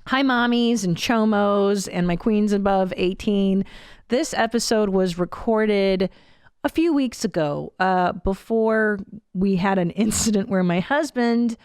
Hi, mommies and chomos and my queens above 18. This episode was recorded a few weeks ago before we had an incident where my husband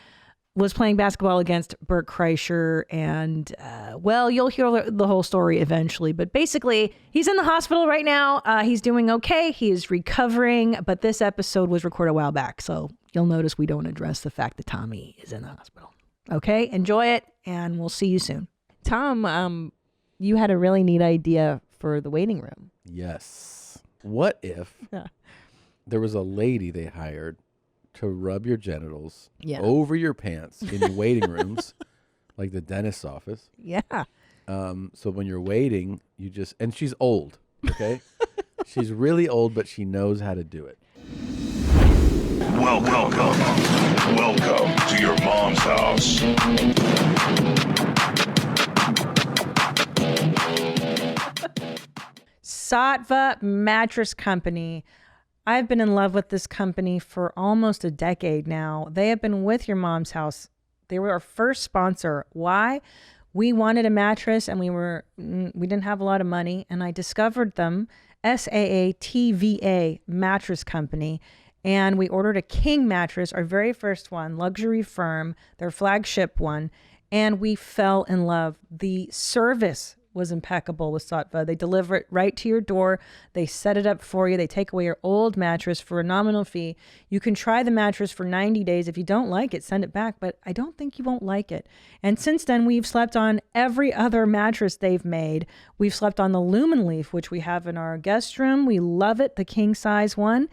was playing basketball against Bert Kreischer. And, well, you'll hear the whole story eventually. But basically, he's in the hospital right now. He's doing okay. He is recovering. But this episode was recorded a while back. So you'll notice we don't address the fact that Tommy is in the hospital. Okay, enjoy it, and we'll see you soon. Tom, you had a really neat idea for the waiting room. Yes. What if there was a lady they hired to rub your genitals over your pants in waiting rooms, like the dentist's office? Yeah. So when you're waiting, you just, and she's old, okay? She's really old, but she knows how to do it. Welcome to your mom's house. Sattva Mattress Company. I've been in love with this company for almost a decade now. They have been with your mom's house. They were our first sponsor. Why? We wanted a mattress and we didn't have a lot of money, and I discovered them, SAATVA Mattress Company. And we ordered a king mattress, our very first one, luxury firm, their flagship one. And we fell in love. The service was impeccable with Sattva. They deliver it right to your door. They set it up for you. They take away your old mattress for a nominal fee. You can try the mattress for 90 days. If you don't like it, send it back. But I don't think you won't like it. And since then, we've slept on every other mattress they've made. We've slept on the Lumen Leaf, which we have in our guest room. We love it, the king size one.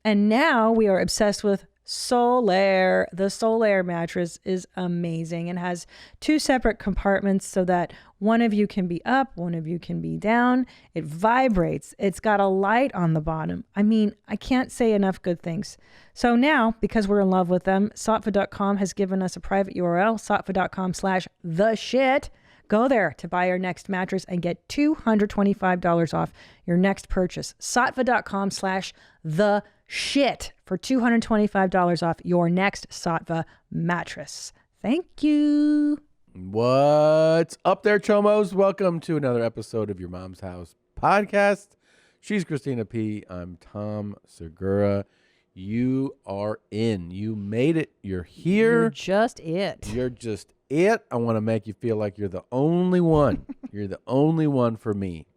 And now we are obsessed with Solaire. The Solaire mattress is amazing and has two separate compartments so that one of you can be up, one of you can be down. It vibrates. It's got a light on the bottom. I mean, I can't say enough good things. So now, because we're in love with them, Sattva.com has given us a private URL, sattva.com/theshit. Go there to buy your next mattress and get $225 off your next purchase. Sattva.com/theshit for $225 off your next Sattva mattress. Thank you. What's up there, chomos? Welcome to another episode of Your Mom's House podcast. She's Christina P. I'm Tom Segura. You are in. You made it. You're here. You're just it. You're just it. I want to make you feel like you're the only one. You're the only one for me,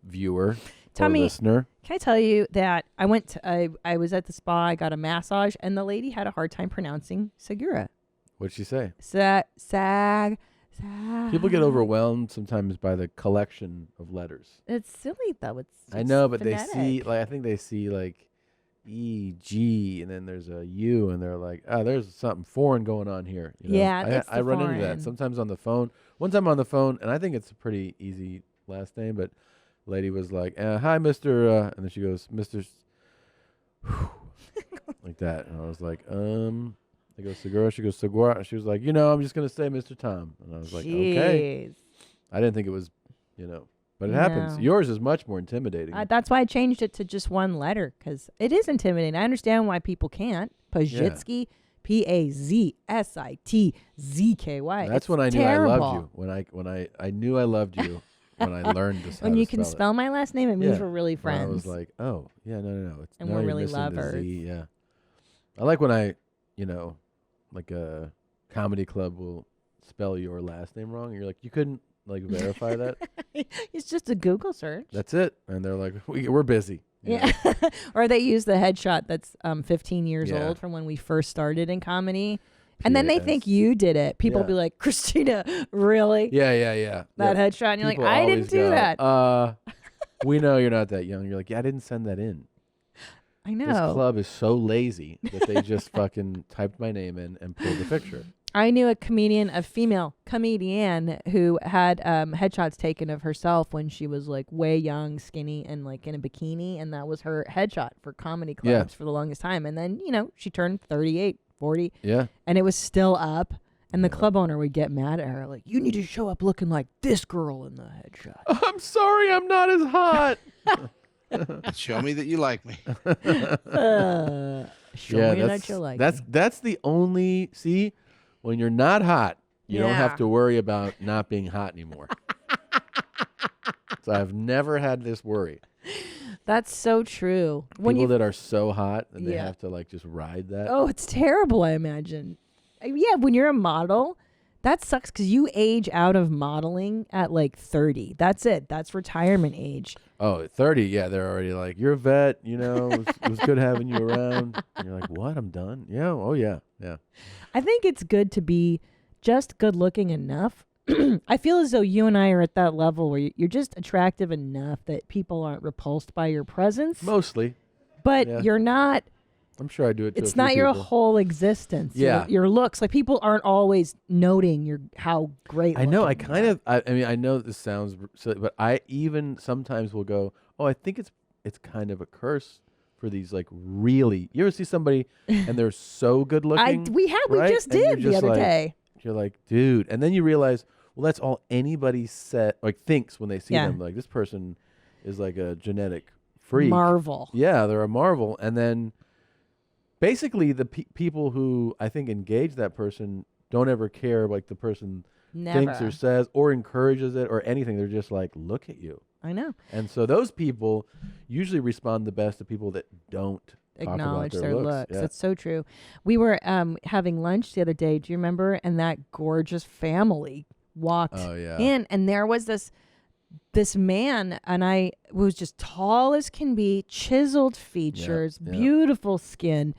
viewer or listener. Can I tell you that I was at the spa, I got a massage, and the lady had a hard time pronouncing Segura. What'd she say? Sag. People get overwhelmed sometimes by the collection of letters. It's silly though. I know, but phonetic. they see, like, I think they see like E, G, and then there's a U, and they're like, oh, there's something foreign going on here. You know? Yeah, I run into that sometimes on the phone. One time on the phone, and I think it's a pretty easy last name, but the lady was like, hi, Mr. And then she goes, Mr. like that. And I was like, I go, Segura. She goes, Segura. She was like, I'm just going to say Mr. Tom. And I was like, okay. I didn't think it was, but it happens. Yours is much more intimidating. That's why I changed it to just one letter, because it is intimidating. I understand why people can't. Pazitsky, Pazsittzky. That's when I knew I loved you. When I knew I loved you. When I learned this. When you can spell my last name, it means we're really friends. When I was like, oh, yeah, no. It's and we're really lovers. Yeah. I like when I, like a comedy club will spell your last name wrong. And you're like, you couldn't verify that? It's just a Google search. That's it. And they're like, we're busy. Yeah. Or they use the headshot that's 15 years old from when we first started in comedy. And then they think you did it. People will be like, Christina, really? Yeah. That headshot. And you're like, I didn't do that. We know you're not that young. You're like, yeah, I didn't send that in. I know. This club is so lazy that they just fucking typed my name in and pulled the picture. I knew a female comedian who had headshots taken of herself when she was like way young, skinny, and like in a bikini. And that was her headshot for comedy clubs for the longest time. And then, she turned 38, 40. Yeah. And it was still up. And the club owner would get mad at her. Like, you need to show up looking like this girl in the headshot. I'm sorry, I'm not as hot. Show me that you like me. Show me that you like me. That's the only, see, when you're not hot You don't have Yeah. to worry about not being hot anymore. So I've never had this worry. That's so true. People that are so hot and they Yeah. have to like just ride that. Oh, it's terrible, I imagine. Yeah, when you're a model, that sucks because you age out of modeling at like 30. That's it. That's retirement age. Oh, at 30, yeah, they're already like, you're a vet, you know, it was good having you around. And you're like, what? I'm done? Yeah. Oh, yeah. Yeah. I think it's good to be just good looking enough. I feel as though you and I are at that level where you're just attractive enough that people aren't repulsed by your presence. Mostly. But yeah. you're not. I'm sure I do it to It's a few not your people. whole existence. Yeah. Your looks. Like people aren't always noting how great. I know. I looking kind you of. I mean, I know this sounds silly, but I even sometimes will go, "Oh, I think it's kind of a curse for these like really." You ever see somebody and they're so good looking? We right? just And you're did the just other like- day. You're like, dude, and then you realize, well, that's all anybody thinks when they see Yeah. them. Like this person is like a genetic freak. Marvel. Yeah, they're a marvel, and then basically the people who I think engage that person don't ever care like the person thinks or Never. says or encourages it or anything. They're just like, look at you. I know. And so those people usually respond the best to people that don't talk Acknowledge about their looks. looks. Yeah. That's so true. We were having lunch the other day. Do you remember? And that gorgeous family walked Oh, yeah. in, and there was this man, and I was just tall as can be, chiseled features, yeah. beautiful skin.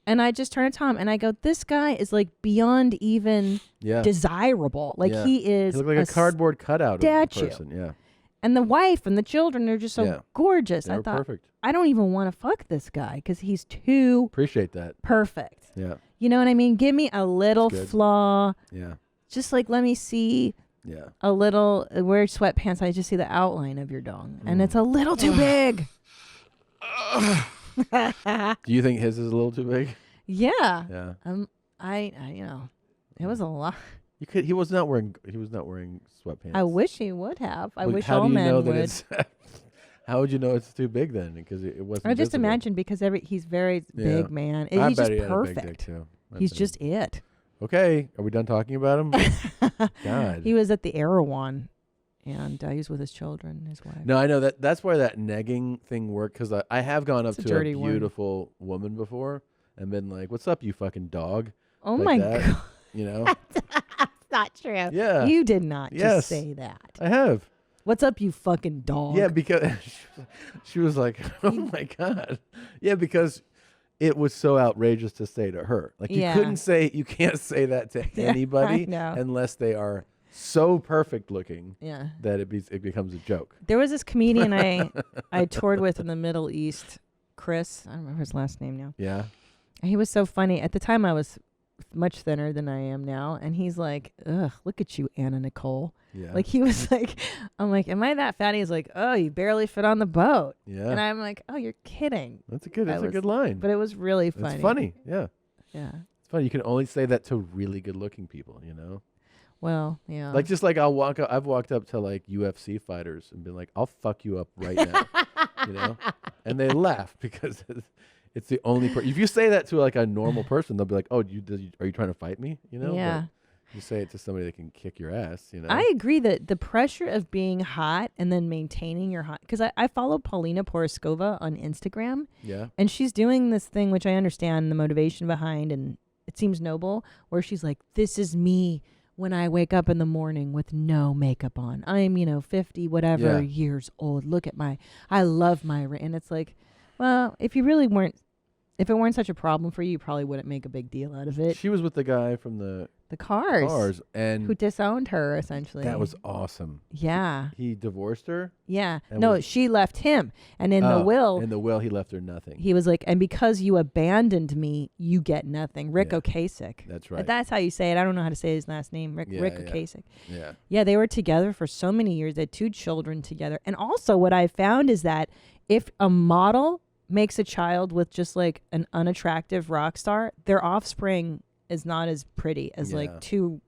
And I just turned to Tom and I go, this guy is like beyond even Yeah. desirable. Like Yeah. he is He looked like a cardboard cutout statue. of a person. Yeah. And the wife and the children are just so Yeah. gorgeous. They I were thought, perfect. I don't even want to fuck this guy because he's too Appreciate that. perfect. Yeah. You know what I mean? Give me a little good. flaw. Yeah. Just like let me see Yeah. a little. Wear sweatpants. I just see the outline of your dong, and it's a Mm. little too big. Do you think his is a little too big? Yeah. Yeah. I it was a lot. He was not wearing sweatpants. I wish he would have. I Well, wish how all do you men know would. that it's how would you know it's too big then? Because it wasn't. I just visible. imagine because he's very Yeah. big man. I He's bet just he had a big dick, perfect. too. I He's bet he- just it. Okay, are we done talking about him? God. He was at the Erewhon, and he was with his children, his wife. No, I know that's why that negging thing worked, because I have gone up It's a to a dirty word. beautiful woman before and been like, "What's up, you fucking dog?" Oh Like my that, god, you know? that's not true. Yeah. You did not Yes. just say that. I have. What's up, you fucking dog? Yeah, because she was like, "Oh my god." Yeah, because it was so outrageous to say to her. Like you Yeah. you can't say that to Yeah, anybody I know. unless they are so perfect looking Yeah. that it becomes a joke. There was this comedian I toured with in the Middle East, Chris. I don't remember his last name now. Yeah. He was so funny. At the time, I was much thinner than I am now, and he's like, "Ugh, look at you, Anna Nicole." Yeah. Like he was like, I'm like, "Am I that fat?" He's like, "Oh, you barely fit on the boat." Yeah. And I'm like, "Oh, you're kidding." That's a good was- line. But it was really funny. It's funny. Yeah. Yeah. It's funny. You can only say that to really good looking people, you know? Well, yeah. Like just like I've walked up to like UFC fighters and been like, "I'll fuck you up right now." You know? And they laugh because it's the only if you say that to like a normal person, they'll be like, "Oh, are you trying to fight me?" You know? Yeah. But you say it to somebody that can kick your ass, you know? I agree that the pressure of being hot and then maintaining your hot, because I follow Paulina Poroskova on Instagram, Yeah. and she's doing this thing which I understand the motivation behind, and it seems noble, where she's like, "This is me when I wake up in the morning with no makeup on. I'm 50 whatever Yeah. years old. Look at I love my," and it's like, well, if it weren't such a problem for you, you probably wouldn't make a big deal out of it. She was with the guy from the Cars and who disowned her essentially. that was awesome. yeah. He divorced her. Yeah. And No, was- she left him. And in the will, In the will, he left her nothing. he was like, "And because you abandoned me, you get nothing." Rick Yeah. Ocasek. That's right. That's how you say it. I don't know how to say his last name. Rick Yeah, yeah. Ocasek. Yeah. Yeah, they were together for so many years. They had 2 children together. And also what I found is that if a model makes a child with just like an unattractive rock star, their offspring is not as pretty as Yeah. like two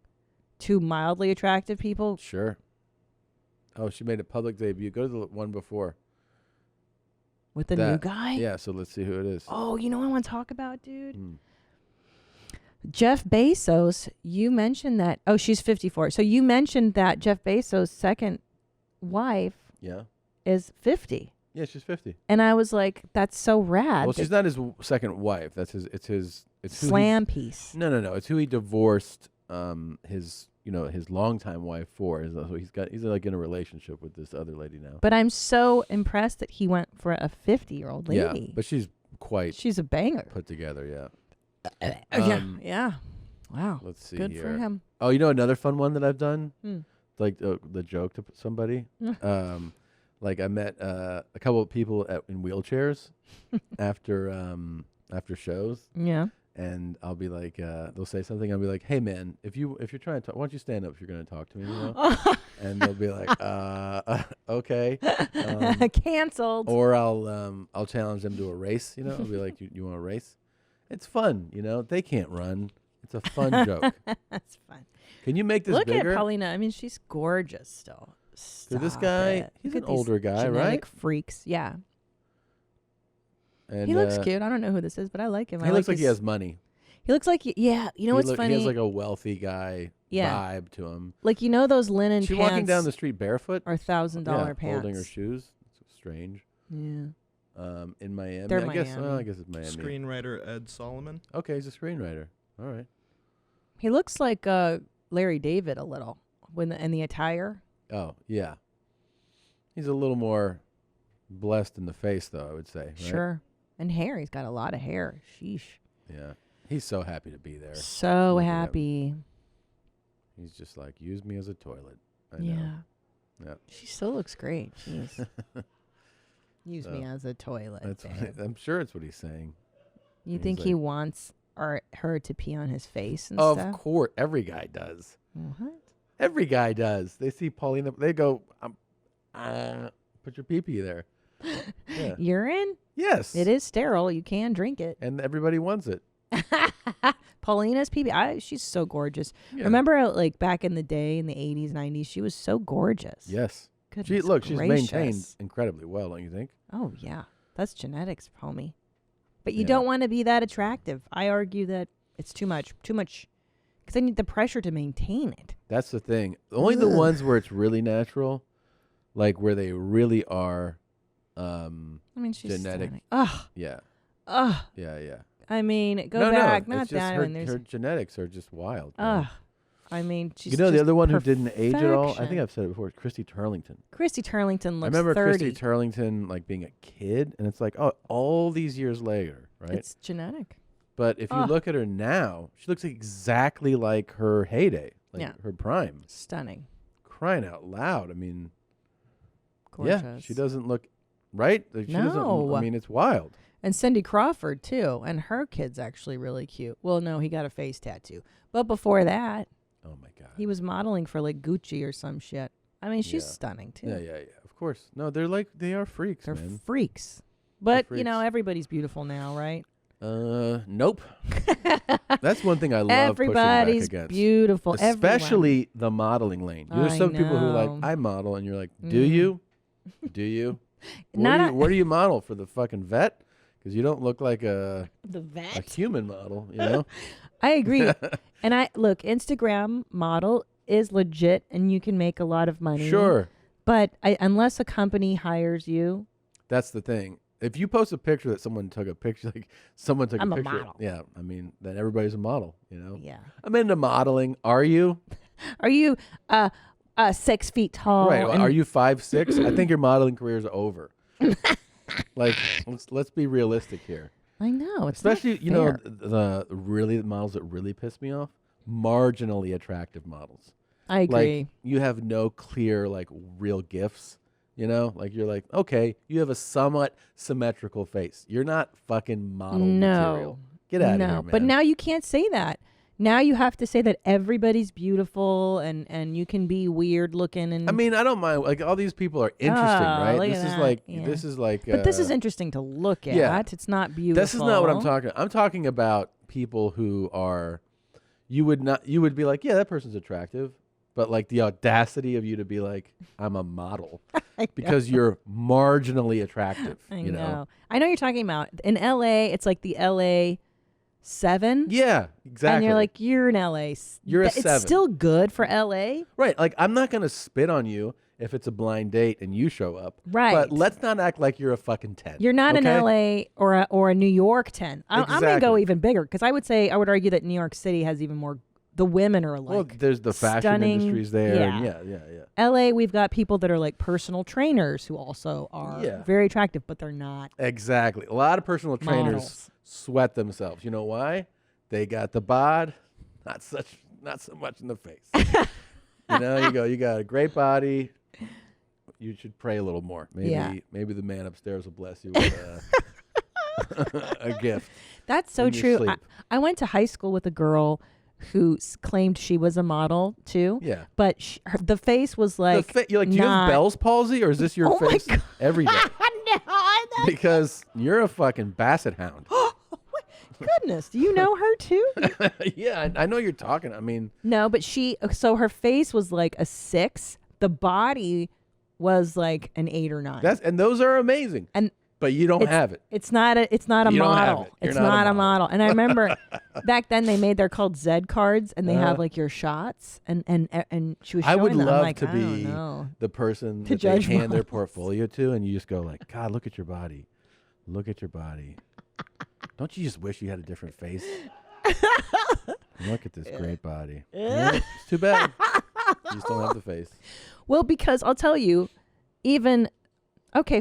mildly attractive people. Sure. Oh, she made a public debut. Go to the one before. With the new guy? Yeah, so let's see who it is. Oh, you know what I want to talk about, dude? Hmm. Jeff Bezos, you mentioned that. Oh, she's 54. So you mentioned that Jeff Bezos' second wife Yeah. is 50. Yeah, she's 50. And I was like, that's so rad. Well, she's not his second wife. That's his. It's his. It's slam piece. No. It's who he divorced his longtime wife for. So he's like in a relationship with this other lady now. But I'm so impressed that he went for a 50-year-old lady. Yeah, but she's a banger. put together. Yeah. Yeah. Wow. Let's see Good here. for him. Oh, another fun one that I've done, like the joke to somebody. Like I met a couple of people in wheelchairs after shows. Yeah. And I'll be like, they'll say something. I'll be like, hey man, if you're trying to talk, why don't you stand up if you're going to talk to me? And they'll be like, okay. Canceled. Or I'll challenge them to a race. I'll be like, you want a race? It's fun. They can't run. It's a fun joke. That's fun. Can you make this Look bigger? at Paulina. I mean, she's gorgeous still. Dude, this guy, he's an older guy, genetic right? Freaks. Yeah. And He looks cute. I don't know who this is, but I like him. He looks like he has money. He looks like, yeah. You know what's funny? He has like a wealthy guy vibe to him. Like, those linen She pants walking down the street barefoot? are $1,000 pants. Holding her shoes. It's strange. Yeah. In Miami. They're I guess Miami. I guess it's Miami. Screenwriter Ed Solomon. Okay, he's a screenwriter. All right. He looks like Larry David a little in the attire. Oh, yeah. He's a little more blessed in the face, though, I would say. Right? Sure. And hair. He's got a lot of hair. Sheesh. Yeah. He's so happy to be there. So Look at him. happy. He's just like, use me as a toilet. I Yeah. know. Yeah. She still looks great. Jeez. Use me as a toilet. That's babe. I'm sure it's what he's saying. You He's think he like- wants her to pee on his face and Of stuff? course. Every guy does. What? Every guy does. They see Paulina. They go, put your pee-pee there. Yeah. Urine? Yes. It is sterile. You can drink it. And everybody wants it. Paulina's PB. She's so gorgeous. Yeah. Remember, like back in the day, in the 80s, 90s, she was so gorgeous. Yes. Goodness She's gracious. maintained incredibly well, don't you think? Oh, yeah. That's genetics, homie. But you Yeah. don't want to be that attractive. I argue that it's too much. Because I need the pressure to maintain it. That's the thing. Only the ones where it's really natural, like where they really are I mean, she's genetic. stunning. Ugh. Yeah. Ugh. Yeah. I mean, go No, back. no. Not It's just that her, one. There's her genetics are just wild. man. ugh. I mean, she's The just other one who didn't age at all, I perfection. think I've said it before, is Christy Turlington. Christy Turlington looks I remember 30. Christy Turlington like being a kid, and it's like, oh, all these years later, right? It's genetic. But if you Ugh. look at her now, she looks exactly like her heyday, like Yeah. her prime. Stunning. Crying out loud. I mean, Gorgeous. yeah, she doesn't look right. Like, she doesn't. No. I mean, it's wild. And Cindy Crawford, too. And her kid's actually really cute. Well, no, he got a face tattoo. But before that, Oh my god. he was modeling for like Gucci or some shit. I mean, she's Yeah. stunning, too. Yeah. Of course. No, they are freaks, They're man. freaks. But, freaks. everybody's beautiful now, right? Nope. That's one thing I love Everybody's pushing back against. beautiful. Especially the modeling lane. There's I some people who are know. like, I model, and you're like, do you? Do you? Not Where do you model for the fucking vet? Because you don't look like a The vet? a human model, you know? I agree. And Instagram model is legit and you can make a lot of money. Sure. But unless a company hires you, That's the thing. If you post a picture that someone took a picture, like someone took I'm a a picture. model. Yeah. I mean, then everybody's a model, you know? yeah. I'm into modeling. Are you? Are you 6 feet tall? Right. and- Are you 5'6"? I think your modeling career is over. Like, let's be realistic here. I know. It's Especially, not you know, fair. the models that really piss me off, marginally attractive models. I agree. Like, you have no clear, like, real gifts. You know, like you're like, okay, you have a somewhat symmetrical face. You're not fucking model material. Get out of here, man. But now you can't say that. Now you have to say that everybody's beautiful and you can be weird looking and I mean, I don't mind. Like all these people are interesting, right? look This at is that. like Yeah. this is like. But this is interesting to look at. yeah. It's not beautiful. This is not what I'm talking. I'm talking about people who are. You would be like, yeah, that person's attractive, but like the audacity of you to be like, I'm a model, because you're marginally attractive. I you know. I know what you're talking about. In LA, it's like the LA 7. Yeah, exactly. And you're like, you're in LA. You're a 7. It's still good for LA. Right. Like, I'm not going to spit on you if it's a blind date and you show up. Right. But let's not act like you're a fucking 10. You're not okay? an LA or a New York 10. I'm going to go even bigger because I would argue that New York City has even more. The women are like, well, there's the fashion stunning, industries there. Yeah. And yeah. LA, we've got people that are like personal trainers who also are very attractive, but they're not. Exactly. A lot of personal trainers models. sweat themselves. You know why? They got the bod, not so much in the face. You got a great body. You should pray a little more. Maybe the man upstairs will bless you with a gift. That's so true. I went to high school with a girl who claimed she was a model too. Yeah. But the face was like, you're like, do you have Bell's palsy or is this your face every day? No, because you're a fucking basset hound. Goodness, do you know her too? Yeah, I know you're talking. I mean, no, but so her face was like a 6. The body was like an 8 or 9. And those are amazing. But you don't have it. It's not a You don't have model. it. You're It's not a a model. And I remember back then they're called Z cards and they have like your shots and she was showing I would them. I'm love like, to I be don't know. the person To that they judge hand their models. portfolio to, and you just go like, God, look at your body. Look at your body. Don't you just wish you had a different face? Look at this great body. Yeah, it's too bad. You just don't have the face. Well, because I'll tell you, even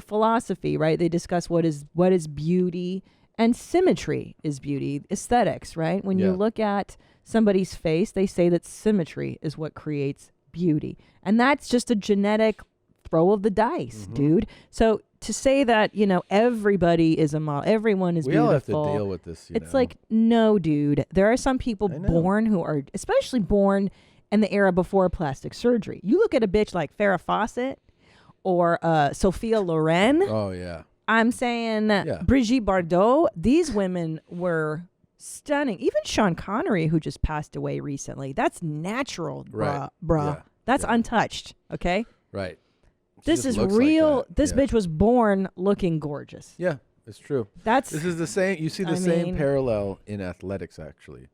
philosophy, right? They discuss what is beauty, and symmetry is beauty, aesthetics, right? When you look at somebody's face, they say that symmetry is what creates beauty. And that's just a genetic throw of the dice, dude. So to say that, everybody is a model, everyone is beautiful. We all have to deal with this, It's like, no, dude. There are some people born who are, especially born in the era before plastic surgery. You look at a bitch like Farrah Fawcett or Sophia Loren. Oh, yeah. I'm saying Brigitte Bardot. These women were stunning. Even Sean Connery, who just passed away recently. That's natural, bruh. Yeah. That's untouched, okay? Right. This is real. This bitch was born looking gorgeous. Yeah, it's true. This is the same. You see the same parallel in athletics, actually.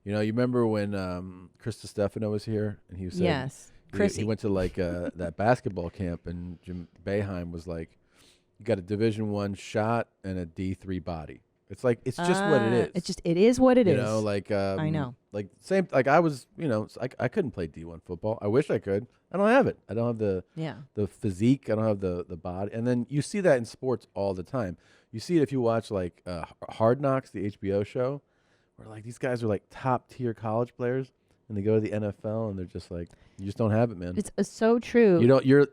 You remember when Krista Stefano was here and he said, yes, he went to like that basketball camp, and Jim Boeheim was like, you got a Division I shot and a D3 body. It's like, it's just what it is. It is what it is. Like I know. Like same, like I was, I couldn't play D1 football. I wish I could. I don't have it. I don't have the physique. I don't have the body. And then you see that in sports all the time. You see it if you watch like Hard Knocks, the HBO show, where like these guys are like top tier college players, and they go to the NFL and they're just like, you just don't have it, man. It's so true.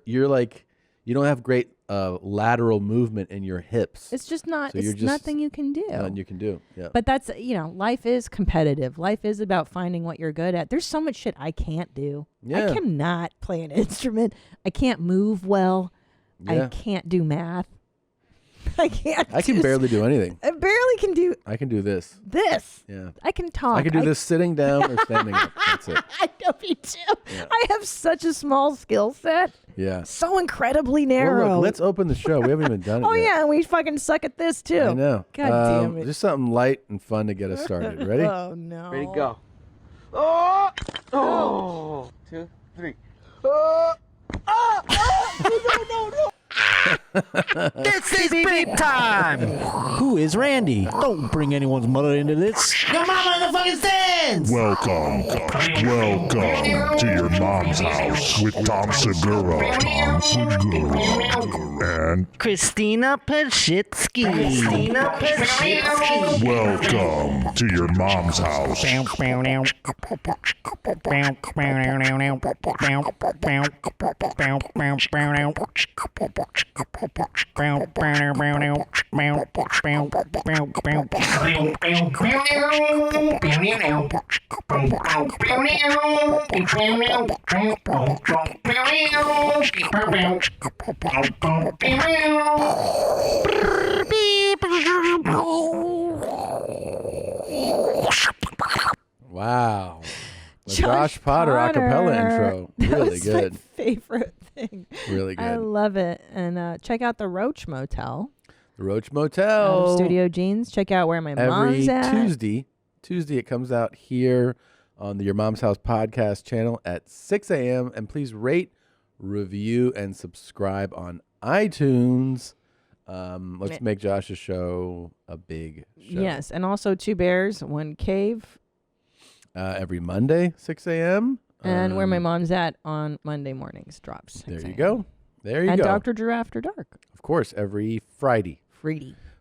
You're like, you don't have great lateral movement in your hips. It's just not. So it's nothing you can do. Nothing you can do. Yeah. But that's life is competitive. Life is about finding what you're good at. There's so much shit I can't do. Yeah. I cannot play an instrument. I can't move well. Yeah. I can't do math. I can't. I can barely do anything. I barely can do I can do this. this. Yeah. I can talk. I can do this sitting down or standing up. That's it. I know me too. Yeah. I have such a small skill set. Yeah. So incredibly Well, narrow. look, let's open the show. We haven't even done it Oh yet. yeah, and we fucking suck at this too. I know. God damn it. Just something light and fun to get us started. Ready? Oh no. Ready, go. Oh! 2, 3. This is big time! Who is Randy? Don't bring anyone's mother into this. Your mama in the fucking stands! Welcome to your mom's house with Tom Segura. And Christina Pashitsky. welcome to your mom's house. Wow. The Josh Potter acapella intro. Really That's good. my favorite thing. Really good. I love it. And check out the Roach Motel. The Roach Out Motel. of Studio Jeans. Check out where my Every mom's at. Tuesday Tuesday. It comes out here on the Your Mom's House podcast channel at 6 a.m. And please rate, review, and subscribe on iTunes. Let's make Josh's show a big show. Yes, and also 2 Bears, 1 Cave. Every Monday, 6 a.m. And Where My Mom's At on Monday mornings drops. There you go. There you and go. Dr. Drew After Dark. Of course, every Friday.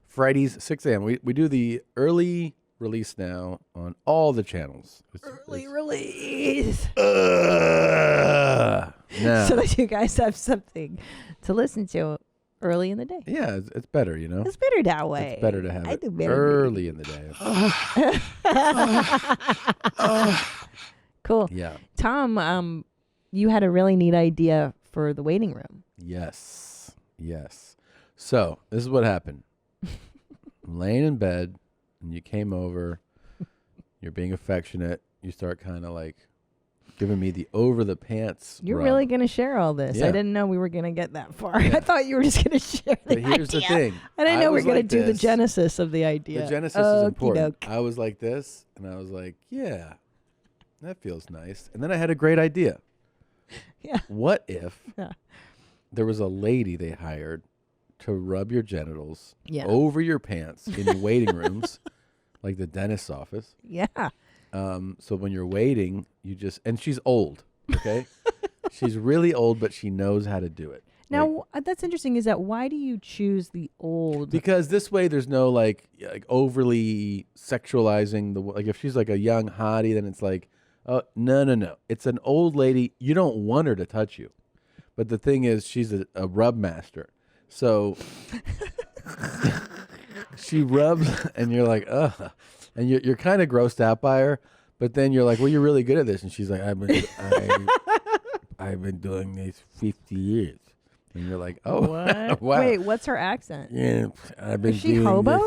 Fridays, 6 a.m. We do the early release now on all the channels. Early release. Now. So that you guys have something to listen to early in the day. Yeah, it's better, you know? It's better that way. It's better to have I it do better. early in the day. Cool. Yeah. Tom, you had a really neat idea for the waiting room. Yes. So, this is what happened. I'm laying in bed, and you came over. You're being affectionate. You start kind of like giving me the over-the-pants You're rub. really going to share all this. Yeah. I didn't know we were going to get that far. I thought you were just going to share the But here's idea. the thing. I didn't know we was were going like to do the this. genesis of the idea. The genesis is important. Okey-doke. I was like this, and I was like, yeah, that feels nice. And then I had a great idea. Yeah. What if Yeah. there was a lady they hired to rub your genitals Yeah. over your pants in waiting rooms, like the dentist's office? Yeah. So when you're waiting, you just, and she's old, okay? She's really old, but she knows how to do it. Now, that's interesting is that why do you choose the old? Because this way there's no like overly sexualizing the, like if she's like a young hottie, then it's like, oh, no. It's an old lady. You don't want her to touch you. But the thing is, she's a rub master. So she rubs and you're like, ugh. And you're kind of grossed out by her. But then you're like, well, you're really good at this. And she's like, I've been doing this 50 years. And you're like, oh, What? wow. Wait, what's her accent? Yeah, I've been Is she doing hobo? this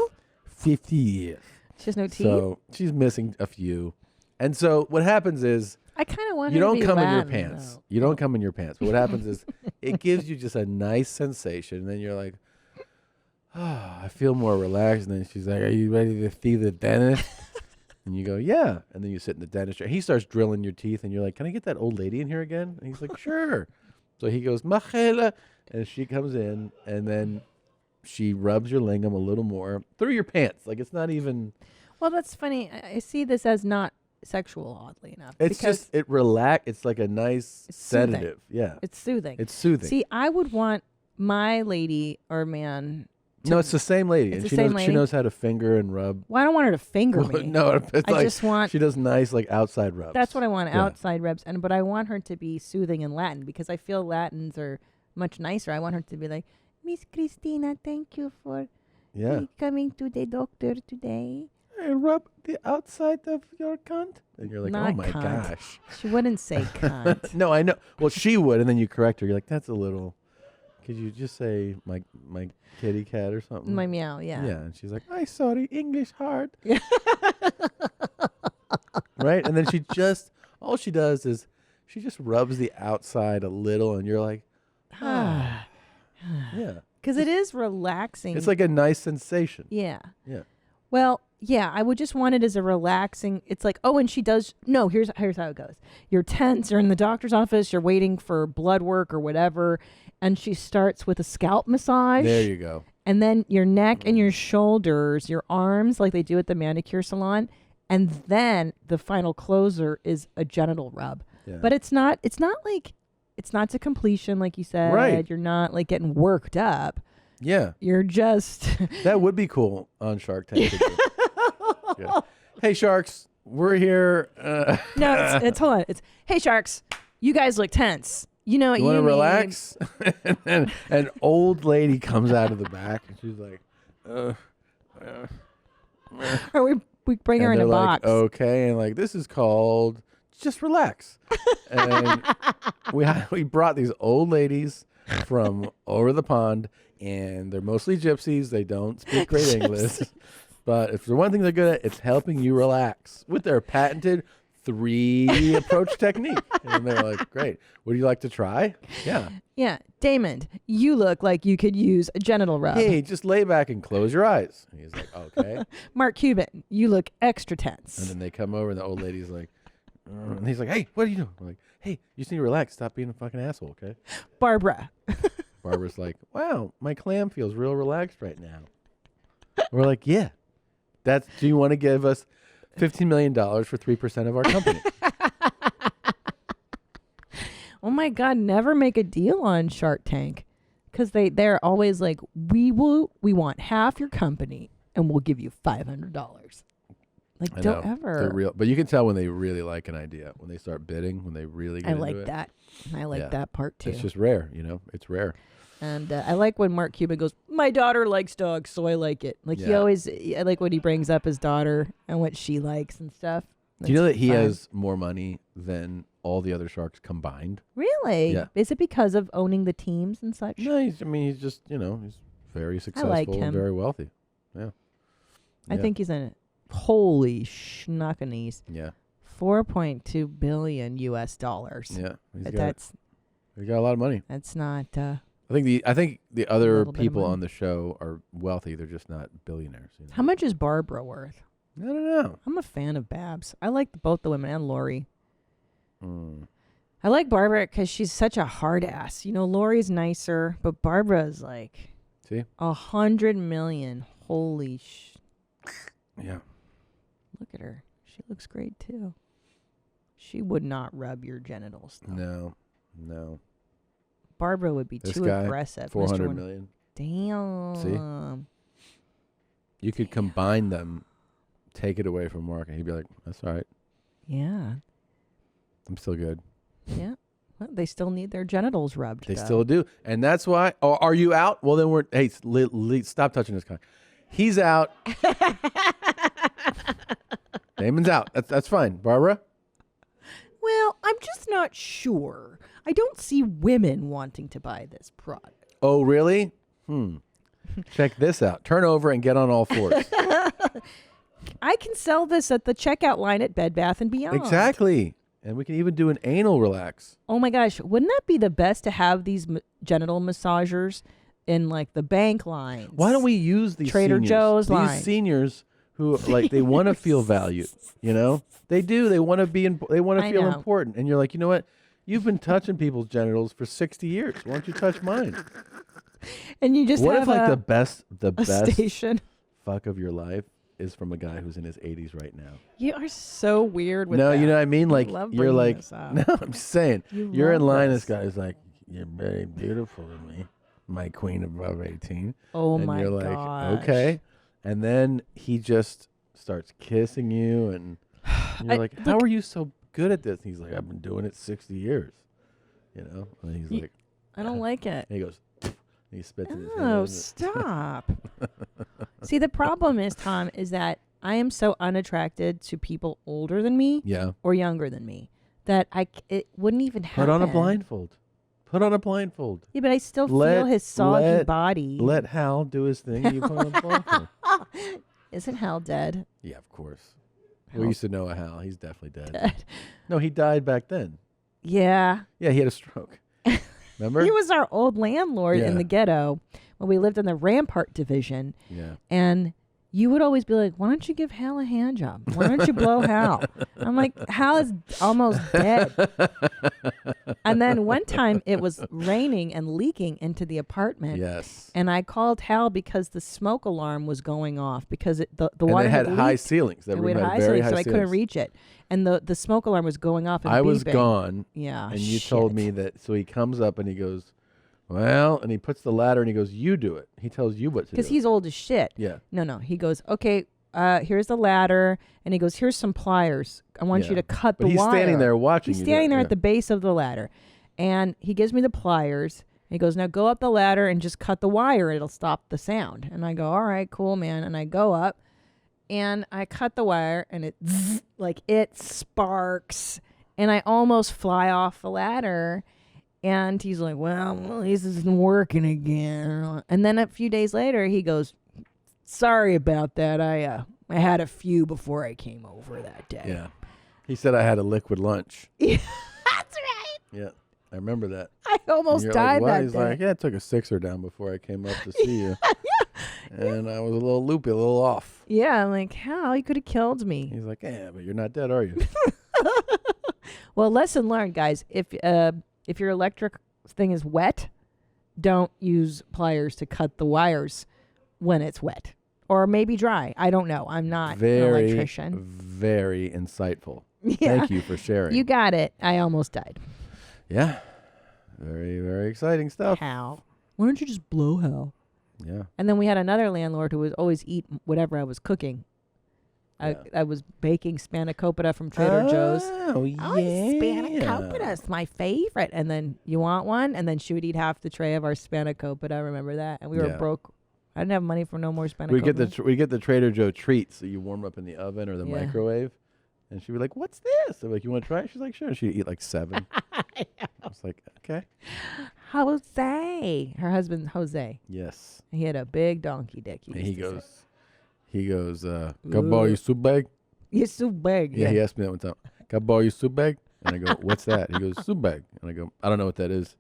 50 years. She has no teeth? So she's missing a few. And so what happens is I kind of want you her to don't be come in your Latin, pants. though. You don't come in your pants. But what happens is it gives you just a nice sensation. And then you're like, oh, I feel more relaxed. And then she's like, are you ready to see the dentist? And you go, yeah. And then you sit in the dentist chair. He starts drilling your teeth. And you're like, can I get that old lady in here again? And he's like, sure. So he goes, Machela. And she comes in. And then she rubs your lingam a little more through your pants. Like it's not even. Well, that's funny. I see this as not sexual, oddly enough. It's because just, it relax. It's like a nice soothing. sedative. Yeah. It's soothing. It's soothing. See, I would want my lady or man. No, it's the same lady. It's And the she same knows lady? she knows how to finger and rub. Well, I don't want her to finger me. No, it's I like just want. she does nice like outside rubs. That's what I want, Yeah. outside rubs. But I want her to be soothing in Latin because I feel Latins are much nicer. I want her to be like, Miss Christina, thank you for coming to the doctor today. I rub the outside of your cunt. And you're like, Not oh my cunt. gosh. She wouldn't say cunt. No, I know. Well, she would, and then you correct her. You're like, that's a little. Could you just say my kitty cat or something? My meow, yeah. Yeah, and she's like, I sorry, English hard. Right? And then all she does is she just rubs the outside a little, and you're like, yeah. Because it is relaxing. It's like a nice sensation. Yeah. Yeah. Well, yeah, I would just want it as a relaxing. It's like, oh, and she does. No, here's how it goes. You're tense. You're in the doctor's office. You're waiting for blood work or whatever, and she starts with a scalp massage. There you go. And then your neck and your shoulders, your arms, like they do at the manicure salon, and then the final closer is a genital rub. Yeah. But it's not to completion, like you said. Right. You're not like getting worked up. Yeah. You're just. That would be cool on Shark Tank. Yeah. Hey, Sharks, we're here. No, it's hold on. It's, hey, Sharks, you guys look tense. You know what You want to need. relax? And an old lady comes out of the back, and she's like, Or we bring her and in a they're like, box. okay, and like, this is called just relax. And we brought these old ladies from over the pond, and they're mostly gypsies. They don't speak great English. But if there's one thing they're good at, it's helping you relax with their patented 3 approach technique. And they're like, great. Would you like to try? Yeah. Yeah. Damon, you look like you could use a genital rub. Hey, just lay back and close your eyes. And he's like, okay. Mark Cuban, you look extra tense. And then they come over and the old lady's like, and he's like, hey, what are you doing? I'm like, hey, you just need to relax. Stop being a fucking asshole, okay? Barbara. Barbara's like, wow, my clam feels real relaxed right now. We're like, yeah. Do you want to give us $15 million for 3% of our company? Oh my God, never make a deal on Shark Tank. Because they're always like, we want half your company and we'll give you $500. Like, I don't know. ever. They're real. But you can tell when they really like an idea. When they start bidding, when they really get I into like it. that. I like Yeah. that part too. It's just rare, It's rare. And I like when Mark Cuban goes, my daughter likes dogs, so I like it. Like Yeah. I like when he brings up his daughter and what she likes and stuff. Do you know that he fun. has more money than all the other sharks combined? Really? Yeah. Is it because of owning the teams and such? No, he's just, he's very successful like and him. very wealthy. Yeah. I think he's in it. Holy schnuckanese. Yeah. $4.2 billion US dollars. Yeah. He's got a lot of money. That's not I think the other little bit of people money. on the show are wealthy. They're just not billionaires. How much is Barbara worth? I don't know. I'm a fan of Babs. I like both the women and Lori. Mm. I like Barbara because she's such a hard ass. Lori's nicer, but Barbara's like See? 100 million. Holy Yeah. Look at her. She looks great too. She would not rub your genitals though. No. Barbara would be This too guy, aggressive. 400 million. Damn. See? You could combine them, take it away from Mark, and he'd be like, that's all right. Yeah. I'm still good. Yeah. Well, they still need their genitals rubbed. They though. still do. And that's why. Oh, are you out? Well, then hey, stop touching this guy. He's out. Damon's out. That's fine. Barbara? Well, I'm just not sure. I don't see women wanting to buy this product. Oh, really? Check this out. Turn over and get on all fours. I can sell this at the checkout line at Bed Bath & Beyond. Exactly. And we can even do an anal relax. Oh my gosh, wouldn't that be the best to have these genital massagers in like the bank lines? Why don't we use these Trader seniors? Joe's These line. seniors who they want to feel valued, They do. They want to they want to I feel know. important. And you're like, you know what? You've been touching people's genitals for 60 years. Why don't you touch mine? And you just What have if like a, the best station. fuck of your life is from a guy who's in his 80s right now? You are so weird with No, that. you know what I mean? You Like love you're bringing like this up. no, I'm just saying. You You're in love line. this. This guy's like, you're very beautiful to me, my queen above 18. Oh and my you're like, gosh. okay. And then he just starts kissing you, and you're like, how look- are you so good at this? And he's like, I've been doing it 60 years. And he's like, I don't like it. and he goes, and he spits in his Oh, hand. stop. See, the problem is, Tom, is that I am so unattracted to people older than me Yeah. or younger than me that it wouldn't even happen. Put on a blindfold. Put on a blindfold. Yeah, but I still Let- feel his soggy let- body. Let Hal do his thing. You put on a blindfold. Isn't Hal dead? Yeah, of course. Hal- We used to know a Hal. He's definitely dead. Dead. No, he died back then. Yeah. Yeah, he had a stroke. Remember? He was our old landlord Yeah. in the ghetto when we lived in the Rampart division. Yeah. And you would always be like, why don't you give Hal a hand job? Why don't you blow Hal? I'm like, Hal is almost dead. And then one time it was raining and leaking into the apartment. Yes. And I called Hal because the smoke alarm was going off because the And water they had high leaked. ceilings. That And room we had had high very ceilings, high so I couldn't ceilings. reach it. And the smoke alarm was going off and I was beeping. gone. Yeah. And you told me that. So he comes up and he goes, well, and he puts the ladder and he goes, you do it. He tells you what to do. Because he's old as shit. Yeah. No. He goes, okay, here's the ladder. And he goes, here's some pliers. I want Yeah. you to cut But the he's wire. standing there watching He's you do standing it, there yeah. at the base of the ladder. And he gives me the pliers. He goes, now go up the ladder and just cut the wire. It'll stop the sound. And I go, all right, cool, man. And I go up and I cut the wire and it sparks. And I almost fly off the ladder. And he's like, well, this isn't working again. And then a few days later, he goes, sorry about that. I had a few before I came over that day. Yeah. He said I had a liquid lunch. Yeah, that's right. Yeah, I remember that. I almost And you're died like, what? that He's day. like, yeah, I took a sixer down before I came up to see you. And I was a little loopy, a little off. Yeah, I'm like, how? You could have killed me. He's like, yeah, but you're not dead, are you? Well, lesson learned, guys. If your electric thing is wet, don't use pliers to cut the wires when it's wet. Or maybe dry. I don't know. I'm not an electrician. Very insightful. Yeah. Thank you for sharing. You got it. I almost died. Yeah. Very, very exciting stuff. How? Why don't you just blow Hal? Yeah. And then we had another landlord who would always eat whatever I was cooking. I was baking spanakopita from Trader Joe's. Oh, yeah. Oh, spanakopita's my favorite. And then, you want one? And then she would eat half the tray of our spanakopita. Remember that? And we were broke. I didn't have money for no more spanakopita. We get the Trader Joe treats that you warm up in the oven or the microwave. And she'd be like, what's this? I'm like, you want to try it? She's like, sure. She'd eat like 7. I was like, okay. Jose. Her husband, Jose. Yes. He had a big donkey dick. And he goes, can I borrow your soup bag? You're so big. Yeah, he asked me that one time. Can I borrow your soup bag? And I go, what's that? He goes, soup bag. And I go, I don't know what that is.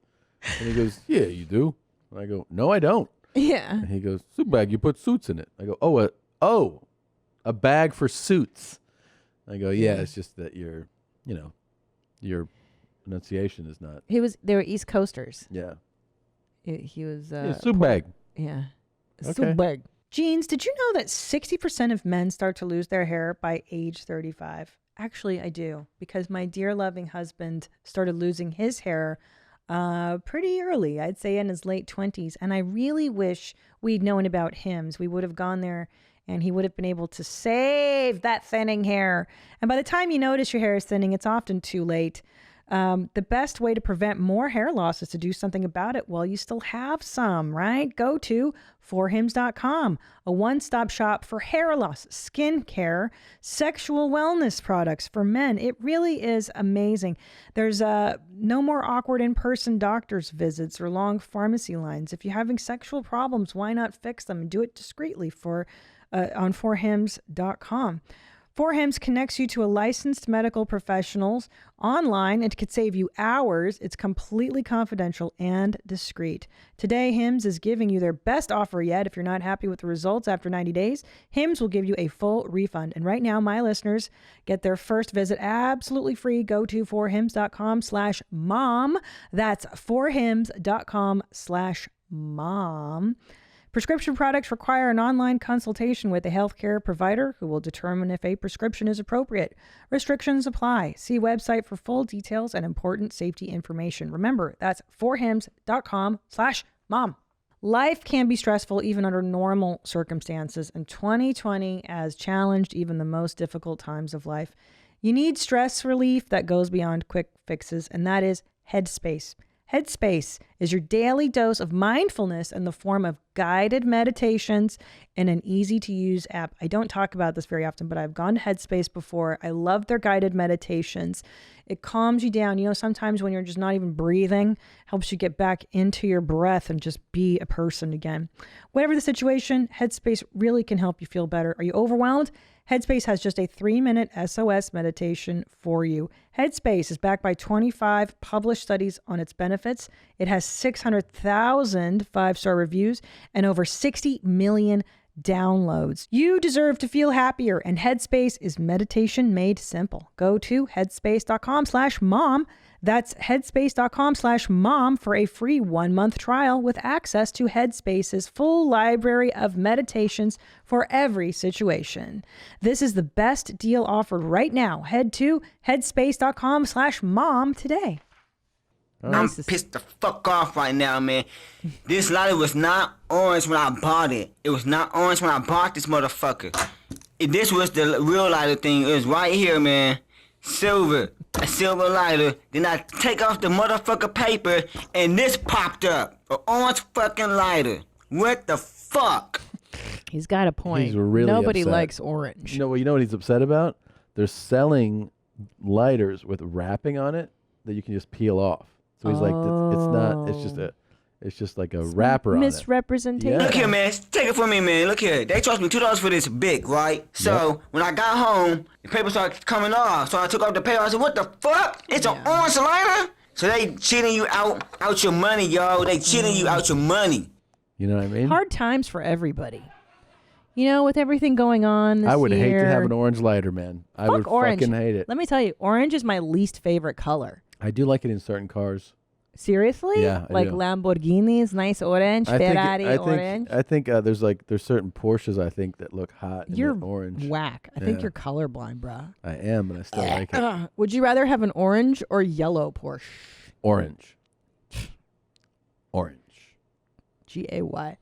And he goes, yeah, you do. And I go, no, I don't. Yeah. And he goes, soup bag, you put suits in it. I go, a bag for suits. I go, yeah, it's just that your pronunciation is not. They were East Coasters. Yeah. He was. soup bag. Yeah. Okay. Soup bag. Jeans, did you know that 60% of men start to lose their hair by age 35? Actually, I do, because my dear loving husband started losing his hair pretty early, I'd say in his late 20s. And I really wish we'd known about Hims. We would have gone there and he would have been able to save that thinning hair. And by the time you notice your hair is thinning, it's often too late. The best way to prevent more hair loss is to do something about it while you still have some, right? Go to forhims.com, a one-stop shop for hair loss, skin care, sexual wellness products for men. It really is amazing. There's no more awkward in-person doctor's visits or long pharmacy lines. If you're having sexual problems, why not fix them and do it discreetly on forhims.com. 4Hims connects you to a licensed medical professionals online. It could save you hours. It's completely confidential and discreet. Today, Hims is giving you their best offer yet. If you're not happy with the results after 90 days, Hims will give you a full refund. And right now, my listeners get their first visit absolutely free. Go to forhims.com/mom. That's forhims.com/mom. Prescription products require an online consultation with a healthcare provider who will determine if a prescription is appropriate. Restrictions apply. See website for full details and important safety information. Remember, that's forhims.com/mom. Life can be stressful even under normal circumstances, and 2020 has challenged even the most difficult times of life. You need stress relief that goes beyond quick fixes, and that is Headspace. Headspace is your daily dose of mindfulness in the form of guided meditations in an easy-to-use app. I don't talk about this very often, but I've gone to Headspace before. I love their guided meditations. It calms you down. You know, sometimes when you're just not even breathing, helps you get back into your breath and just be a person again. Whatever the situation, Headspace really can help you feel better. Are you overwhelmed? Headspace has just a 3-minute SOS meditation for you. Headspace is backed by 25 published studies on its benefits. It has 600,000 5-star reviews and over 60 million downloads. You deserve to feel happier, and Headspace is meditation made simple. Go to headspace.com/mom. That's headspace.com/mom for a free 1-month trial with access to Headspace's full library of meditations for every situation. This is the best deal offered right now. Head to headspace.com/mom today. I'm pissed the fuck off right now, man. This lighter was not orange when I bought it. It was not orange when I bought this motherfucker. If this was the real lighter thing, it was right here, man. Silver. A silver lighter. Then I take off the motherfucker paper, and this popped up. An orange fucking lighter. What the fuck? He's got a point. He's really Nobody upset. likes orange. You know what he's upset about? They're selling lighters with wrapping on it that you can just peel off. So he's like, it's not. It's just It's just like a wrapper on it. Misrepresentation. Yeah. Look here, man. Take it from me, man. Look here. They charged me $2 for this big, right? So when I got home, the paper started coming off. So I took off the paper. I said, "What the fuck? It's an orange lighter?" So they cheating you out your money, yo. They cheating you out your money. You know what I mean? Hard times for everybody. You know, with everything going on this I would hate year. to have an orange lighter, man. I would orange. fucking hate it. Let me tell you, orange is my least favorite color. I do like it in certain cars. Seriously? Yeah, I like do. Lamborghinis, nice orange, Ferrari orange. I think there's certain Porsches I think that look hot You're in the orange. whack. I think you're colorblind, bruh. I am, and I still like it. Would you rather have an orange or yellow Porsche? Orange. Orange. G-A-Y.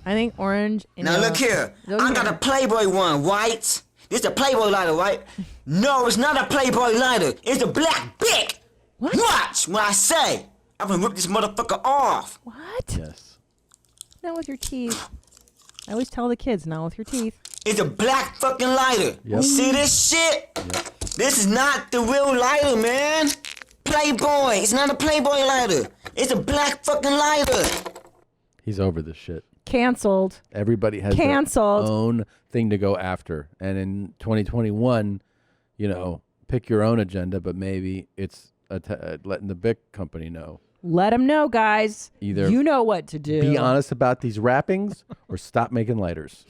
I think orange. Now look here. I got a Playboy one, right? This is a Playboy lighter, right? No, it's not a Playboy lighter. It's a black bic. What? Watch when I say. I'm gonna rip this motherfucker off. What? Yes. Not with your teeth. I always tell the kids, not with your teeth. It's a black fucking lighter. Yep. See this shit? Yep. This is not the real lighter, man. Playboy. It's not a Playboy lighter. It's a black fucking lighter. He's over this shit. Canceled. Everybody has Canceled. their own thing to go after. And in 2021, you know, pick your own agenda, but maybe it's letting the big company know. Let them know, guys. Either you know what to do. Be honest about these wrappings or stop making lighters.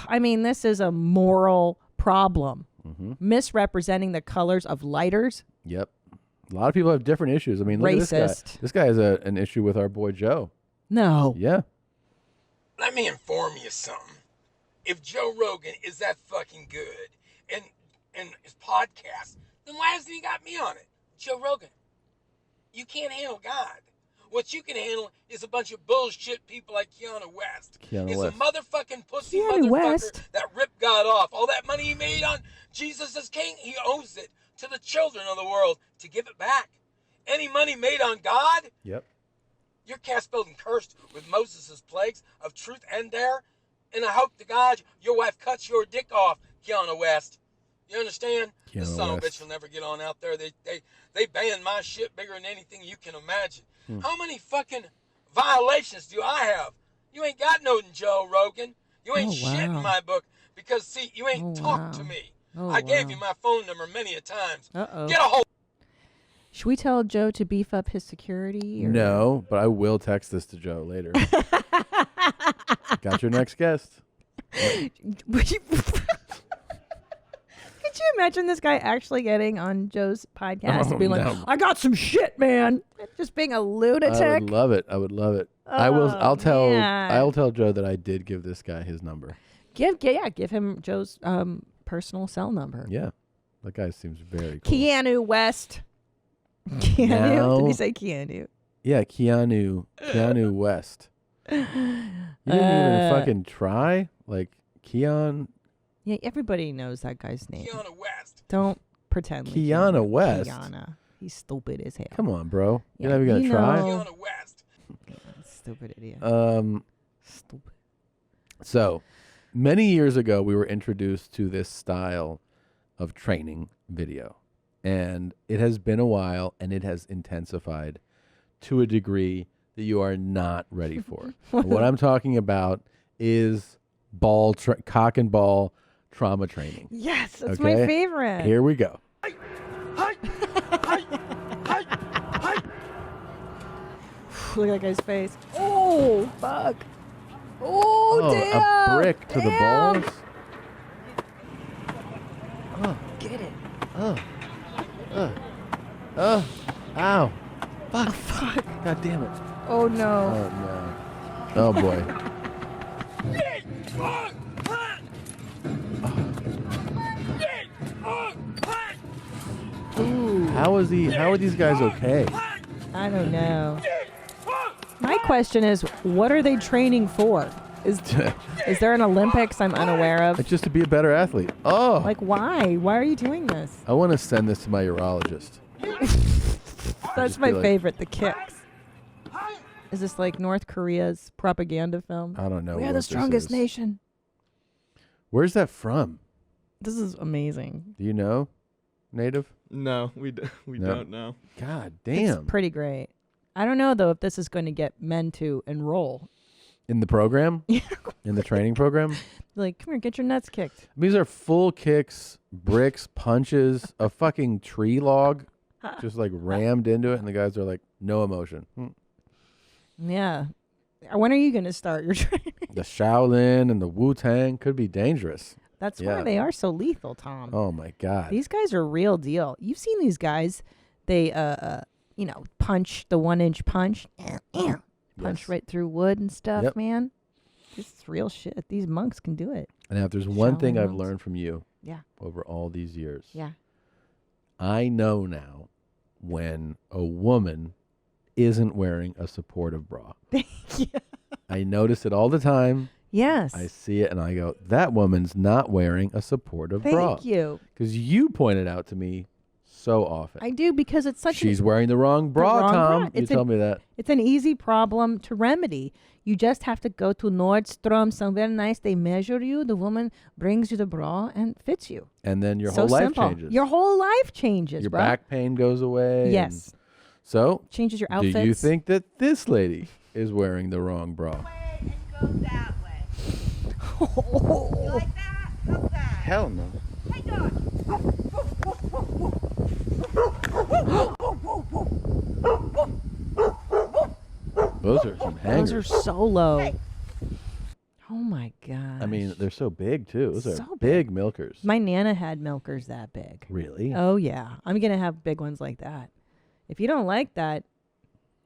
I mean, this is a moral problem. Mm-hmm. Misrepresenting the colors of lighters. Yep. A lot of people have different issues. I mean, look at this guy. Racist. This guy has an issue with our boy Joe. No. Yeah. Let me inform you something. If Joe Rogan is that fucking good and his podcast, then why hasn't he got me on it? Joe Rogan, you can't handle God. What you can handle is a bunch of bullshit people like Keanu West. He's a motherfucking pussy Keanu motherfucker West? that ripped God off. All that money he made on Jesus as King, he owes it to the children of the world to give it back. Any money made on God, Yep. you're cast built and cursed with Moses' plagues of truth and dare. And I hope to God your wife cuts your dick off, Keanu West. You understand? This son of a bitch will never get on out there. They ban my shit bigger than anything you can imagine. How many fucking violations do I have? You ain't got no Joe Rogan. You ain't shit in my book because, see, you ain't talked to me. I gave you my phone number many a times. Uh-oh. Get a hold. Should we tell Joe to beef up his security? Or? No, but I will text this to Joe later. Got your next guest. Could you imagine this guy actually getting on Joe's podcast and being like, no. I got some shit, man. Just being a lunatic. I would love it. I would love it. I'll tell Joe that I did give this guy his number. Give him Joe's personal cell number. Yeah. That guy seems very cool. Keanu West. Keanu? Now- Did he say Keanu? Yeah, Keanu West. You didn't even fucking try? Like, Keon... Yeah, everybody knows that guy's name. Keanu West. Don't pretend. Like Keanu West? Keanu. He's stupid as hell. Come on, bro. Yeah, You're not even you going to try? know. Keanu West. Stupid idiot. Stupid. So, many years ago, we were introduced to this style of training video. And it has been a while, and it has intensified to a degree that you are not ready for. What I'm talking about is cock and ball trauma training. Yes, that's my favorite. Here we go. Look at that guy's face. Oh, fuck. Oh, damn. A brick to the Damn. balls. Get it. Ow. Fuck. God damn it. Oh, no. Oh, no. Oh, boy. Ooh. How are these guys okay? I don't know. My question is, what are they training for? Is there an Olympics I'm unaware of? It's just to be a better athlete. Oh. Like, why? Why are you doing this? I want to send this to my urologist. That's my favorite, the kicks. Is this like North Korea's propaganda film? I don't know. We are what the this strongest is. nation. Where's that from? This is amazing. Do you know? native? No, we No. don't know. God damn. It's pretty great. I don't know though if this is going to get men to enroll. In the program? In the training program? Like, come here, get your nuts kicked. These are full kicks, bricks, punches, a fucking tree log just like rammed into it, and the guys are like, no emotion. Yeah. When are you going to start your training? The Shaolin and the Wu-Tang could be dangerous. That's why they are so lethal, Tom. Oh my God. These guys are real deal. You've seen these guys. They, punch the 1-inch punch. Punch right through wood and stuff, man. This is real shit. These monks can do it. And now, if there's one thing I've monks. learned from you Yeah. over all these years, Yeah. I know now when a woman isn't wearing a supportive bra. I notice it all the time. Yes. I see it and I go, that woman's not wearing a supportive bra. Thank you. Because you pointed out to me so often. I do, because it's such She's wearing the wrong bra, wrong Tom. bra. You It's tell me that. It's an easy problem to remedy. You just have to go to Nordstrom, somewhere nice. They measure you. The woman brings you the bra and fits you. And then your So whole life simple. changes. Your whole life changes, Your bro. back pain goes away. Yes. and So, Changes your do you outfits. think that this lady is wearing the wrong bra? Hell no. Those are some hangers. Those are so low. Oh my god. I mean, they're so big too. Those are So big milkers. My Nana had milkers that big. Really? Oh yeah. I'm gonna have big ones like that. If you don't like that,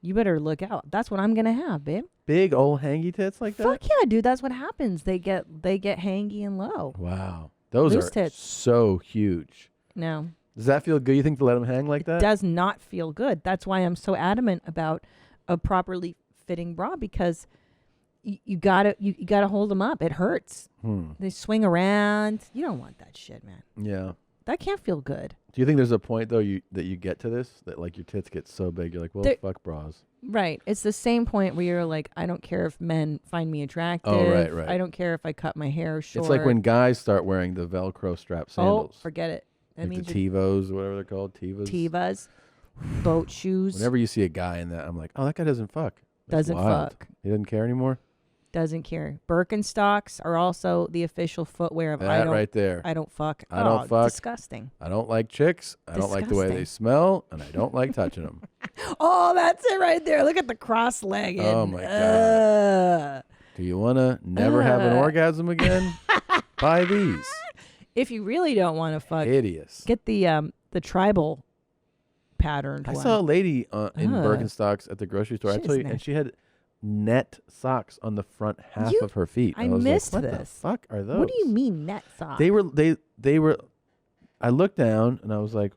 you better look out. That's what I'm gonna have, babe. Big old hangy tits like that? Fuck yeah, dude. That's what happens. They get hangy and low. Wow. Those Loose are tits. so huge. No. Does that feel good? You think to let them hang like that? Does not feel good. That's why I'm so adamant about a properly fitting bra, because you gotta hold them up. It hurts. They swing around. You don't want that shit, man. Yeah. That can't feel good. Do you think there's a point though that you get to this, that like your tits get so big you're like, well, fuck bras? Right. It's the same point where you're like, I don't care if men find me attractive. Oh, right. I don't care if I cut my hair short. It's like when guys start wearing the Velcro strap sandals. Oh, forget it. That like means the Tevos, whatever they're called, Tevas, boat shoes. Whenever you see a guy in that, I'm like, oh, that guy doesn't fuck. That's Doesn't wild. fuck. He doesn't care anymore. Doesn't care. Birkenstocks are also the official footwear of That right there. I don't fuck. I don't fuck. Disgusting. I don't like chicks. I don't like the way they smell, and I don't like touching them. Oh, that's it right there. Look at the cross-legged. Oh my god. Do you want to never have an orgasm again? Buy these. If you really don't want to fuck, Hideous. get the tribal patterned I one. saw a lady in Birkenstocks at the grocery store, actually, and she had net socks on the front half of her feet. I was missed like, what this. the fuck are those? What do you mean net socks? They were. I looked down and I was like,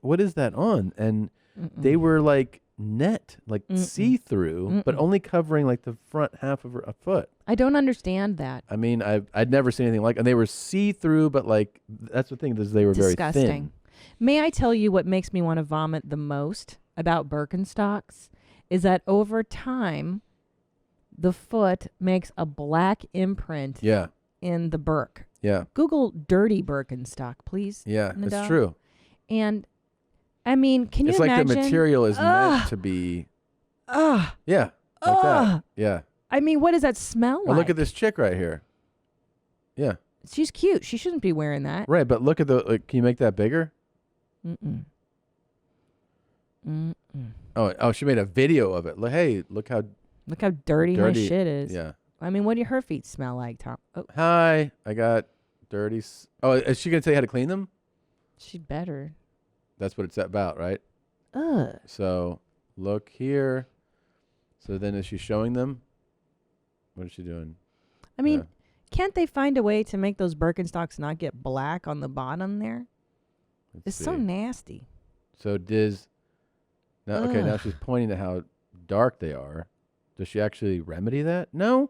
what is that on? And they were like net, like see-through, but only covering like the front half of a foot. I don't understand that. I mean, I'd never seen anything like, and they were see-through, but like that's the thing, is they were Disgusting. very thin. May I tell you what makes me want to vomit the most about Birkenstocks is that over time, the foot makes a black imprint in the Birk. Yeah. Google dirty Birkenstock, please. Yeah, Nadal. it's true. And I mean, can you it's imagine? like the material is meant to be. Yeah. Like that. Yeah. I mean, what does that smell Or like? look at this chick right here. Yeah. She's cute. She shouldn't be wearing that. Right, but look at the. Like, can you make that bigger? Oh, she made a video of it. Like, hey, look how dirty my shit is. Yeah. I mean, what do her feet smell like, Tom? Oh, Hi, I got dirty. Oh, is she gonna tell you how to clean them? she'd better. That's what it's about, right? Ugh. So look here. So then, is she showing them? What is she doing? I mean, can't they find a way to make those Birkenstocks not get black on the bottom there? It's so nasty. So now, okay, now she's pointing to how dark they are. Does she actually remedy that? No.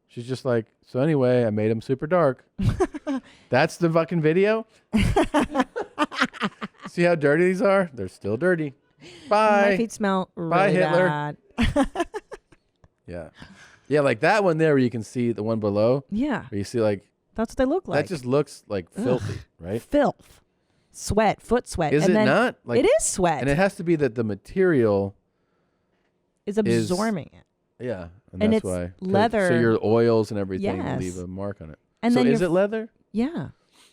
She's just like, so anyway, I made them super dark. That's the fucking video? See how dirty these are? They're still dirty. Bye. My feet smell really Bye, Hitler. bad. Yeah. Yeah, like that one there where you can see the one below. Yeah. Where you see like. That's what they look like. That just looks like filthy, right? Filth. sweat, foot sweat. Is and it then not? Like, it is sweat. And it has to be that the material is absorbing it. Yeah. And that's it's why. leather. So your oils and everything Yes. leave a mark on it. And so then is it leather? Yeah.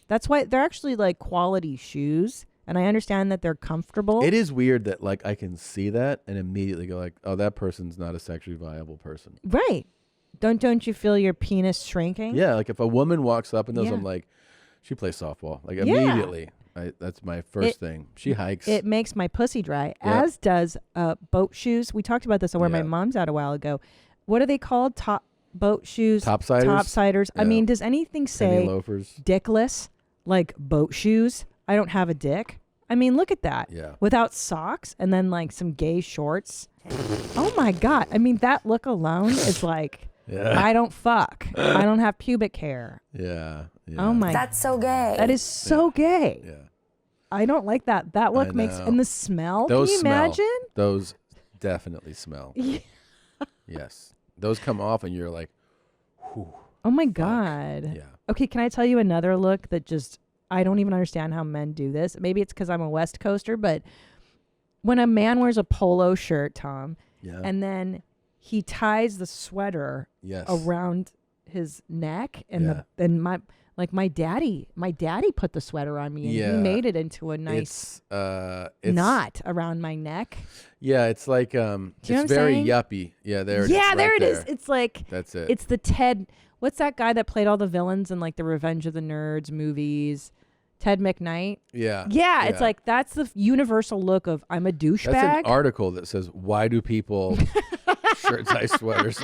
That's why they're actually like quality shoes. And I understand that they're comfortable. It is weird that like I can see that and immediately go like, oh, that person's not a sexually viable person. Right. Don't you feel your penis shrinking? Yeah, like if a woman walks up in those, Yeah. I'm like, she plays softball. Like Yeah. immediately. That's my first thing. She hikes. It makes my pussy dry, Yeah. as does boat shoes. We talked about this on where my mom's at a while ago. What are they called? Top boat shoes? Topsiders? Topsiders. I Yeah. mean, does anything say loafers. dickless like boat shoes? I don't have a dick. I mean, look at that. Yeah. Without socks and then like some gay shorts. Oh my God. I mean, that look alone is like, Yeah. I don't fuck. I don't have pubic hair. Yeah. Oh my. That's so gay. That is so gay. Yeah. I don't like that. That look I makes, know. and the smell. Those Can you smell. imagine? Those definitely smell. Yeah. Yes. Those come off and you're like, whew. Oh my God. Yeah. Okay, can I tell you another look that just, I don't even understand how men do this. Maybe it's because I'm a West Coaster, but when a man wears a polo shirt, Tom, Yeah. and then he ties the sweater Yes. around his neck, and Yeah. my daddy put the sweater on me, and Yeah. he made it into a nice it's knot around my neck. Yeah, it's like Do you know it's what I'm very saying? yuppie. Yeah, there it is. Yeah, there right it is. It's like That's it. It's the Ted. What's that guy that played all the villains in like the Revenge of the Nerds movies? Ted McKnight. Yeah. Yeah, it's like that's the universal look of I'm a douchebag. That's an article that says why do people shirt tie sweaters?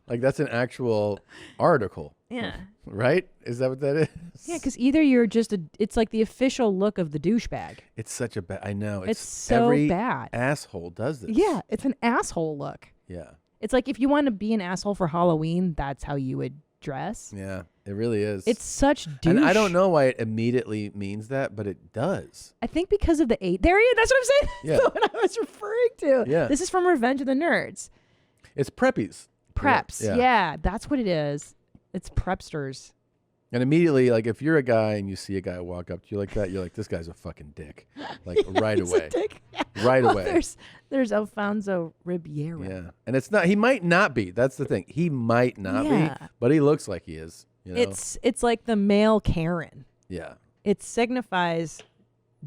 Like that's an actual article. Yeah. Right? Is that what that is? Yeah, because either you're just it's like the official look of the douchebag. It's such a bad. I know. It's so every bad. Asshole does this. Yeah, it's an asshole look. Yeah. It's like if you want to be an asshole for Halloween, that's how you would dress. Yeah, it really is. It's such douche. And I don't know why it immediately means that, but it does. I think because of the there you. That's what I'm saying. Yeah. That's what I was referring to. Yeah. This is from Revenge of the Nerds. It's preppies. Preps. Yeah. Yeah, that's what it is. It's prepsters. And immediately, like, if you're a guy and you see a guy walk up to you like that, you're like, this guy's a fucking dick. Like, right He's a away. dick. Right Well, away. There's Alfonso Ribeiro. Yeah. And it's not, he might not be. That's the thing. He might not Yeah. be, but he looks like he is. You know? It's like the male Karen. Yeah. It signifies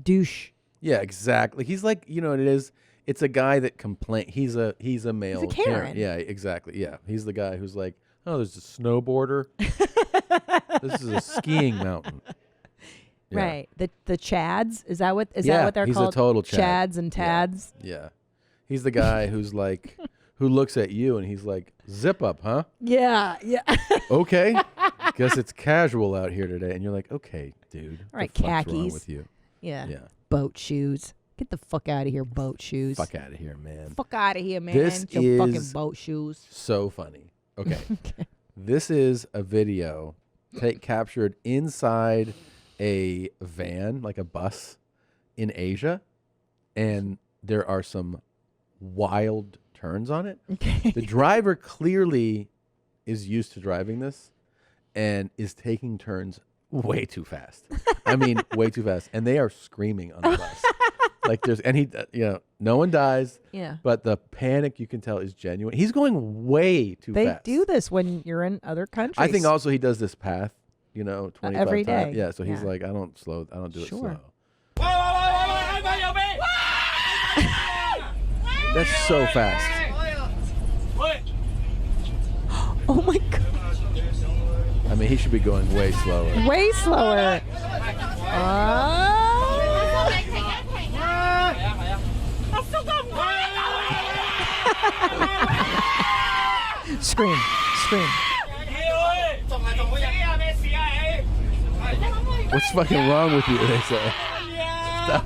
douche. Yeah, exactly. He's like, you know what it is? It's a guy that complain. He's a male Karen. Yeah, exactly. Yeah. He's the guy who's like, oh, there's a snowboarder. This is a skiing mountain. Yeah. Right. The Chads. Is that what that what he's called? a total Chad. Chads and Tads. Yeah. He's the guy who's like, who looks at you and he's like, zip up, huh? Yeah. Yeah. Okay. Guess it's casual out here today. And you're like, okay, dude. All right, the fuck's wrong khakis. with you? Yeah. Yeah. Boat shoes. Get the fuck out of here, boat shoes. Fuck out of here, man. Fuck out of here, man. This With your fucking is boat shoes. So funny. Okay. This is a video captured inside a van, like a bus in Asia. And there are some wild turns on it. Okay. The driver clearly is used to driving this and is taking turns way too fast. I mean, way too fast. And they are screaming on the bus. Like there's no one dies. Yeah. But the panic you can tell is genuine. He's going way too fast. They do this when you're in other countries. I think also he does this path, 25 every times. day. Yeah, so he's Yeah. like, I don't do it slow. That's so fast. Oh my God. I mean, he should be going way slower. Way slower. Scream. What's fucking wrong with you? They say. Stop.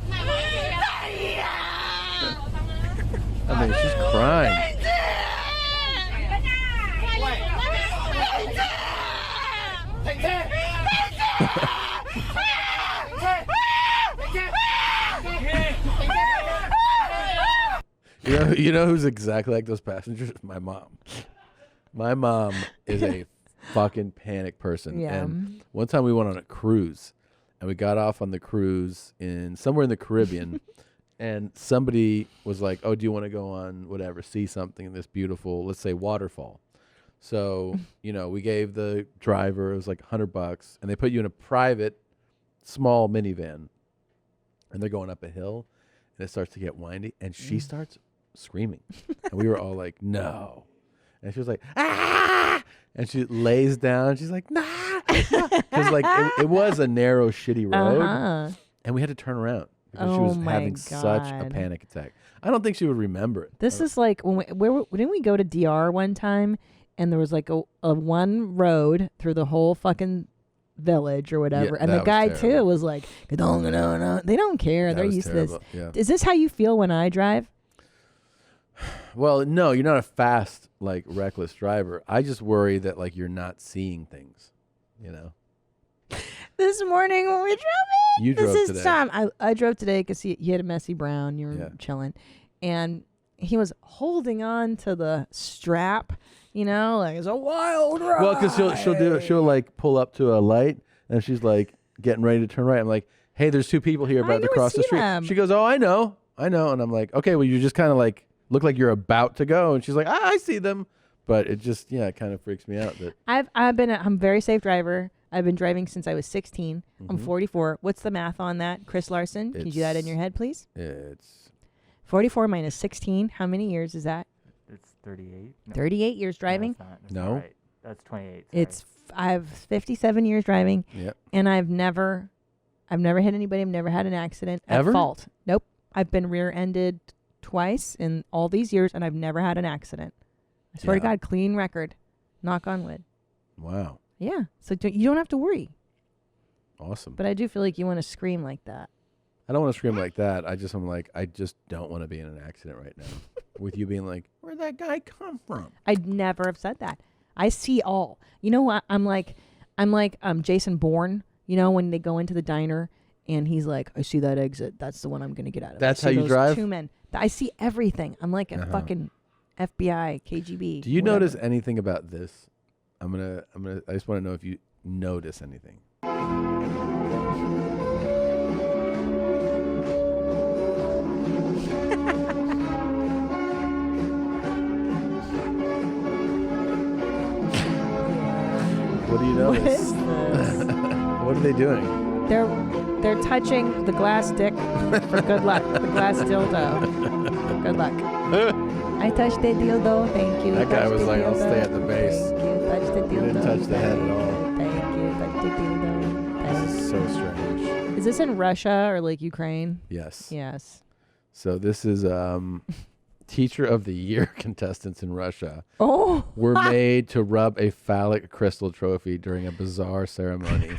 I mean, she's crying. You know who's exactly like those passengers? My mom. My mom is a fucking panic person. Yeah. And one time we went on a cruise and we got off on the cruise in somewhere in the Caribbean. And somebody was like, "Oh, do you want to go on whatever, see something in this beautiful, let's say, waterfall?" So, we gave the driver, it was like $100, and they put you in a private, small minivan, and they're going up a hill, and it starts to get windy, and she starts screaming, and we were all like, "No!" And she was like, "Ah!" And she lays down. She's like, "Nah," because like it was a narrow, shitty road, and we had to turn around. Because she was having such a panic attack. I don't think she would remember it. This is like didn't we go to DR one time and there was like a one road through the whole fucking village or whatever, and the guy too was like, no. They don't care. They're used to this. Yeah. Is this how you feel when I drive? Well, no, you're not a fast, like reckless driver. I just worry that like you're not seeing things, This morning when we drove in. You drove this is today. Tom. I drove today because he had a messy brown. You were chilling. And he was holding on to the strap, like it's a wild ride. Well, because she'll like pull up to a light and she's like getting ready to turn right. I'm like, "Hey, there's two people here about to cross the street." She goes, "Oh, I know. And I'm like, "Okay, well, you just kind of like look like you're about to go." And she's like, I see them. But it just, it kind of freaks me out that I'm a very safe driver. I've been driving since I was 16. I'm 44. What's the math on that, Chris Larson? Can you do that in your head, please? It's 44 minus 16. How many years is that? It's 38. No. 38 years driving? That's not right. That's 28. Sorry. I've 57 years driving. Yep. And I've never hit anybody. I've never had an accident Ever? at fault. Nope. I've been rear-ended twice in all these years, and I've never had an accident. I swear to God, clean record. Knock on wood. Wow. Yeah. So you don't have to worry. Awesome. But I do feel like you want to scream like that. I don't want to scream like that. I just don't want to be in an accident right now. With you being like, "Where'd that guy come from?" I'd never have said that. I see all. You know what? I'm like Jason Bourne, when they go into the diner and he's like, "I see that exit. That's the one I'm going to get out of." That's how you drive? Two men. I see everything. I'm like a fucking FBI, KGB. Do you whatever. notice anything about this? I just want to know if you notice anything. What do you notice? What is this? What are they doing? They're touching the glass dick for good luck. The glass dildo. Good luck. I touched the dildo. Thank you. That guy Touched was the like, "I'll dildo. stay at the base." Thank you. Touch the dildo. He didn't touch the head at all. Thank you. Touch the dildo. This is so strange. Is this in Russia or like Ukraine? Yes. Yes. So this is Teacher of the Year contestants in Russia were made to rub a phallic crystal trophy during a bizarre ceremony.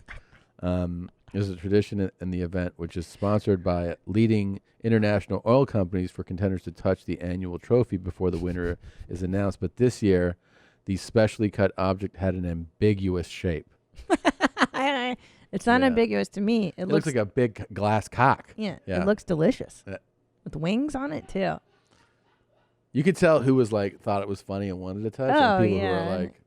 There's a tradition in the event, which is sponsored by leading international oil companies for contenders to touch the annual trophy before the winner is announced. But this year, the specially cut object had an ambiguous shape. It's not ambiguous to me. It looks like a big glass cock. Yeah. It looks delicious. With wings on it, too. You could tell who was like, thought it was funny and wanted to touch, and people who were like,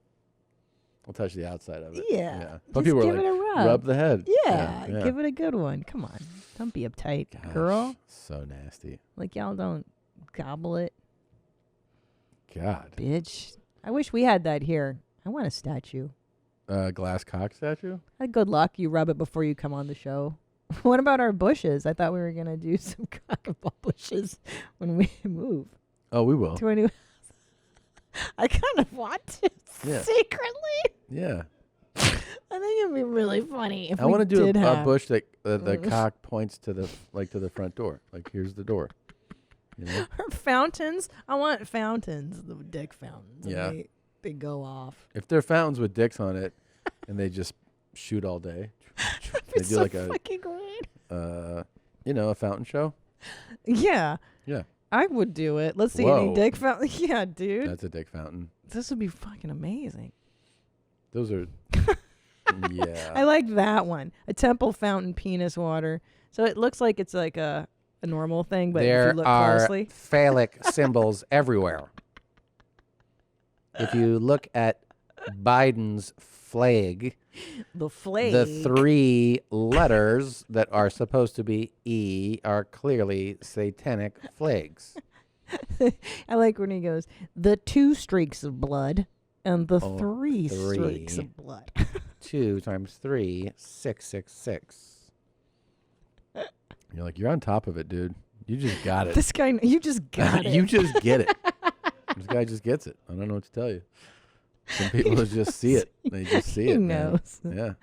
"I'll touch the outside of it." Yeah. But Just people give were it a like, rub. "Rub the head." Yeah. Give it a good one. Come on. Don't be uptight, girl. So nasty. Like, y'all don't gobble it. God. Bitch. I wish we had that here. I want a statue. Glass cock statue? Good luck. You rub it before you come on the show. What about our bushes? I thought we were going to do some cock and ball bushes when we move. Oh, we will. To a new house. I kind of want to secretly. Yeah. I think it'd be really funny if I want to do a bush that the Mm. cock points to the front door. Like, here's the door. Or fountains. I want fountains. The dick fountains. and Yeah. They go off. If they're fountains with dicks on it, and they just shoot all day, they do so like a fucking great. a fountain show. Yeah. Yeah. I would do it. Let's see Whoa. any dick fountain. Yeah, dude. That's a dick fountain. This would be fucking amazing. Those are. Yeah. I like that one. A temple fountain penis water. So it looks like it's like a normal thing, but if you look closely. Phallic symbols everywhere. If you look at Biden's flag. The flag. The 3 letters that are supposed to be E are clearly satanic flags. I like when he goes, the 2 streaks of blood and the 3 3. streaks of blood. 2 times 3, 666. You're like, you're on top of it, dude. You just got it. This guy, you just got it. You just get it. This guy just gets it. I don't know what to tell you. Some people just see it. They just see He it. Man. knows. Yeah.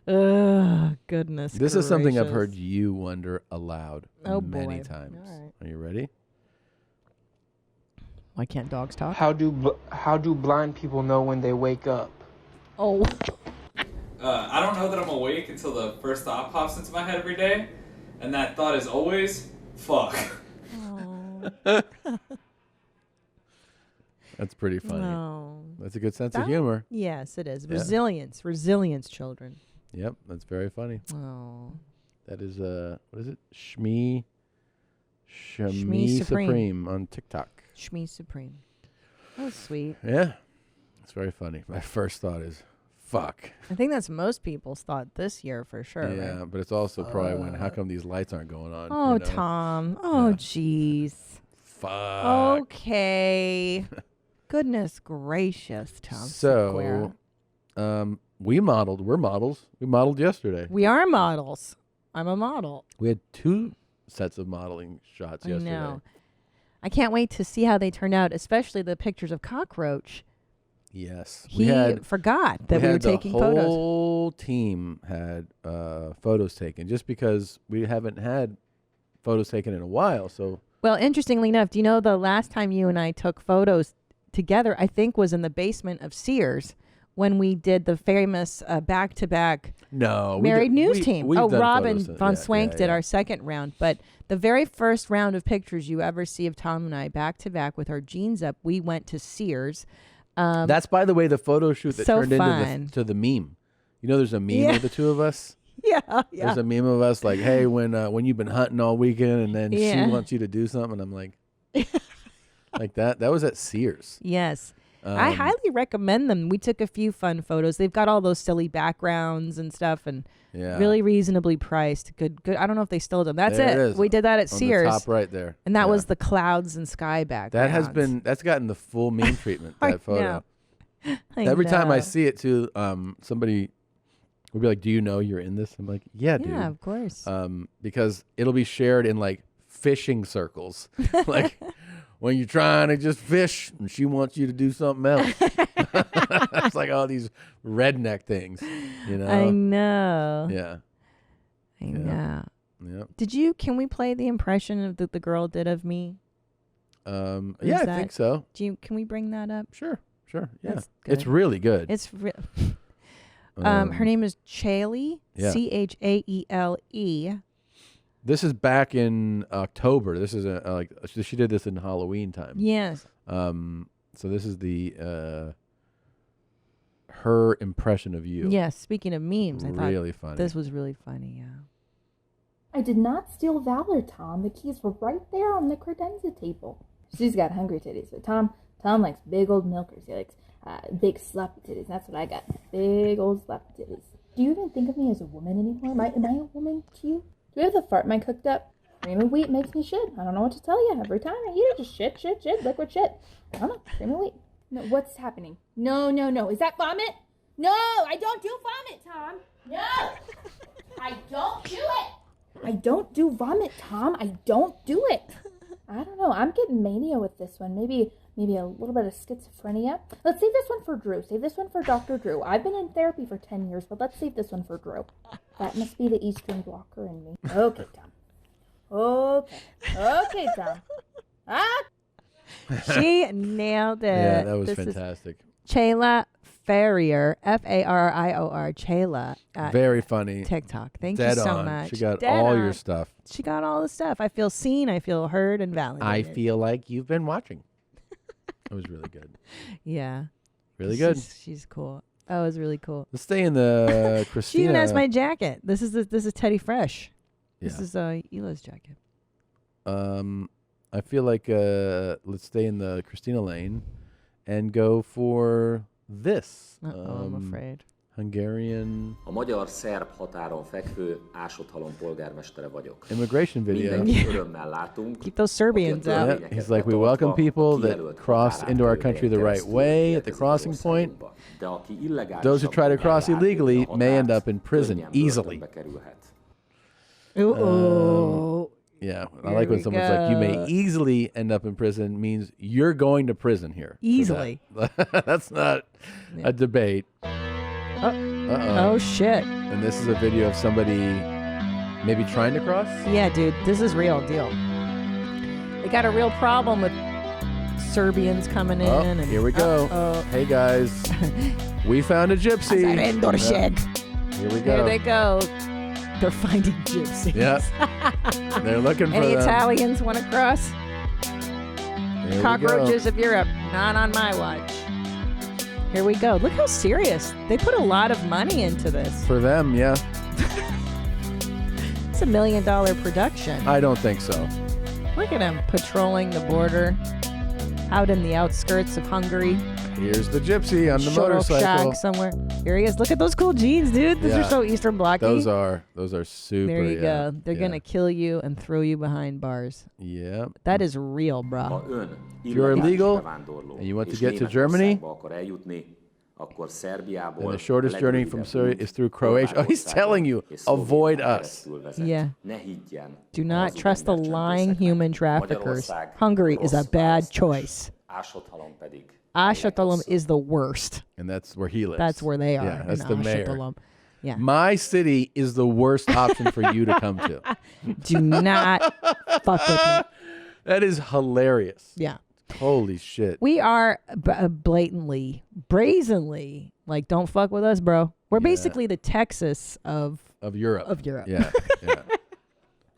Oh, goodness. This is something I've gracious. heard you wonder aloud many boy. times. All right. Are you ready? Why can't dogs talk? How do blind people know when they wake up? Oh. I don't know that I'm awake until the first thought pops into my head every day, and that thought is always, fuck. That's pretty funny. No. That's a good sense of humor. Yes, it is. Yeah. Resilience, children. Yep, that's very funny. Oh. That is what is it? Shmee Supreme. Supreme on TikTok. Shmee Supreme. That was sweet. Yeah, it's very funny. My first thought is, fuck. I think that's most people's thought this year for sure. Yeah, right? but it's also probably when, how come these lights aren't going on? Oh, you know? Tom. Oh, jeez. Fuck. Okay. Goodness gracious, Tom. So, we're models. We modeled yesterday. We are models. I'm a model. We had 2 sets of modeling shots yesterday. I know. I can't wait to see how they turn out, especially the pictures of Cockroach. Yes. He forgot that we were taking photos. The whole team had photos taken just because we haven't had photos taken in a while. So, well, interestingly enough, do you know the last time you and I took photos together, I think was in the basement of Sears when we did the famous back-to-back Married News Team. Robin von Swank did our second round. But the very first round of pictures you ever see of Tom and I back-to-back with our jeans up, we went to Sears. That's, by the way, the photo shoot that turned into the meme. You know, there's a meme of the 2 of us. Yeah. There's a meme of us like, hey, when you've been hunting all weekend and then she wants you to do something, and I'm like, like that. That was at Sears. Yes. I highly recommend them. We took a few fun photos. They've got all those silly backgrounds and stuff, and really reasonably priced. Good. I don't know if they still do them. That's there it. It is. We did that at On Sears. the top right there. And that was the clouds and sky background. That's gotten the full meme treatment, that photo. Every time I see it too, somebody will be like, do you know you're in this? I'm like, yeah, dude. Yeah, of course. Because it'll be shared in like fishing circles. Like when you're trying to just fish and she wants you to do something else. It's like all these redneck things, you know? I know. Yeah. I know. Yeah. Can we play the impression that the girl did of me? Yeah, I think so. Can we bring that up? Sure. Yeah. That's It's good. really good. It's her name is Chaele, Chaele. This is back in October. This is she did this in Halloween time. Yes. So this is the her impression of you. Yes. Speaking of memes, I thought really funny. this was really funny. Yeah. I did not steal Valor, Tom. The keys were right there on the credenza table. She's got hungry titties, but Tom likes big old milkers. He likes big sloppy titties. That's what I got. Big old sloppy titties. Do you even think of me as a woman anymore? Am I a woman to you? Do we have the fart mine cooked up? Cream of wheat makes me shit. I don't know what to tell you. Every time I eat it, just shit, liquid shit. I don't know. Cream of wheat. No, what's happening? No. Is that vomit? No, I don't do vomit, Tom. No, I don't do it. I don't do vomit, Tom. I don't do it. I don't know. I'm getting mania with this one. Maybe a little bit of schizophrenia. Let's save this one for Drew. Save this one for Dr. Drew. I've been in therapy for 10 years, but let's save this one for Drew. That must be the Eastern blocker in me. Okay, Tom. Okay, Tom. She nailed it. Yeah, that was This fantastic. Chaele Farrior, Farior, Chaele. Very funny. TikTok. Thank Dead you so on. much. She got Dead all on. your stuff. She got all the stuff. I feel seen. I feel heard and validated. I feel like you've been watching. It was really good. Yeah. Really good. She's cool. That was really cool. Let's stay in the Christina. She even has my jacket. This is Teddy Fresh. Yeah. This is Ela's jacket. I feel like let's stay in the Christina lane and go for this. I'm afraid. Hungarian A magyar-szerb határon fekvő Ásothalom polgármestere vagyok. immigration video. Mindenkit örömmel látunk. Keep those Serbians out. Yeah, he's like, we welcome people that cross into our country the right way at the crossing point. Those who try to cross illegally may end up in prison easily. Yeah, I like when someone's like, you may easily end up in prison, means you're going to prison here. Easily. So that's not a debate. Oh, shit. And this is a video of somebody maybe trying to cross? Yeah, dude, this is real deal. They got a real problem with Serbians coming in. And here we go. Hey, guys. We found a gypsy. Here we go. There they go. They're finding gypsies. Yep. They're looking for Any them. Italians want to cross? Here Cockroaches of Europe, not on my watch. Here we go. Look how serious. They put a lot of money into this. For them, yeah. It's $1 million production. I don't think so. Look at them patrolling the border out in the outskirts of Hungary. Here's the gypsy on the motorcycle. Shack somewhere. Here he is. Look at those cool jeans, dude. Those are so Eastern Blocky. Those are super. There you go. They're going to kill you and throw you behind bars. Yeah. That is real, bro. If you're illegal and you want to get to Germany, then the shortest journey from Syria is through Croatia. Oh, he's telling you, avoid us. Yeah. Do not trust the lying human traffickers. Hungary is a bad choice. Ásothalom is the worst. And that's where he lives. That's where they are. Yeah, that's the mayor. Ásothalom. Yeah. My city is the worst option for you to come to. Do not fuck with me. That is hilarious. Yeah. Holy shit. We are blatantly, brazenly, like, don't fuck with us, bro. We're basically the Texas of Europe. Yeah.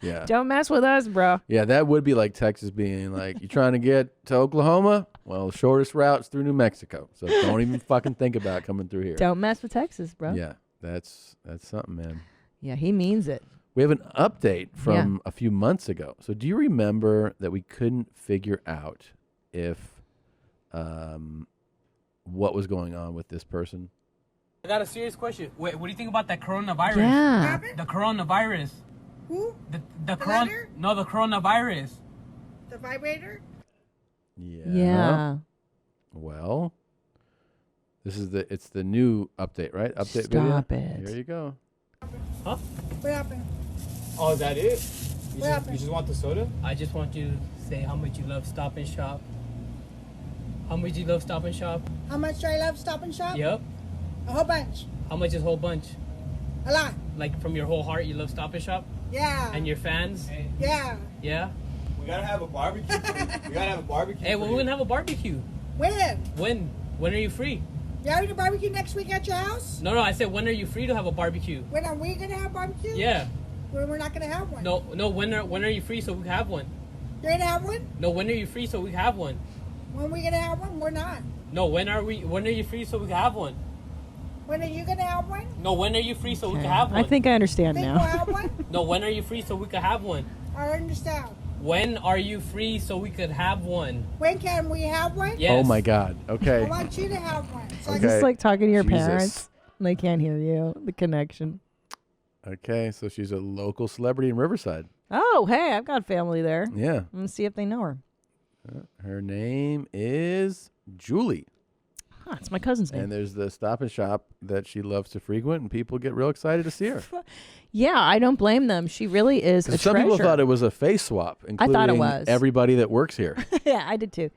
Yeah. Don't mess with us, bro. Yeah, that would be like Texas being like, you trying to get to Oklahoma? Well, the shortest route's through New Mexico. So don't even fucking think about coming through here. Don't mess with Texas, bro. Yeah, that's something, man. Yeah, he means it. We have an update from a few months ago. So do you remember that we couldn't figure out if what was going on with this person? I got a serious question. Wait, what do you think about that coronavirus? Yeah. The coronavirus. Who? The coronavirus. The vibrator? Yeah. Well, it's the new update, right? Update video. Stop it. Here you go. Huh? What happened? Oh, is that it? What happened? You just want the soda? I just want you to say how much you love Stop and Shop. How much you love Stop and Shop? How much do I love Stop and Shop? Yep. A whole bunch. How much is a whole bunch? A lot. Like from your whole heart, you love Stop and Shop? Yeah. And your fans? Yeah. Yeah? We gotta have a barbecue. We gotta have a barbecue. Hey, we're gonna have a barbecue. When? When are you free? You having a barbecue next week at your house? No, I said when are you free to have a barbecue? When are we gonna have barbecue? Yeah. When we're not gonna have one. No. When are you free so we can have one? You're gonna have one? No. When are you free so we can have one? When we gonna have one? We're not. No. When are you free so we can have one? When are you gonna have one? No. When are you free so we can have one? I think I understand Think now. we'll have one? No. When are you free so we can have one? I understand. When are you free so we could have one? When can we have one? Yes. Oh my God. Okay. I want you to have one. So Is this like talking to your Jesus. parents? And they can't hear you. The connection. Okay, so she's a local celebrity in Riverside. Oh, hey, I've got family there. Yeah. I'm gonna see if they know her. Her name is Julie. Huh, it's my cousin's name. And there's the Stop and Shop that she loves to frequent, and people get real excited to see her. Yeah, I don't blame them. She really is a Some treasure. people thought it was a face swap, including thought it was. everybody that works here. Yeah, I did too.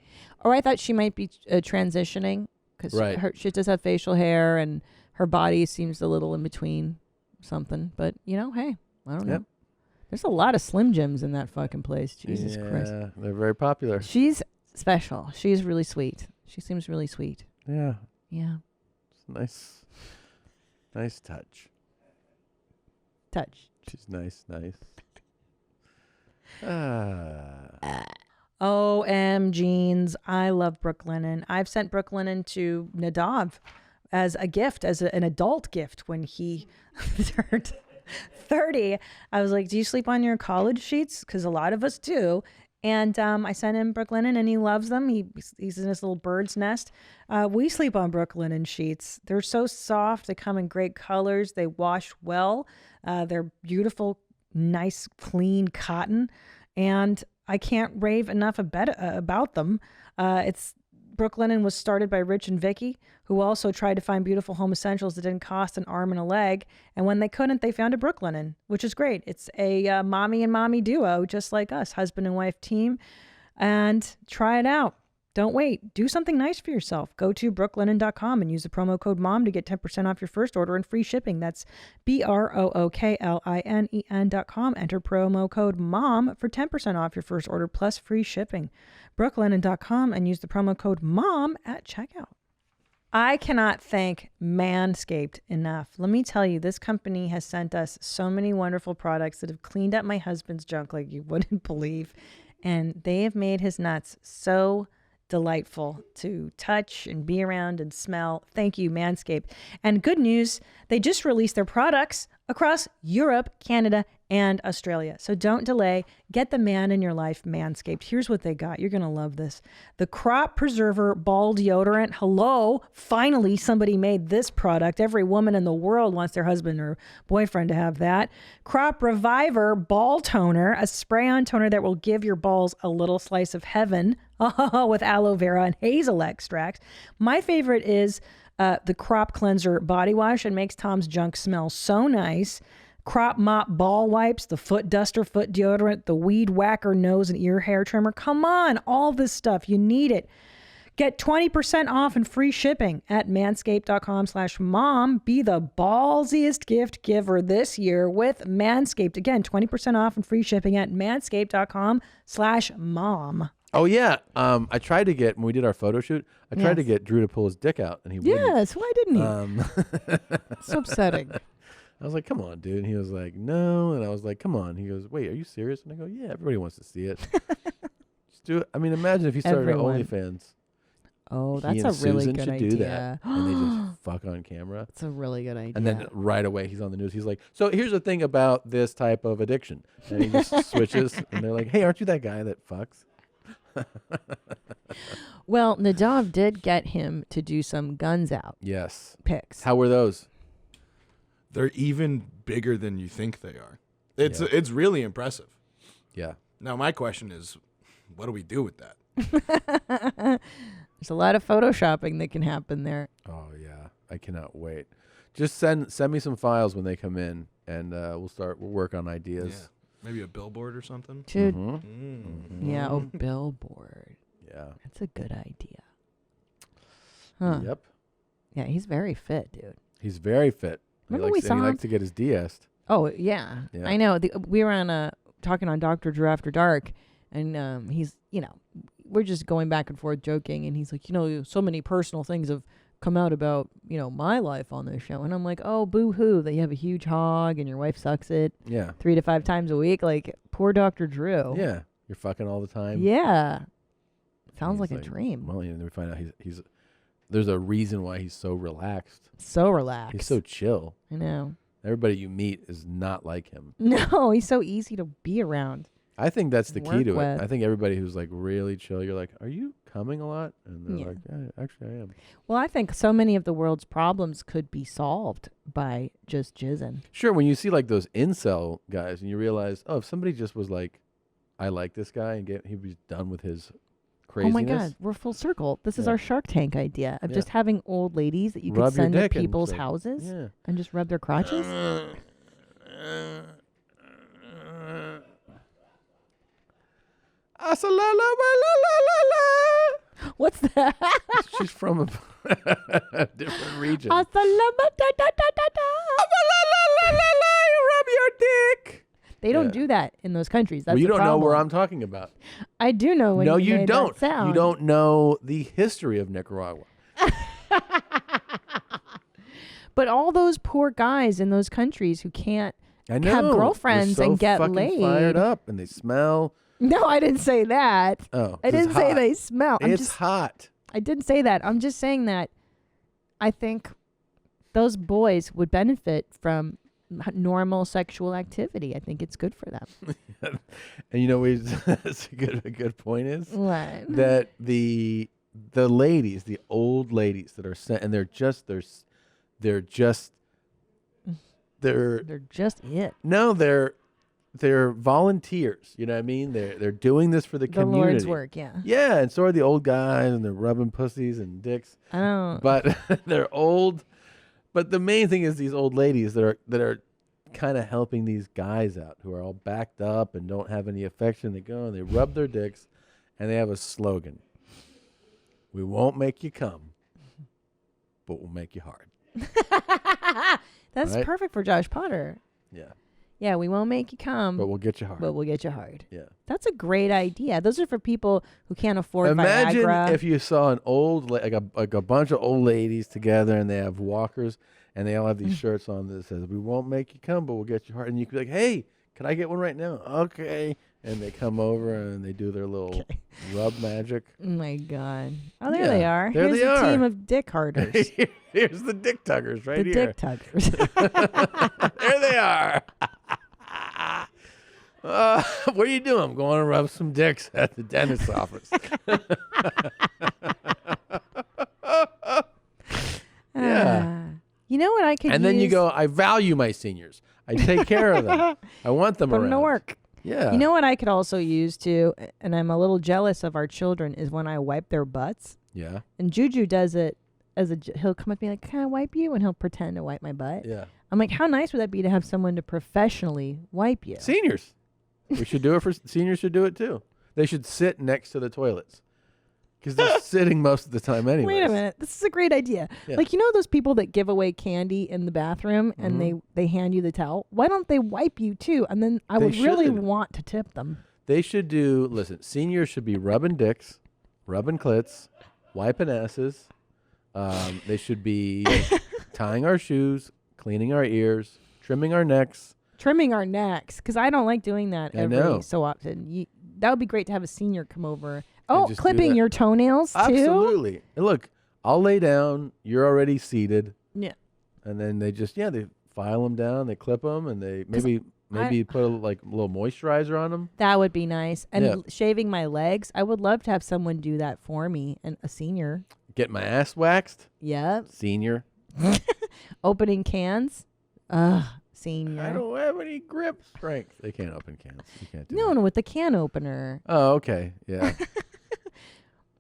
Or I thought she might be transitioning because she does have facial hair and her body seems a little in between something. But, hey, I don't know. There's a lot of Slim Jims in that fucking place. Jesus Christ. Yeah, they're very popular. She's special. She's really sweet. She seems really sweet. Yeah. Yeah. It's nice touch. She's nice. OM jeans. I love Brooklinen. I've sent Brooklinen to Nadav as a gift, as an adult gift when he turned 30. I was like, do you sleep on your college sheets? Because a lot of us do. And I sent him Brooklinen, and he loves them. He's in his little bird's nest. We sleep on Brooklinen sheets. They're so soft. They come in great colors. They wash well. They're beautiful, nice, clean cotton. And I can't rave enough about them. Brooklinen was started by Rich and Vicky, who also tried to find beautiful home essentials that didn't cost an arm and a leg. And when they couldn't, they found a Brooklinen, which is great. It's a mommy and mommy duo, just like us, husband and wife team. And try it out. Don't wait. Do something nice for yourself. Go to brooklinen.com and use the promo code MOM to get 10% off your first order and free shipping. That's BROOKLINEN.com. Enter promo code MOM for 10% off your first order plus free shipping. brooklinen.com and use the promo code MOM at checkout. I cannot thank Manscaped enough. Let me tell you, this company has sent us so many wonderful products that have cleaned up my husband's junk like you wouldn't believe. And they have made his nuts so delightful to touch and be around and smell. Thank you, Manscaped. And good news, they just released their products across Europe, Canada, and Australia. So don't delay. Get the man in your life, Manscaped. Here's what they got. You're going to love this. The Crop Preserver Ball Deodorant. Hello. Finally, somebody made this product. Every woman in the world wants their husband or boyfriend to have that. Crop Reviver Ball Toner, a spray-on toner that will give your balls a little slice of heaven with aloe vera and hazel extracts. My favorite is the Crop Cleanser Body Wash. It makes Tom's junk smell so nice. Crop Mop Ball Wipes, the Foot Duster Foot Deodorant, the Weed Whacker Nose and Ear Hair Trimmer. Come on, all this stuff. You need it. Get 20% off and free shipping at manscaped.com/mom. Be the ballsiest gift giver this year with Manscaped. Again, 20% off and free shipping at manscaped.com/mom. Oh, yeah. I tried to get, when we did our photo shoot, I tried to get Drew to pull his dick out, and he wouldn't. Yes, why didn't he? So upsetting. I was like, come on, dude. And he was like, no. And I was like, come on. He goes, wait, are you serious? And I go, yeah, everybody wants to see it. Just do it. I mean, imagine if he started OnlyFans. Oh, that's a really good idea. Do that, and they just fuck on camera. That's a really good idea. And then right away, he's on the news. He's like, so here's the thing about this type of addiction. And he just switches, and they're like, hey, aren't you that guy that fucks? Well, Nadav did get him to do some guns out. Yes. Pics. How were those? They're even bigger than you think they are. It's really impressive. Yeah. Now my question is, what do we do with that? There's a lot of photoshopping that can happen there. Oh yeah, I cannot wait. Just send me some files when they come in, and we'll work on ideas. Yeah. Maybe a billboard or something. Dude. Mm-hmm. Yeah, billboard. Yeah. That's a good idea. Huh. Yep. Yeah, he's very fit, dude. He's very fit. Remember we saw him? He likes to get his DS. Oh, yeah. I know. We were on talking on Dr. Drew After Dark, and he's, we're just going back and forth joking, and he's like, so many personal things have come out about, my life on this show. And I'm like, oh, boo-hoo, that you have a huge hog and your wife sucks it 3 to 5 times a week. Like, poor Dr. Drew. Yeah. You're fucking all the time. Yeah. Sounds like a dream. Well, then we find out he's there's a reason why he's so relaxed. So relaxed. He's so chill. I know. Everybody you meet is not like him. No, he's so easy to be around. I think that's the key to it. I think everybody who's like really chill, you're like, are you coming a lot? And they're like, yeah, actually I am. Well, I think so many of the world's problems could be solved by just jizzing. Sure, when you see like those incel guys and you realize, oh, if somebody just was like, I like this guy and he was done with his craziness. Oh my God, we're full circle. This is our Shark Tank idea of just having old ladies that you Rub could send your to dick people's and houses and just rub their crotches. What's that? She's from a different region. Rub your dick. They don't do that in those countries. That's well, you the don't know where problem. I'm talking about. I do know when no, you you made don't. That sound. You don't know the history of Nicaragua. But all those poor guys in those countries who can't I know. have girlfriends They're so and get fucking laid. Fired up, and they smell. No, I didn't say that. Oh, I didn't say they smell. It's hot. I didn't say that. I'm just saying that I think those boys would benefit from normal sexual activity. I think it's good for them. And you know, that's a good point is what? That the ladies, the old ladies that are sent, and they're just it. No, they're volunteers. You know what I mean? They're doing this for the community. The Lord's work, yeah. Yeah, and so are the old guys, and they're rubbing pussies and dicks. I don't. But they're old. But the main thing is these old ladies that are kind of helping these guys out who are all backed up and don't have any affection. They go and they rub their dicks, and they have a slogan: "We won't make you come, but we'll make you hard." That's right? perfect for Josh Potter. Yeah. Yeah, we won't make you come, but we'll get you hard. But we'll get you hard. Yeah. That's a great idea. Those are for people who can't afford Imagine Viagra. if you saw an old, like a bunch of old ladies together, and they have walkers, and they all have these shirts on that says, "We won't make you come, but we'll get you hard." And you could be like, "Hey, can I get one right now?" Okay. And they come over and they do their little rub magic. Oh my God. Oh, there they are. There Here's they a are. team of dick harders. Here's the dick tuggers right the here. dick tuggers. There they are. What are you doing? I'm going to rub some dicks at the dentist's office. Yeah. You know what I could And use? then you go, I value my seniors. I take care of them. I want them Put them around. to work. Yeah. You know what I could also use too, and I'm a little jealous of our children, is when I wipe their butts. Yeah. And Juju does it he'll come up to me like, "Can I wipe you?" And he'll pretend to wipe my butt. Yeah. I'm like, how nice would that be to have someone to professionally wipe you? Seniors. We should do it for seniors. Should do it too. They should sit next to the toilets because they're sitting most of the time anyway. Wait a minute. This is a great idea. Yeah. Like, you know those people that give away candy in the bathroom and they hand you the towel? Why don't they wipe you too? And then I would really want to tip them. They should do, listen, seniors should be rubbing dicks, rubbing clits, wiping asses. They should be tying our shoes, cleaning our ears, trimming our necks. Trimming our necks, because I don't like doing that I know. every so often. That would be great to have a senior come over. Oh, just do clipping that. your toenails too? Absolutely. And look, I'll lay down. You're already seated. Yeah. And then they just, they file them down, they clip them, and they maybe put a little moisturizer on them. That would be nice. And Yeah. shaving my legs, I would love to have someone do that for me, and a senior. Get my ass waxed. Yep. Senior. Opening cans. Senior. I don't have any grip strength. They can't open cans. You can't do No, with the can opener. Oh, okay. Yeah.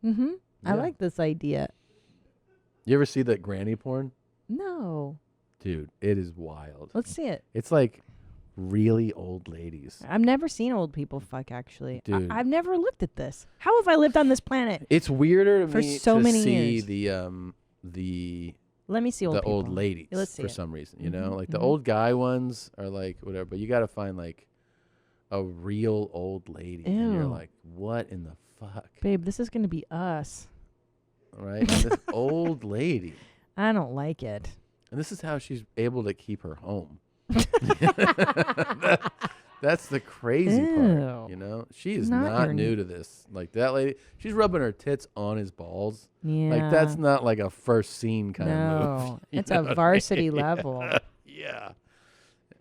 Mm-hmm. I Yeah. like this idea. You ever see that granny porn? No. Dude, it is wild. Let's see it. It's like really old ladies. I've never seen old people fuck, actually. Dude. I've never looked at this. How have I lived on this planet? It's weirder to For me so to many see years. the Let me see old people. old ladies Let's see for it. some reason, you know? Mhm, Like the mhm. old guy ones are like whatever, but you got to find like a real old lady and you're Ew. like, "What in the fuck?" Babe, this is going to be us. Right? And this old lady. I don't like it. And this is how she's able to keep her home. That's the crazy part, you know? She is Not not your new to this. Like that lady, she's rubbing her tits on his balls. Like Yeah. that's not like a first scene kind of move. No, You it's know a what I varsity mean? level. Yeah.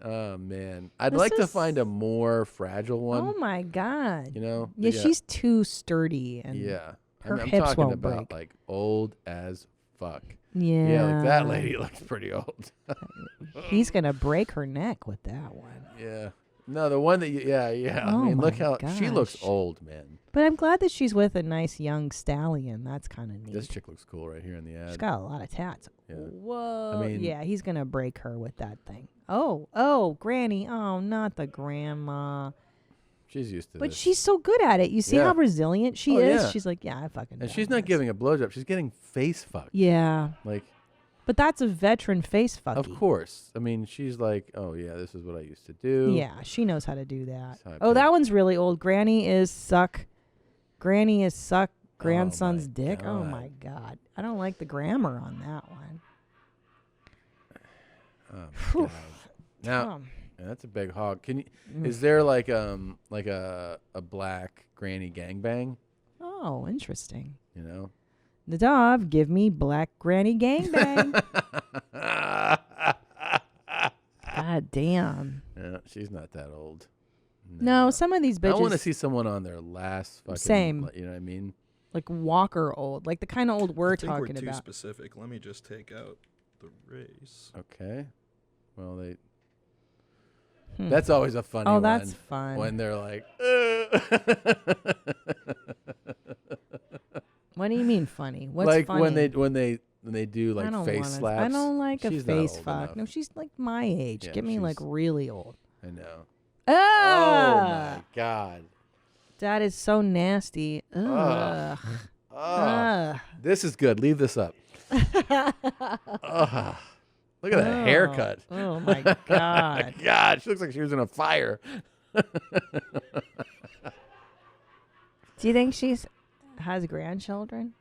Oh man, I'd This like to is- find a more fragile one. Oh my God. You know? Yeah, But she's too sturdy. And yeah. her I'm hips talking won't about break. like old as fuck. Yeah. Yeah, like that lady looks pretty old. He's going to break her neck with that one. Yeah. No, the one that yeah. Oh I mean, look my how she looks gosh. old, man. But I'm glad that she's with a nice young stallion. That's kind of neat. This chick looks cool right here in the ad. She's got a lot of tats. Yeah. Whoa. I mean- yeah, he's going to break her with that thing. Oh, Granny. Oh, not the grandma. She's used to But this. she's so good at it. You see Yeah. how resilient she Oh, is? yeah. She's like, yeah, I fucking And done she's not this. giving a blowjob. She's getting face fucked. Yeah. Like, But that's a veteran face fucky. of course. I mean, she's like, oh, yeah, this is what I used to do. Yeah, she knows how to do that. how I Oh, put that one's really old. Granny is suck grandson's dick. Oh God. my God. I don't like the grammar on that one. Oh, my Phew. God. Now, Tom. yeah, that's a big hog. Can you? Mm. Is there like a black granny gangbang? Oh, interesting. You know. The dog, give me black granny gangbang. God God damn. Yeah, she's not that old. No, some of these bitches. I want to see someone on their last fucking. Same. You know what I mean? Like Walker old, like the kind of old we're I think talking we're too about. specific. Let me just take out the race. Okay. Well, that's always a funny one. Oh, that's fun. When they're like, What do you mean funny? What's like funny? when they do like face slaps. I don't like she's a face not old fuck. enough. No, she's like my age. Yeah, Get me like she's- really old. I know. Ah! Oh my god. That is so nasty. Ugh. Ugh. This is good. Leave this up. Ugh. Look at that haircut. Oh my god. God, she looks like she was in a fire. Do you think has grandchildren?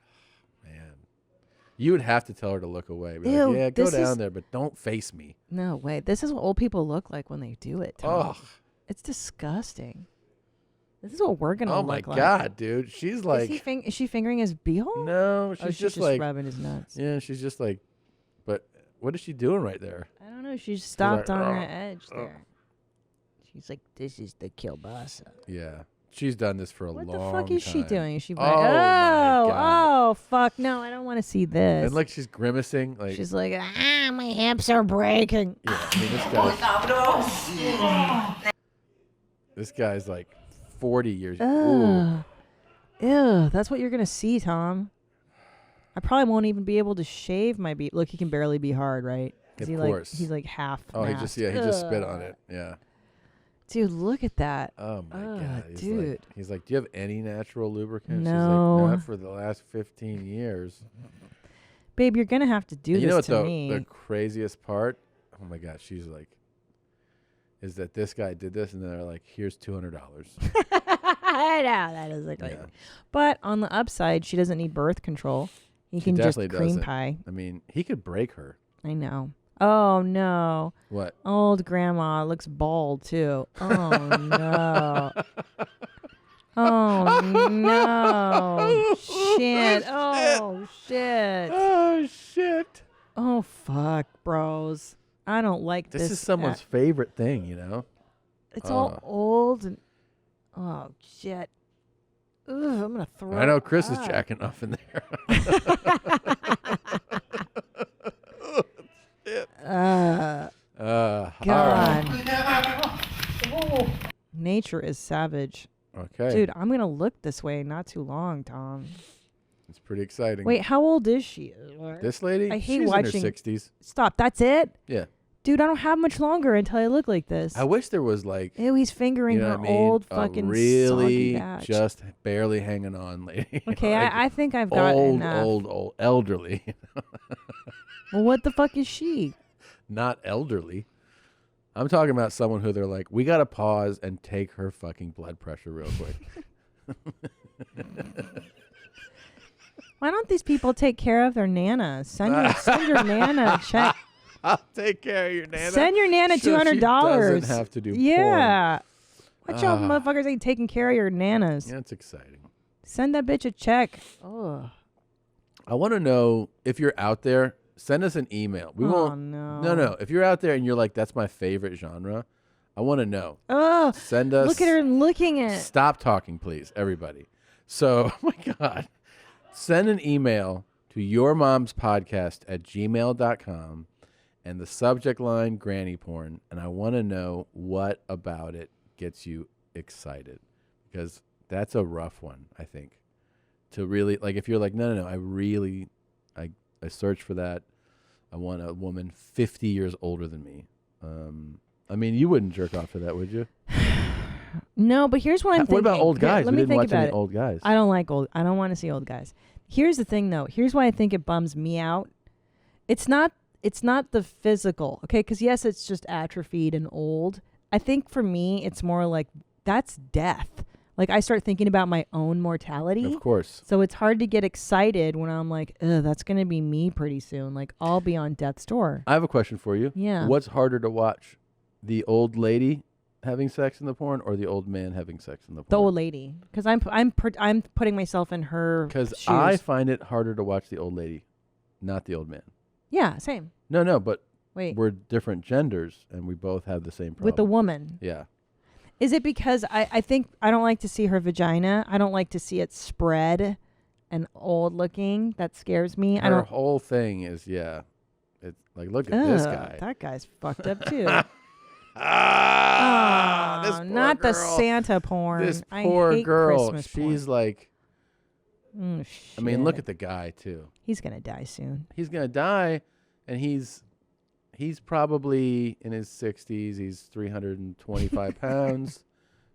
You would have to tell her to look away. Be Ew, like, yeah, go this down is- there, but don't face me. No way. This is what old people look like when they do it. Tom. Ugh. It's disgusting. This is what we're gonna Oh look my like. god, dude. She's like, is she fingering his beehole? no, Oh, she's she's just like rubbing his nuts. Yeah, she's just like, but what is she doing right there? I don't know. She stopped like, on "Ugh, the edge there. She's like, "This is the kielbasa." Yeah, she's done this for a What long the fuck is she time. doing? Is she Oh like, my God. oh, fuck, no, I don't want to see this. And like she's grimacing, like She's like, my hips are breaking. yeah. I mean, this guy's like 40 years. Ooh. Ew, that's what you're gonna see, Tom. I probably won't even be able to shave my beard. Look, he can barely be hard, right? Of he course. he's like half. Oh, he masked. just spit on it. Yeah. Dude, look at that. Oh my god, dude. He's like, do you have any natural lubricant? No. She's like, not for the last 15 years. Babe, you're gonna have to do And you know this what to the me. craziest part? Oh my god, she's like, is that this guy did this, and then they're like, here's $200. I know that is like, but on the upside, she doesn't need birth control. He can just definitely cream doesn't. pie. I mean, he could break her. I know. Oh no. What? Old grandma looks bald too. Oh no. Oh no. Shit. Oh shit. Oh shit. Oh fuck, bros. I don't like this. This is someone's favorite thing, you know? It's all old and oh shit. Ugh, I'm gonna throw. I know Chris is up. jacking off in there. God. Nature is savage. Okay. Dude, I'm gonna look this way not too long, Tom. It's pretty exciting. Wait, how old is she? This lady? I hate She's watching. in her 60s. Stop. That's it? Yeah. Dude, I don't have much longer until I look like this. I wish there was like, Ew, he's fingering you know her what I mean? old A fucking really soggy batch. just barely hanging on lady. Okay, Like, I think I've got old, enough. old, elderly. Well, what the fuck is she? Not elderly. I'm talking about someone who they're like, we got to pause and take her fucking blood pressure real quick. Why don't these people take care of their nana? Send your nana a check. I'll take care of your nana. Send your nana So $200. she doesn't have to do Yeah. What y'all Ah. motherfuckers ain't taking care of your nanas? Yeah, it's exciting. Send that bitch a check. Oh. I want to know if you're out there. Send us an email. We Oh, won't. no. No. If you're out there and you're like, that's my favorite genre, I want to know. Oh. Send us. Look at her looking at. Stop talking, please, everybody. So, oh my God. Send an email to yourmomspodcast@gmail.com and the subject line granny porn. And I want to know what about it gets you excited, because that's a rough one, I think. To really, like, if you're like, no, I search for that. I want a woman 50 years older than me. I mean, you wouldn't jerk off to that, would you? No, but here's what I'm thinking. What about old Here, guys? let We me didn't think watch about any it. old guys. I don't want to see old guys. Here's the thing, though. Here's why I think it bums me out. It's not the physical, okay? Because yes, it's just atrophied and old. I think for me, it's more like that's death. Like I start thinking about my own mortality. Of course. So it's hard to get excited when I'm like, ugh, that's gonna be me pretty soon. Like I'll be on death's door. I have a question for you. Yeah. What's harder to watch? The old lady having sex in the porn or the old man having sex in the porn? The old lady, because I'm putting myself in her Because shoes. I find it harder to watch the old lady, not the old man. Yeah, same. No, but Wait. we're different genders and we both have the same problem. With the woman. Yeah. Is it because I think I don't like to see her vagina? I don't like to see it spread and old looking. That scares me. Her whole thing is, yeah. It's like, look at this guy. That guy's fucked up too. This poor not the girl. Santa porn. This I poor hate girl. Christmas She's porn. like, I mean, look shit. at the guy too. He's gonna die soon. He's gonna die, and he's probably in his 60s. He's 325 pounds.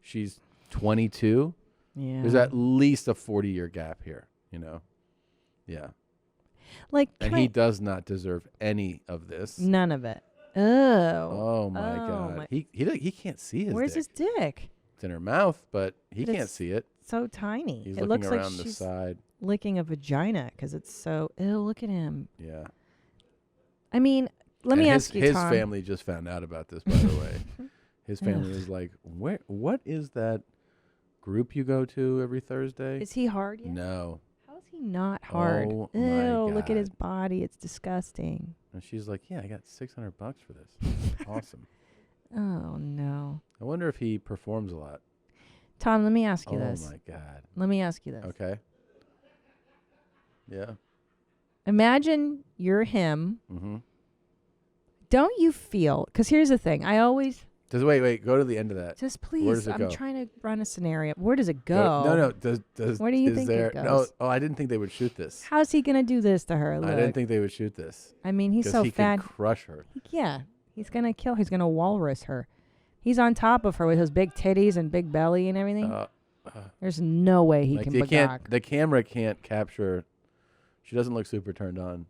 She's 22. Yeah. There's at least a 40-year gap here. You know. Yeah. Like, and he does not deserve any of this. None of it. Oh. Oh my God. my- He can't see his. Where's dick. his dick? It's in her mouth, but he But can't it's see it. So tiny. He's it looking looks around like the she's side. licking a vagina because it's so. Ew, look at him. Yeah. I mean, let me ask you, his Tom. family just found out about this, by the way. His family was like, what is that group you go to every Thursday? Is he hard yet? No. How is he not hard? Oh, Ew, my look at his God. body. It's disgusting. And she's like, yeah, I got $600 for this. Awesome. Oh, no. I wonder if he performs a lot. Tom, let me ask you Oh, this. my God. Let me ask you this. Okay. Yeah. Imagine you're him. Mm-hmm. Don't you feel? Because here's the thing. I always. Wait, go to the end of that. Just Where please. does it I'm go? trying to run a scenario. Where does it go? No. Where do you is think there, it goes? No, oh, I didn't think they would shoot this. How's he gonna do this to her? Look. I didn't think they would shoot this. I mean, he's 'Cause so he fat. could crush her. Yeah, he's gonna kill. He's gonna walrus her. He's on top of her with his big titties and big belly and everything. There's no way he can bagok. The camera can't capture. She doesn't look super turned on.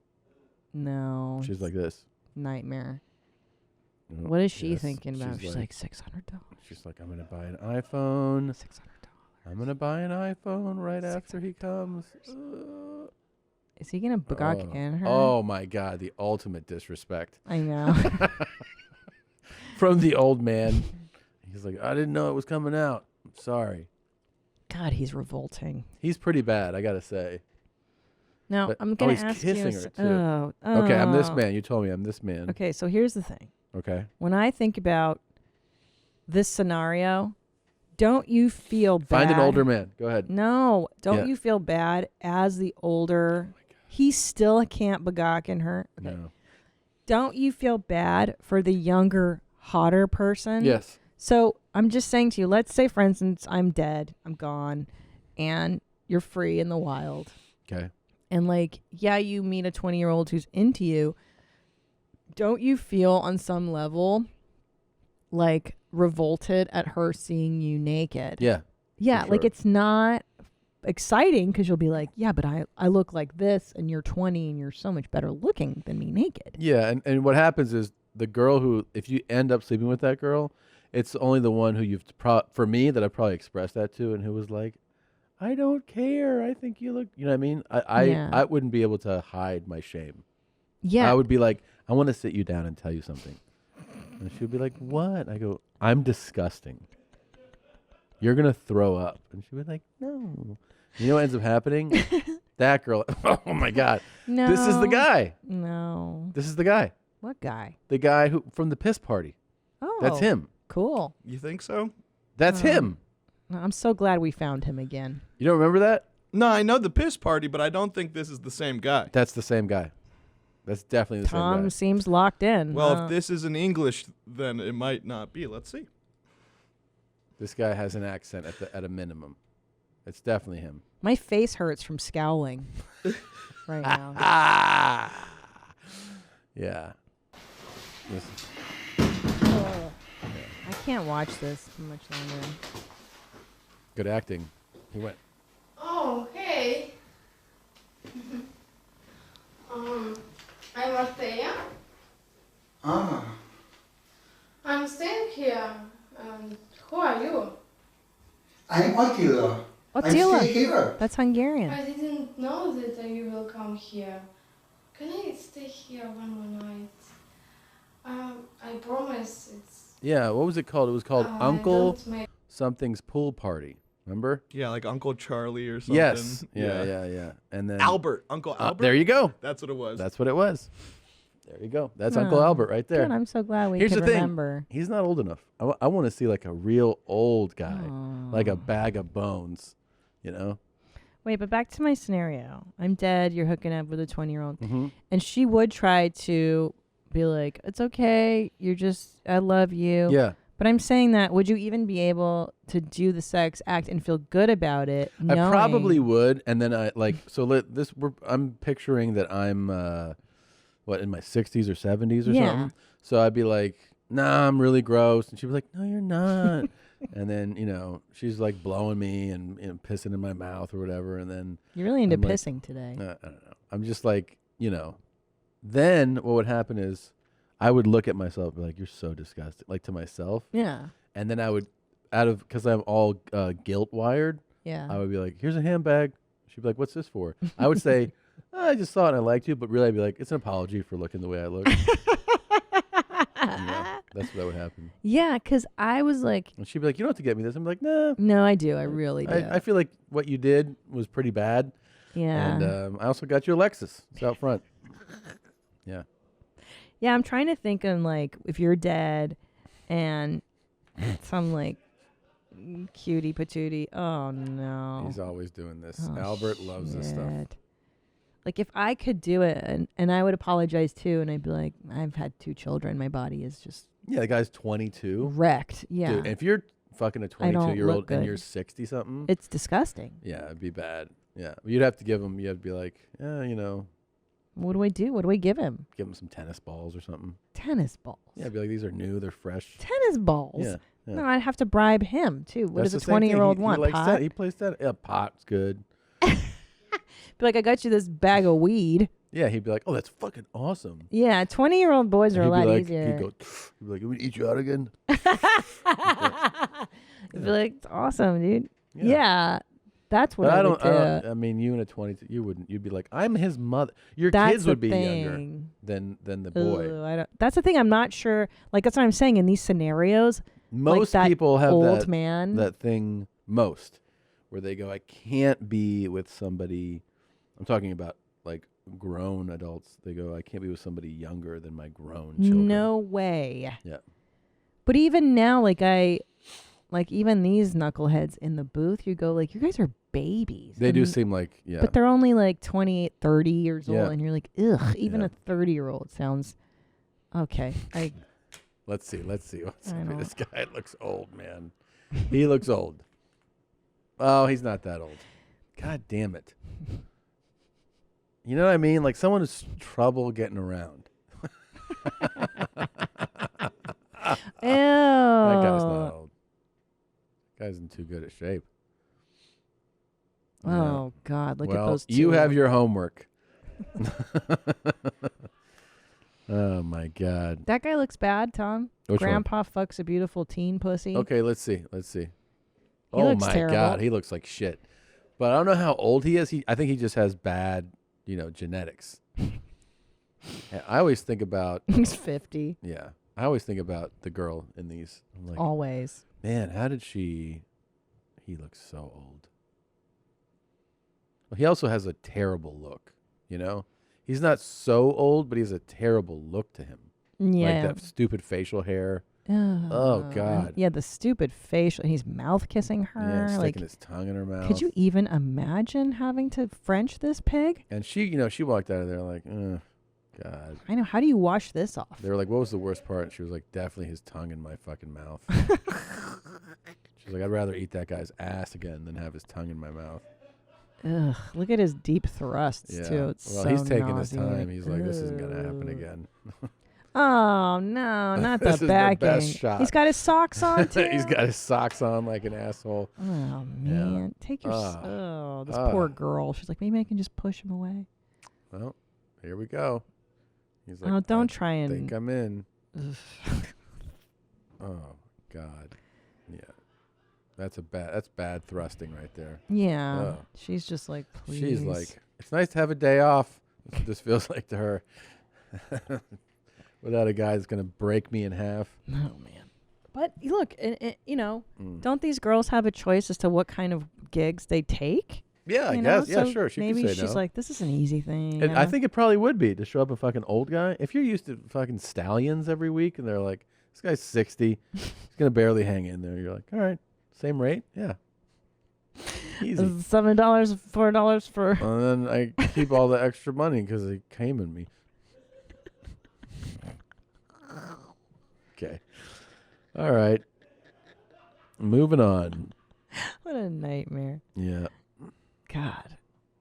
No. She's like this. Nightmare. Oh, What is she yes, thinking about? She's like $600. She's like, I'm gonna buy an iPhone. $600. I'm gonna buy an iPhone right after he comes. Is he gonna bagok in her? Oh my God, the ultimate disrespect. I know. From the old man. He's like, I didn't know it was coming out. I'm sorry. God, he's revolting. He's pretty bad, I gotta say. Now, But- I'm gonna he's ask kissing you. her too. Oh, Okay, I'm this oh. man. You told me I'm this man. Okay, so here's the thing. Okay. When I think about this scenario, don't you feel bad? Find an older man. Go ahead. No, don't Yeah. you feel bad as the older? He still can't bagok in her. Okay. No. Don't you feel bad for the younger, hotter person? Yes. So I'm just saying to you, let's say, for instance, I'm dead, I'm gone, and you're free in the wild. Okay. And like, yeah, you meet a 20-year-old who's into you. Don't you feel on some level like revolted at her seeing you naked? Yeah. Yeah, for like sure. it's not exciting because you'll be like, yeah, but I look like this and you're 20 and you're so much better looking than me naked. Yeah, and what happens is the girl who, if you end up sleeping with that girl, it's only the one who you've, for me, that I probably expressed that to, and who was like, I don't care. I think you look, you know what I mean? I wouldn't be able to hide my shame. Yeah. I would be like, I want to sit you down and tell you something. And she would be like, what? I go, I'm disgusting. You're going to throw up. And she would be like, no. You know what ends up happening? That girl, oh my God. No. This is the guy. No. This is the guy. What guy? The guy who from the piss party. Oh. That's him. Cool. You think so? That's him. I'm so glad we found him again. You don't remember that? No, I know the piss party, but I don't think this is the same guy. That's the same guy. That's definitely the same guy. Tom seems locked in. Well, if this is in English, then it might not be. Let's see. This guy has an accent at a minimum. It's definitely him. My face hurts from scowling right now. Yeah. I can't watch this for much longer. Good acting. He went. Oh, hey. I'm Althea. Ah. I'm staying here. Who are you? I'm Attila. Attila. I stay here. That's Hungarian. I didn't know that you will come here. Can I stay here one more night? I promise it's... Yeah, what was it called? It was called I Uncle don't make- something's pool party. Remember? Yeah, like Uncle Charlie or something. Yes. Yeah. And then Albert. Uncle Albert? there you go. That's what it was. That's what it was. There you go. That's Uncle Albert right there. Good, I'm so glad we Here's could the thing. remember. He's not old enough. I want to see like a real old guy, like a bag of bones, you know? Wait, but back to my scenario. I'm dead. You're hooking up with a 20-year-old. Mm-hmm. And she would try to be like, it's okay. I love you. Yeah. But I'm saying that, would you even be able to do the sex act and feel good about it? I probably would. And then I'm picturing that I'm, in my 60s or 70s or something. So I'd be like, nah, I'm really gross. And she'd be like, no, you're not. And then, she's like blowing me and pissing in my mouth or whatever. And then you're really into I'm like, pissing today. I don't know. I'm just like, then what would happen is I would look at myself and be like, you're so disgusting, like to myself. Yeah. And then I would, because I'm all guilt wired. Yeah. I would be like, here's a handbag. She'd be like, what's this for? I would say, I just saw it and I liked you. But really I'd be like, it's an apology for looking the way I look. That's what would happen. Yeah, because I was like... And she'd be like, you don't have to get me this. I'm like, nah. No, I do. I really do. I feel like what you did was pretty bad. Yeah. And I also got you a Lexus. It's out front. Yeah. Yeah, I'm trying to think of, like, if you're dead and some, like, cutie patootie. Oh, no. He's always doing this. Albert loves this stuff. Like, if I could do it, and I would apologize, too, and I'd be like, I've had 2 children. My body is just... Yeah, the guy's 22. Wrecked, yeah. Dude, if you're fucking a 22-year-old and you're 60-something... It's disgusting. Yeah, it'd be bad. Yeah. You'd have to give him... You have to be like, What do I do? What do I give him? Give him some tennis balls or something. Tennis balls? Yeah, be like, these are new. They're fresh. Tennis balls? Yeah. No, I'd have to bribe him, too. What That's does a the same thing. 20-year-old He want, likes pot? He plays that. Yeah, pot's good. Be like, I got you this bag of weed. Yeah, he'd be like, oh, that's fucking awesome. Yeah, 20-year-old boys are a lot easier. He'd be like, I'm going to eat you out again. He'd be like, it's awesome, dude. Yeah, that's what I would do. I mean, you and a 22, you wouldn't. You'd be like, I'm his mother. Your kids would be younger than the boy. Ooh, that's the thing. I'm not sure. Like, that's what I'm saying. In these scenarios, most like people have old man. that thing where they go, I can't be with somebody. I'm talking about like grown adults. They go, I can't be with somebody younger than my grown children. No way. Yeah. But even now, even these knuckleheads in the booth, you go like, you guys are babies. They do seem like, yeah. But they're only like 28, 30 years old, and you're like, ugh, even Yeah. a 30-year-old sounds okay. Let's see. This guy looks old, man. He looks old. Oh, he's not that old. God damn it. You know what I mean? Like someone who's trouble getting around. Ew. That guy's not old. Guy's in too good a shape. Oh, God. Look at Well, those two. you have your homework. Oh, my God. That guy looks bad, Tom. Which one? Grandpa fucks a beautiful teen pussy. Okay, let's see. He Oh, looks my terrible. God. He looks like shit. But I don't know how old he is. I think he just has bad, genetics. And I always think about... He's 50. Yeah. I always think about the girl in these. I'm like, Always. Man, how did she... He looks so old. Well, he also has a terrible look, He's not so old, but he has a terrible look to him. Yeah. Like that stupid facial hair. Oh, God. Yeah, the stupid facial. He's mouth kissing her. Yeah, sticking his tongue in her mouth. Could you even imagine having to French this pig? And she, she walked out of there like, God. I know. How do you wash this off? They were like, what was the worst part? And she was like, definitely his tongue in my fucking mouth. She's like, I'd rather eat that guy's ass again than have his tongue in my mouth. Ugh, look at his deep thrusts, Yeah. too. It's Well, so he's taking his nauseating. time. He's like, this isn't going to happen again. Oh, no, not This the is backing. the best shot. He's got his socks on, too. He's got his socks on like an asshole. Oh, man. Take your... this poor girl. She's like, maybe I can just push him away. Well, here we go. He's like, Oh, don't I try and... think I'm in. Oh, God. Yeah. That's bad thrusting right there. Yeah. Oh. She's just like, please. She's like, it's nice to have a day off. That's what this feels like to her. Without a guy that's going to break me in half. Oh, man. But look, don't these girls have a choice as to what kind of gigs they take? Yeah, I You know? guess. Yeah, So sure. She maybe could say she's no. like, this is an easy thing. And I think it probably would be to show up a fucking old guy. If you're used to fucking stallions every week and they're like, this guy's 60, he's going to barely hang in there. You're like, all right, same rate? Yeah. Easy. $7, $4 for. And then I keep all the extra money because they came in me. Okay. All right. Moving on. What a nightmare. Yeah. God.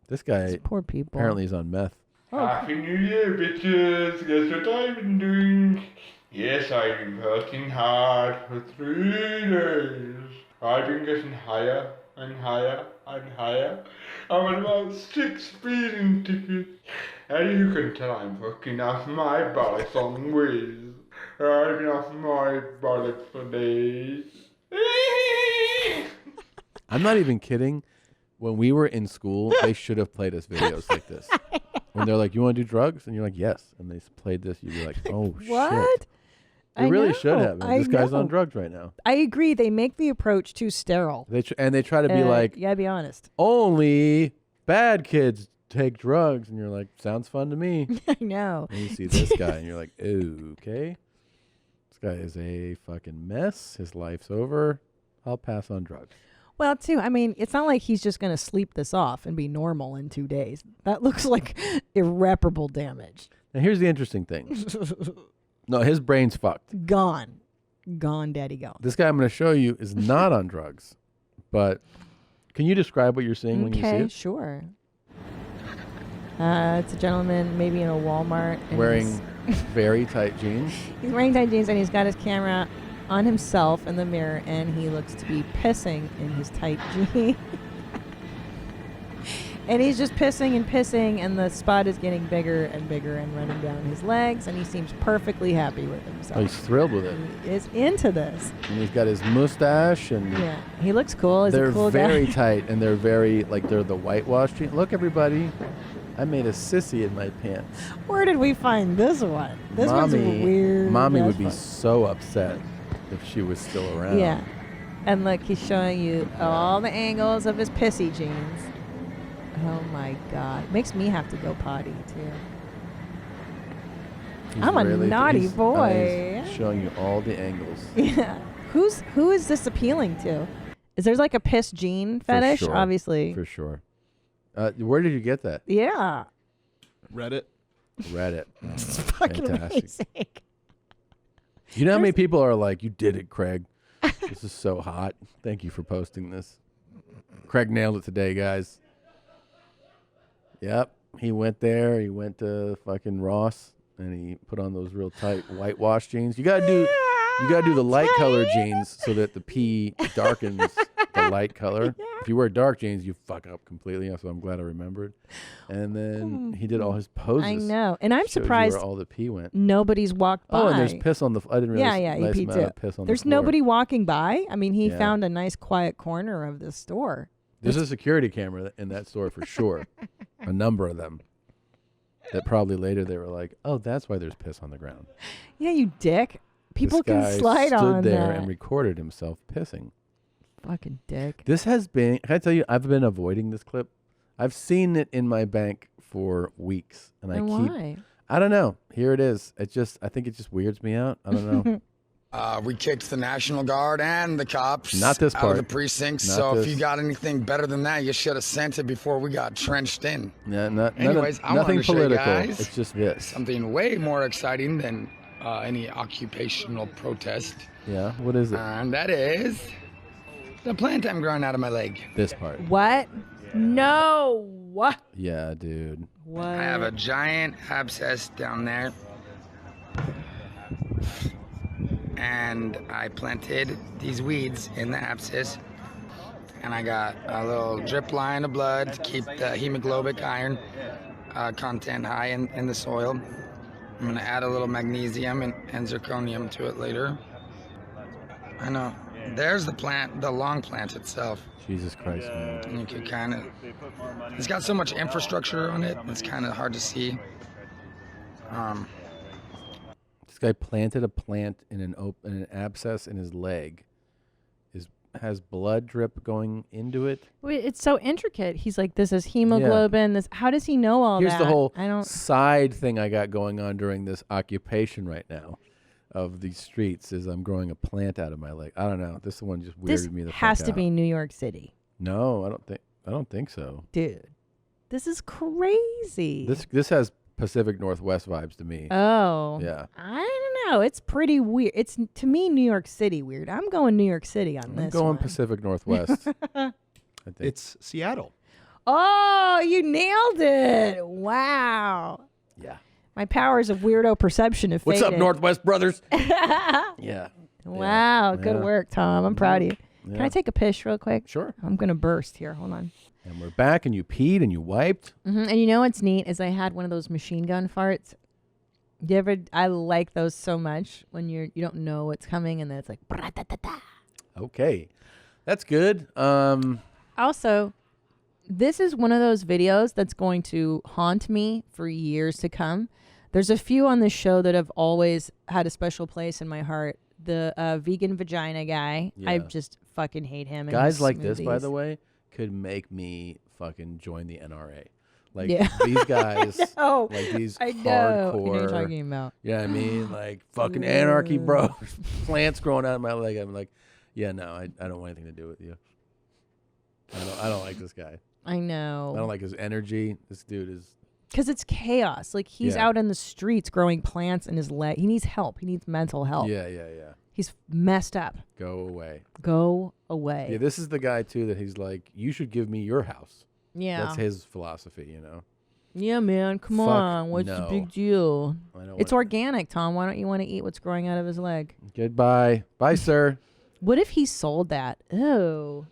This guy, These poor people. apparently he's on meth. Happy New Year, bitches. Guess what I've been doing? Yes, I've been working hard for 3 days. I've been getting higher and higher and higher. I'm on about 6 speeding tickets. And you can tell I'm working off my bollocks on Wiz. I've been off my bollocks for days. I'm not even kidding. When we were in school, they should have played us videos like this. When they're like, you want to do drugs? And you're like, yes. And they played this. You'd be like, oh, What? shit. They really should know, have. I This guy's on know. drugs right now. I agree. They make the approach too sterile. They try to be like, you gotta be honest. only bad kids take drugs. And you're like, sounds fun to me. I know. And you see this guy and you're like, okay. This guy is a fucking mess. His life's over. I'll pass on drugs. Well, too, I mean, it's not like he's just going to sleep this off and be normal in 2 days. That looks like irreparable damage. Now, here's the interesting thing. No, his brain's fucked. Gone. Gone, daddy, gone. This guy I'm going to show you is not on drugs. But can you describe what you're seeing when you see Okay, it? sure. It's a gentleman maybe in a Walmart. and Wearing very tight jeans. He's wearing tight jeans and he's got his camera on himself in the mirror and he looks to be pissing in his tight jeans. And he's just pissing and the spot is getting bigger and bigger and running down his legs and he seems perfectly happy with himself. Oh, he's thrilled with it. He is into this. And he's got his mustache and Yeah, he looks cool. He's they're a cool very guy. tight and they're very, like, they're the whitewash jeans. Look, everybody. I made a sissy in my pants. Where did we find this one? This one's weird. Mommy That's would be fun. so upset if she was still around. Yeah. And look, he's showing you all the angles of his pissy jeans. Oh my God. Makes me have to go potty too. He's I'm a really- naughty he's- boy. he's showing you all the angles. Yeah. Who is this appealing to? Is there like a piss jean fetish? For sure. Obviously. For sure. Where did you get that? Yeah. Reddit. Reddit. It's fucking amazing. You know how many people are like, you did it, Craig. This is so hot. Thank you for posting this. Craig nailed it today, guys. Yep. He went there. He went to fucking Ross and he put on those real tight whitewash jeans. You gotta do the light color jeans so that the pee darkens the light color. If you wear dark jeans, you fuck up completely. So I'm glad I remembered. And then he did all his poses. I know. And I'm Showed you surprised where all the pee went. nobody's walked by. Oh, and there's piss on the. I didn't realize. Yeah, nice he amount peed of too. piss on There's the floor. nobody walking by. I mean, he Yeah. found a nice quiet corner of the store. There's a security camera in that store for sure. A number of them. That probably later they were like, oh, that's why there's piss on the ground. Yeah, you dick. People This can guy slide stood on there that. and recorded himself pissing. Fucking dick. This has been, can I tell you, I've been avoiding this clip. I've seen it in my bank for weeks. And And why? I don't know. Here it is. I think it just weirds me out. I don't know. We kicked the National Guard and the cops Not this out part. of the precincts. Not so this. if you got anything better than that, you should have sent it before we got trenched in. Yeah, Anyways, I wanted nothing to show you political. guys It's just this. something way more exciting than any occupational protest. Yeah, what is it? And that is the plant I'm growing out of my leg. This part. What? No. What? Yeah, dude. What? I have a giant abscess down there. And I planted these weeds in the abscess. And I got a little drip line of blood to keep the hemoglobin iron content high in the soil. I'm going to add a little magnesium and zirconium to it later. I know. There's the plant, the long plant itself. Jesus Christ, man. And you can kind of, it's got so much infrastructure on it, it's kind of hard to see. This guy planted a plant in an abscess in his leg. Is has blood drip going into it. Wait, it's so intricate. He's like, this is hemoglobin. This. How does he know all Here's that? the whole I don't. side thing I got going on during this occupation right now of these streets is I'm growing a plant out of my leg. I don't know. This one just weirded This me the has fuck to out. be New York City, No, I don't think so. dude. This is crazy. This has Pacific Northwest vibes to me. Oh. Yeah. I don't know. It's pretty weird. It's to me New York City weird. I'm going New York City on this. I'm going one. Pacific Northwest. I think. It's Seattle. Oh, you nailed it! Wow. Yeah. My powers of weirdo perception have What's up, faded. Northwest brothers? Yeah. Wow, good Yeah. work, Tom. I'm proud of you. Can Yeah. I take a piss real quick? Sure. I'm gonna burst here. Hold on. And we're back, and you peed, and you wiped. And you know what's neat is I had one of those machine gun farts. Do you ever? I like those so much when you don't know what's coming, and then it's like. Okay, that's good. Also, this is one of those videos that's going to haunt me for years to come. There's a few on this show that have always had a special place in my heart. The vegan vagina guy, I Yeah. just fucking hate him. and Guys his like this, by smoothies. the way, could make me fucking join the NRA. Like Yeah. these guys, I know. like these I know. hardcore. You know what you're talking about. Yeah, I mean, like fucking anarchy, bro. Plants growing out of my leg. I'm like, yeah, no, I don't want anything to do with you. I don't like this guy. I know. I don't like his energy. This dude is. Because it's chaos. Like, he's Yeah. out in the streets growing plants in his leg. He needs help. He needs mental help. Yeah. He's messed up. Go away. Go away. Yeah, this is the guy too that he's like, you should give me your house. Yeah. That's his philosophy, you know. Yeah, man. Come Fuck on. What's the no. big deal? I don't It's wanna- organic, Tom. Why don't you want to eat what's growing out of his leg? Goodbye. Bye, sir. What if he sold that? Oh.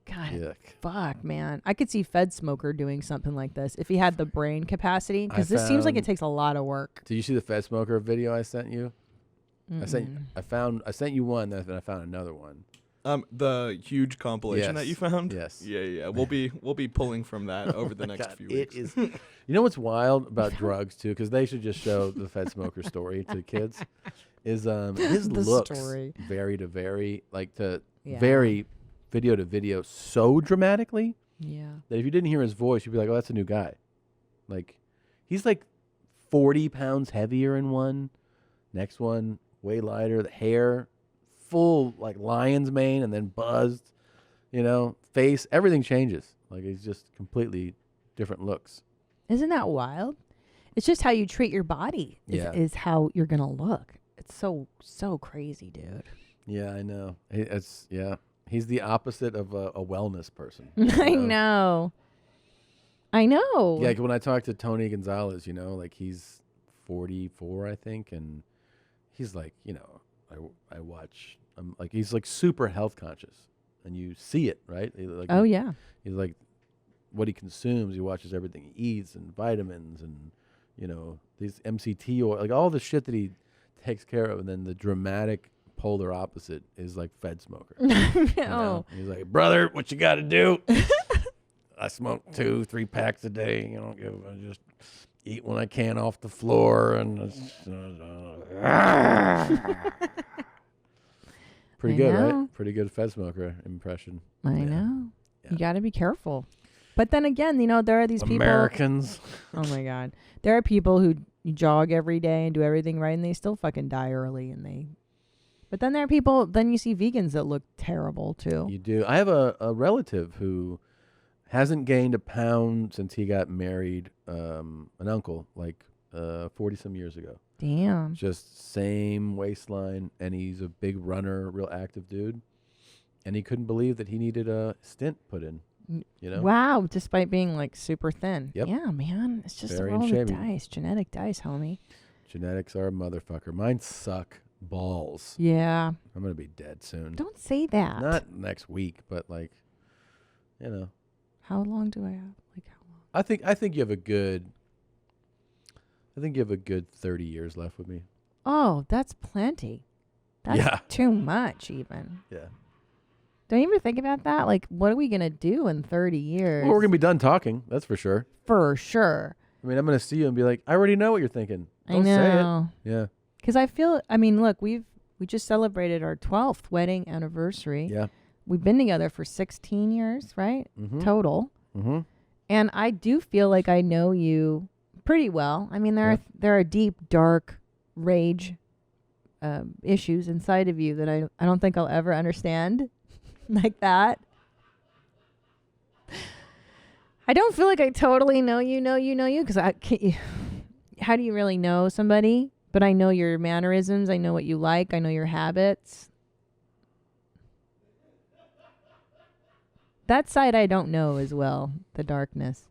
God, Yuck. fuck, man. I could see Fed Smoker doing something like this if he had the brain capacity, because I this seems like it found- takes a lot of work. Did you see the Fed Smoker video I sent you? I sent you one, then I found another one. The huge compilation that you found. Yes. Yeah. We'll be pulling from that over the next God, few it weeks. is. You know what's wild about drugs too? Because they should just show the Fed Smoker story to kids. Is his The looks story. vary to vary, like to Yeah. vary video to video so dramatically. Yeah. That if you didn't hear his voice, you'd be like, "Oh, that's a new guy." Like, he's like 40 pounds heavier in one. Next one, way lighter. The hair, full like lion's mane, and then buzzed. You know, face, everything changes. Like, he's just completely different looks. Isn't that wild? It's just how you treat your body is how you're going to look. It's so crazy, dude. Yeah, I know. He's the opposite of a wellness person. I know. I know. Yeah, like when I talk to Tony Gonzalez, you know, like he's 44, I think, and he's like, you know, I watch, like he's like super health conscious, and you see it, right? Oh, yeah. He's like, what he consumes, he watches everything he eats, and vitamins, and you know, these MCT oil, like all the shit that he takes care of, and then the dramatic polar opposite is like Fed Smoker. You know? He's like, brother, what you got to do? I smoke 2-3 packs a day. You know, I just eat when I can off the floor, and pretty good, right? Pretty good Fed Smoker impression. I know. You got to be careful. But then again, you know, there are these Americans. Oh my God. There are people who jog every day and do everything right, and they still fucking die early, but then there are people, then you see vegans that look terrible too. You do. I have a relative who hasn't gained a pound since he got married, an uncle, like 40 some years ago. Damn. Just same waistline, and he's a big runner, real active dude. And he couldn't believe that he needed a stint put in. You know? Wow, despite being like super thin. Yep. Yeah, man. It's just Very a roll of the shaming. dice. Genetic dice, homie. Genetics are a motherfucker. Mine suck balls. Yeah. I'm going to be dead soon. Don't say that. Not next week, but like, you know. How long do I have? Like how long? I think you have a good 30 years left with me. Oh, that's plenty. That's too much even. Yeah. Don't you ever think about that? Like, what are we going to do in 30 years? Well, we're going to be done talking. That's for sure. For sure. I mean, I'm going to see you and be like, I already know what you're thinking. Don't I know. say it. Yeah. Because I feel, I mean, look, we've We just celebrated our 12th wedding anniversary. Yeah. We've been together for 16 years, right? Mhm. Total. Mm-hmm. And I do feel like I know you pretty well. I mean, there are deep, dark rage issues inside of you that I don't think I'll ever understand like that. I don't feel like I totally know you because how do you really know somebody? But I know your mannerisms. I know what you like. I know your habits. That side I don't know as well, the darkness.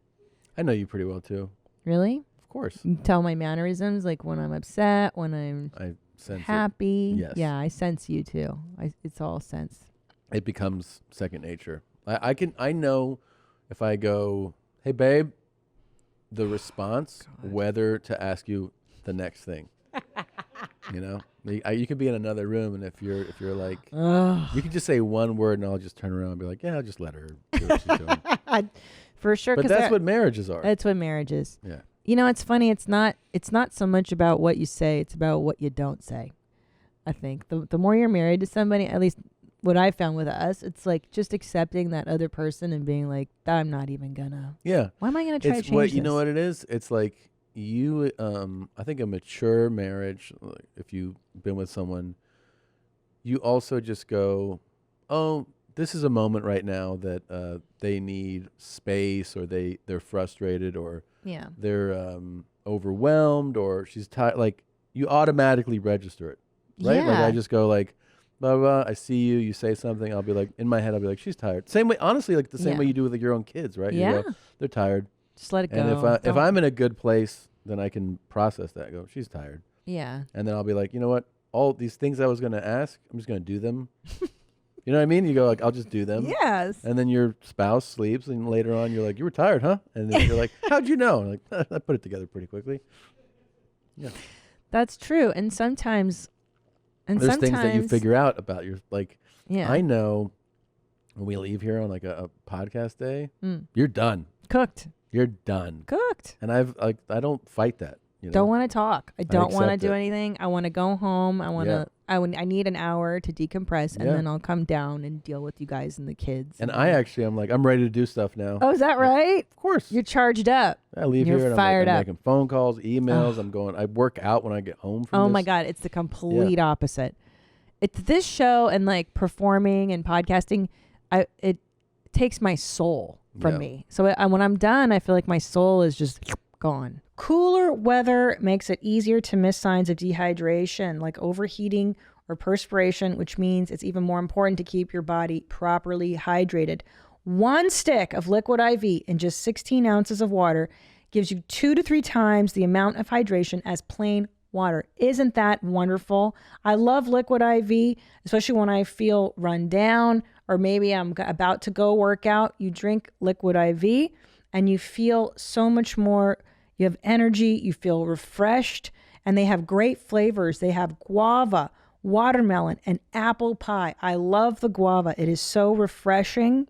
I know you pretty well too. Really? Of course. You tell my mannerisms, like when I'm upset, when I sense happy. Yes. Yeah, I sense you too. It's all sense. It becomes second nature. I know if I go, hey babe, the response, whether to ask you the next thing. You know, you could be in another room, and if you're like, you could just say one word, and I'll just turn around and be like, yeah, I'll just let her do what she's doing. For sure. But that's what marriages are. That's what marriage is. Yeah. You know, it's funny. It's not so much about what you say. It's about what you don't say. I think the more you're married to somebody, at least what I found with us, it's like just accepting that other person and being like, I'm not even gonna. Yeah. Why am I gonna try to change what this? you know what it is? It's like you. I think a mature marriage, like if you've been with someone, you also just go, oh, this is a moment right now that they need space, or they're frustrated, or they're overwhelmed, or she's tired. Like you automatically register it, right? Yeah. Like I just go like, blah, blah, blah, I see you, you say something, I'll be like, in my head, I'll be like, she's tired. Same way, honestly, like the same way you do with like, your own kids, right? Yeah. You go, they're tired. Just let it and go. if I'm in a good place, then I can process that. Go, she's tired. Yeah. And then I'll be like, you know what? All these things I was going to ask, I'm just going to do them. You know what I mean? You go like, I'll just do them. Yes. And then your spouse sleeps, and later on, you're like, you were tired, huh? And then you're like, how'd you know? And like, I put it together pretty quickly. Yeah. That's true. And sometimes. There's things that you figure out about your, like, Yeah. I know when we leave here on like a podcast day, you're done. Cooked. You're done. Cooked. And I don't fight that. You know? Don't want to talk. I don't want to accept do it. anything. I want to go home. I need an hour to decompress, and Yeah. then I'll come down and deal with you guys and the kids. And I'm like, I'm ready to do stuff now. Oh, is that right? Of course. You're charged up. I leave You're here and fired I'm up. making phone calls, emails. I work out when I get home from Oh this. my God, it's the complete opposite. It's this show and like performing and podcasting. It takes my soul from me. So when I'm done, I feel like my soul is just gone. Cooler weather makes it easier to miss signs of dehydration, like overheating or perspiration, which means it's even more important to keep your body properly hydrated. 1 stick of Liquid IV in just 16 ounces of water gives you 2 to 3 times the amount of hydration as plain water. Isn't that wonderful? I love Liquid IV, especially when I feel run down or maybe I'm about to go work out. You drink Liquid IV and you feel so much more. You have energy, you feel refreshed, and they have great flavors. They have guava, watermelon, and apple pie. I love the guava. It is so refreshing.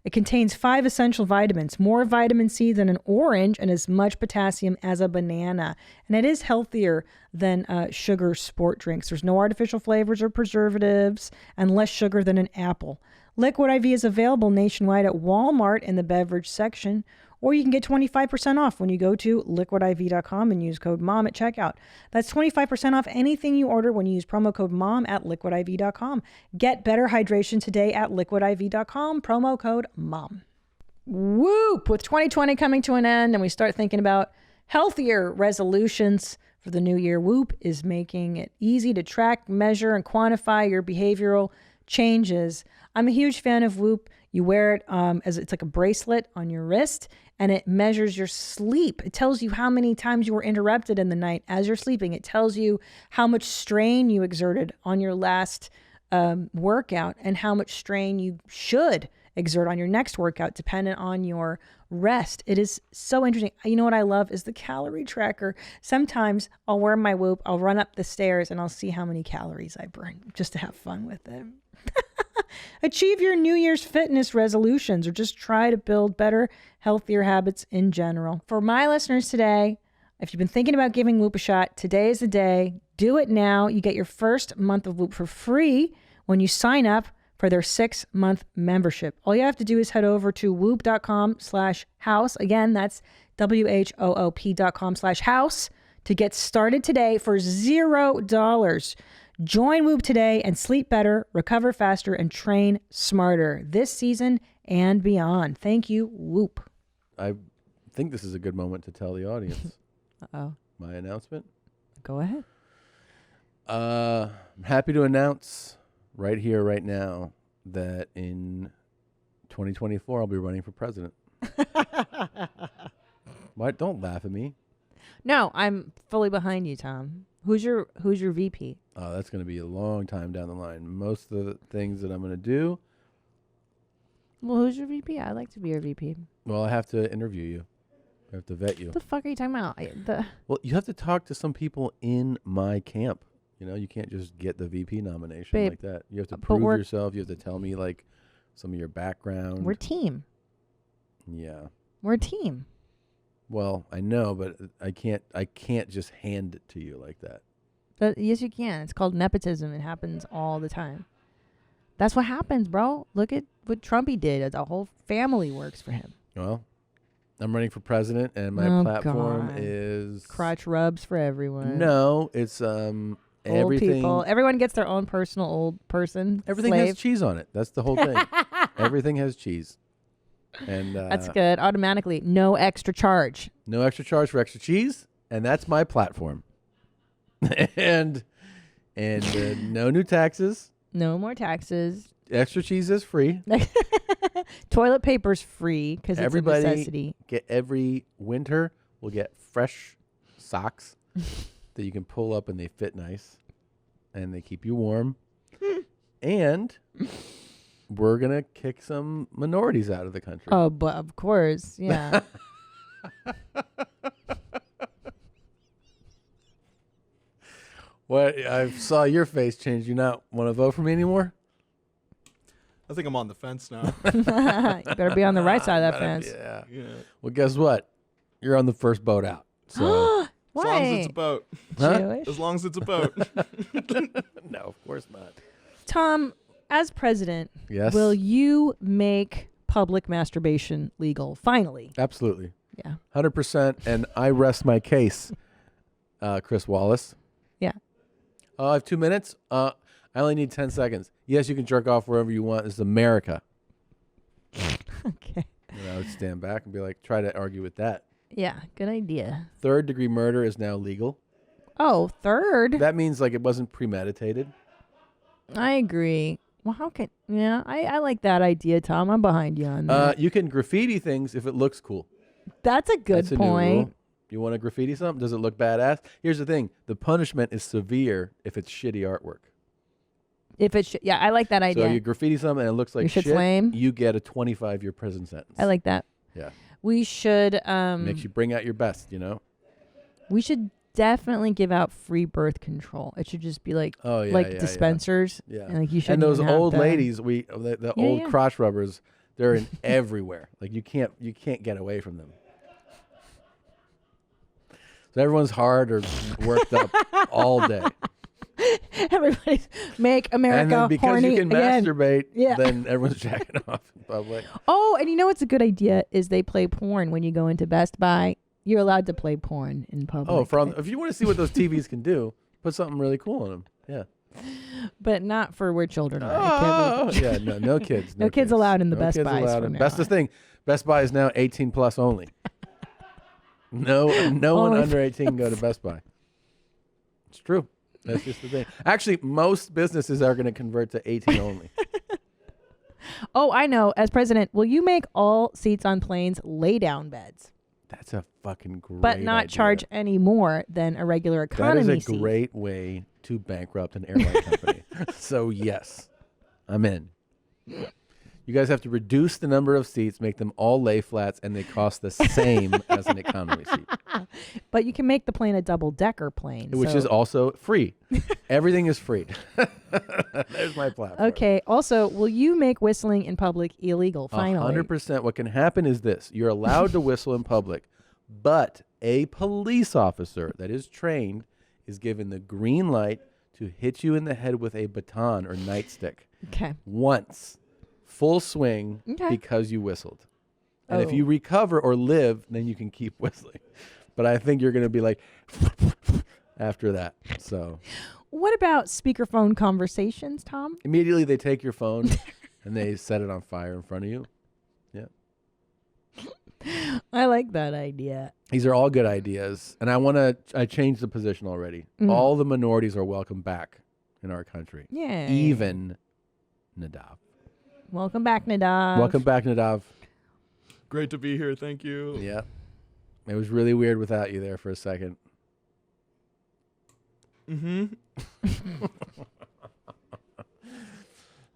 It contains 5 essential vitamins, more vitamin C than an orange, and as much potassium as a banana. And it is healthier than sugar sport drinks. There's no artificial flavors or preservatives, and less sugar than an apple. Liquid IV is available nationwide at Walmart in the beverage section, or you can get 25% off when you go to liquidiv.com and use code MOM at checkout. That's 25% off anything you order when you use promo code MOM at liquidiv.com. Get better hydration today at liquidiv.com, promo code MOM. Whoop! With 2020 coming to an end and we start thinking about healthier resolutions for the new year, Whoop is making it easy to track, measure, and quantify your behavioral changes. I'm a huge fan of Whoop. You wear it as it's like a bracelet on your wrist, and it measures your sleep. It tells you how many times you were interrupted in the night as you're sleeping. It tells you how much strain you exerted on your last workout and how much strain you should exert on your next workout, dependent on your rest. It is so interesting. You know what I love is the calorie tracker. Sometimes I'll wear my Whoop, I'll run up the stairs, and I'll see how many calories I burn just to have fun with it. Achieve your New Year's fitness resolutions or just try to build better, healthier habits in general. For my listeners today, if you've been thinking about giving Whoop a shot, today is the day. Do it now. You get your first month of Whoop for free when you sign up for their 6-month membership. All you have to do is head over to whoop.com/house. Again, that's WHOOP.com/house to get started today for $0. Join Whoop today and sleep better, recover faster, and train smarter this season and beyond. Thank you, Whoop. I think this is a good moment to tell the audience. Uh-oh. My announcement. Go ahead. I'm happy to announce right here, right now, that in 2024 I'll be running for president. Why? Don't laugh at me. No, I'm fully behind you, Tom. Who's your VP? Oh, that's going to be a long time down the line. Most of the things that I'm going to do. Well, who's your VP? I'd like to be your VP. Well, I have to interview you. I have to vet you. What the fuck are you talking about? Well, you have to talk to some people in my camp. You know, you can't just get the VP nomination Babe, like that. You have to prove yourself. You have to tell me like some of your background. We're a team. Yeah. We're a team. Well, I know, but I can't just hand it to you like that. But yes, you can. It's called nepotism. It happens all the time. That's what happens, bro. Look at what Trumpy did. The whole family works for him. Well, I'm running for president, and my platform is crotch rubs for everyone. No, it's everything. Old people. Everyone gets their own personal old person. Everything slave. has cheese on it. That's the whole thing. Everything has cheese. And that's good. Automatically, no extra charge. No extra charge for extra cheese, and that's my platform. and no new taxes. No more taxes. Extra cheese is free. Toilet paper's free because it's a necessity. Every winter we'll get fresh socks that you can pull up and they fit nice, and they keep you warm. And we're gonna kick some minorities out of the country. Oh, but of course, yeah. What? I saw your face change. You not want to vote for me anymore? I think I'm on the fence now. You better be on the right side of that fence. Yeah. Well, guess what? You're on the first boat out. So Why? As long as it's a boat. Huh? Jewish? As long as it's a boat. No, of course not. Tom, as president, Yes. will you make public masturbation legal? Finally. Absolutely. Yeah. 100%. And I rest my case, Chris Wallace. Yeah. I have 2 minutes. I only need 10 seconds. Yes, you can jerk off wherever you want. This is America. Okay. And I would stand back and be like, try to argue with that. Yeah, good idea. 3rd-degree murder is now legal. Oh, third? That means like it wasn't premeditated. I agree. Well, how can... Yeah, I like that idea, Tom. I'm behind you on that. You can graffiti things if it looks cool. That's a good That's a new point. rule. You want to graffiti something? Does it look badass? Here's the thing. The punishment is severe if it's shitty artwork. If it's... Yeah, I like that idea. So you graffiti something and it looks like Your shit's shit, lame? you get a 25-year prison sentence. I like that. Yeah. We should... Makes you bring out your best, you know? We should definitely give out free birth control. It should just be like dispensers. Yeah. And like you should. And those old ladies, the old crotch rubbers, they're in everywhere. Like you can't get away from them. So everyone's hard or worked up all day. Everybody's make America And then because horny you can again. masturbate, Yeah. then everyone's jacking off in public. Oh, and you know what's a good idea is they play porn when you go into Best Buy. You're allowed to play porn in public. Oh, if you want to see what those TVs can do, put something really cool on them. Yeah. But not for where children are. Oh, yeah, no kids. No kids allowed in the Best Buys Allowed. from now That's the on. thing. Best Buy is now 18 plus only. No one Only under 18 can go to Best Buy. It's true. That's just the thing. Actually, most businesses are going to convert to 18 only. Oh, I know. As president, will you make all seats on planes lay down beds? That's a fucking great But not idea. charge any more than a regular economy That is a seat. great way to bankrupt an airline company. So, yes, I'm in. You guys have to reduce the number of seats, make them all lay flats, and they cost the same as an economy seat. But you can make the plane a double-decker plane. Which so- is also free. Everything is free. There's my platform. Okay. Also, will you make whistling in public illegal? Finally. 100%. What can happen is this. You're allowed to whistle in public, but a police officer that is trained is given the green light to hit you in the head with a baton or nightstick. Okay. Once. Full swing because you whistled. And if Oh. you recover or live, then you can keep whistling. But I think you're going to be like after that. So What about speakerphone conversations, Tom? immediately they take your phone and they set it on fire in front of you. Yeah. I like that idea. These are all good ideas. And I changed the position already. Mm. All the minorities are welcome back in our country. Yay. Even Nadav. Welcome back, Nadav. Welcome back, Nadav. Great to be here. Thank you. Yeah. It was really weird without you there for a second. Mm-hmm.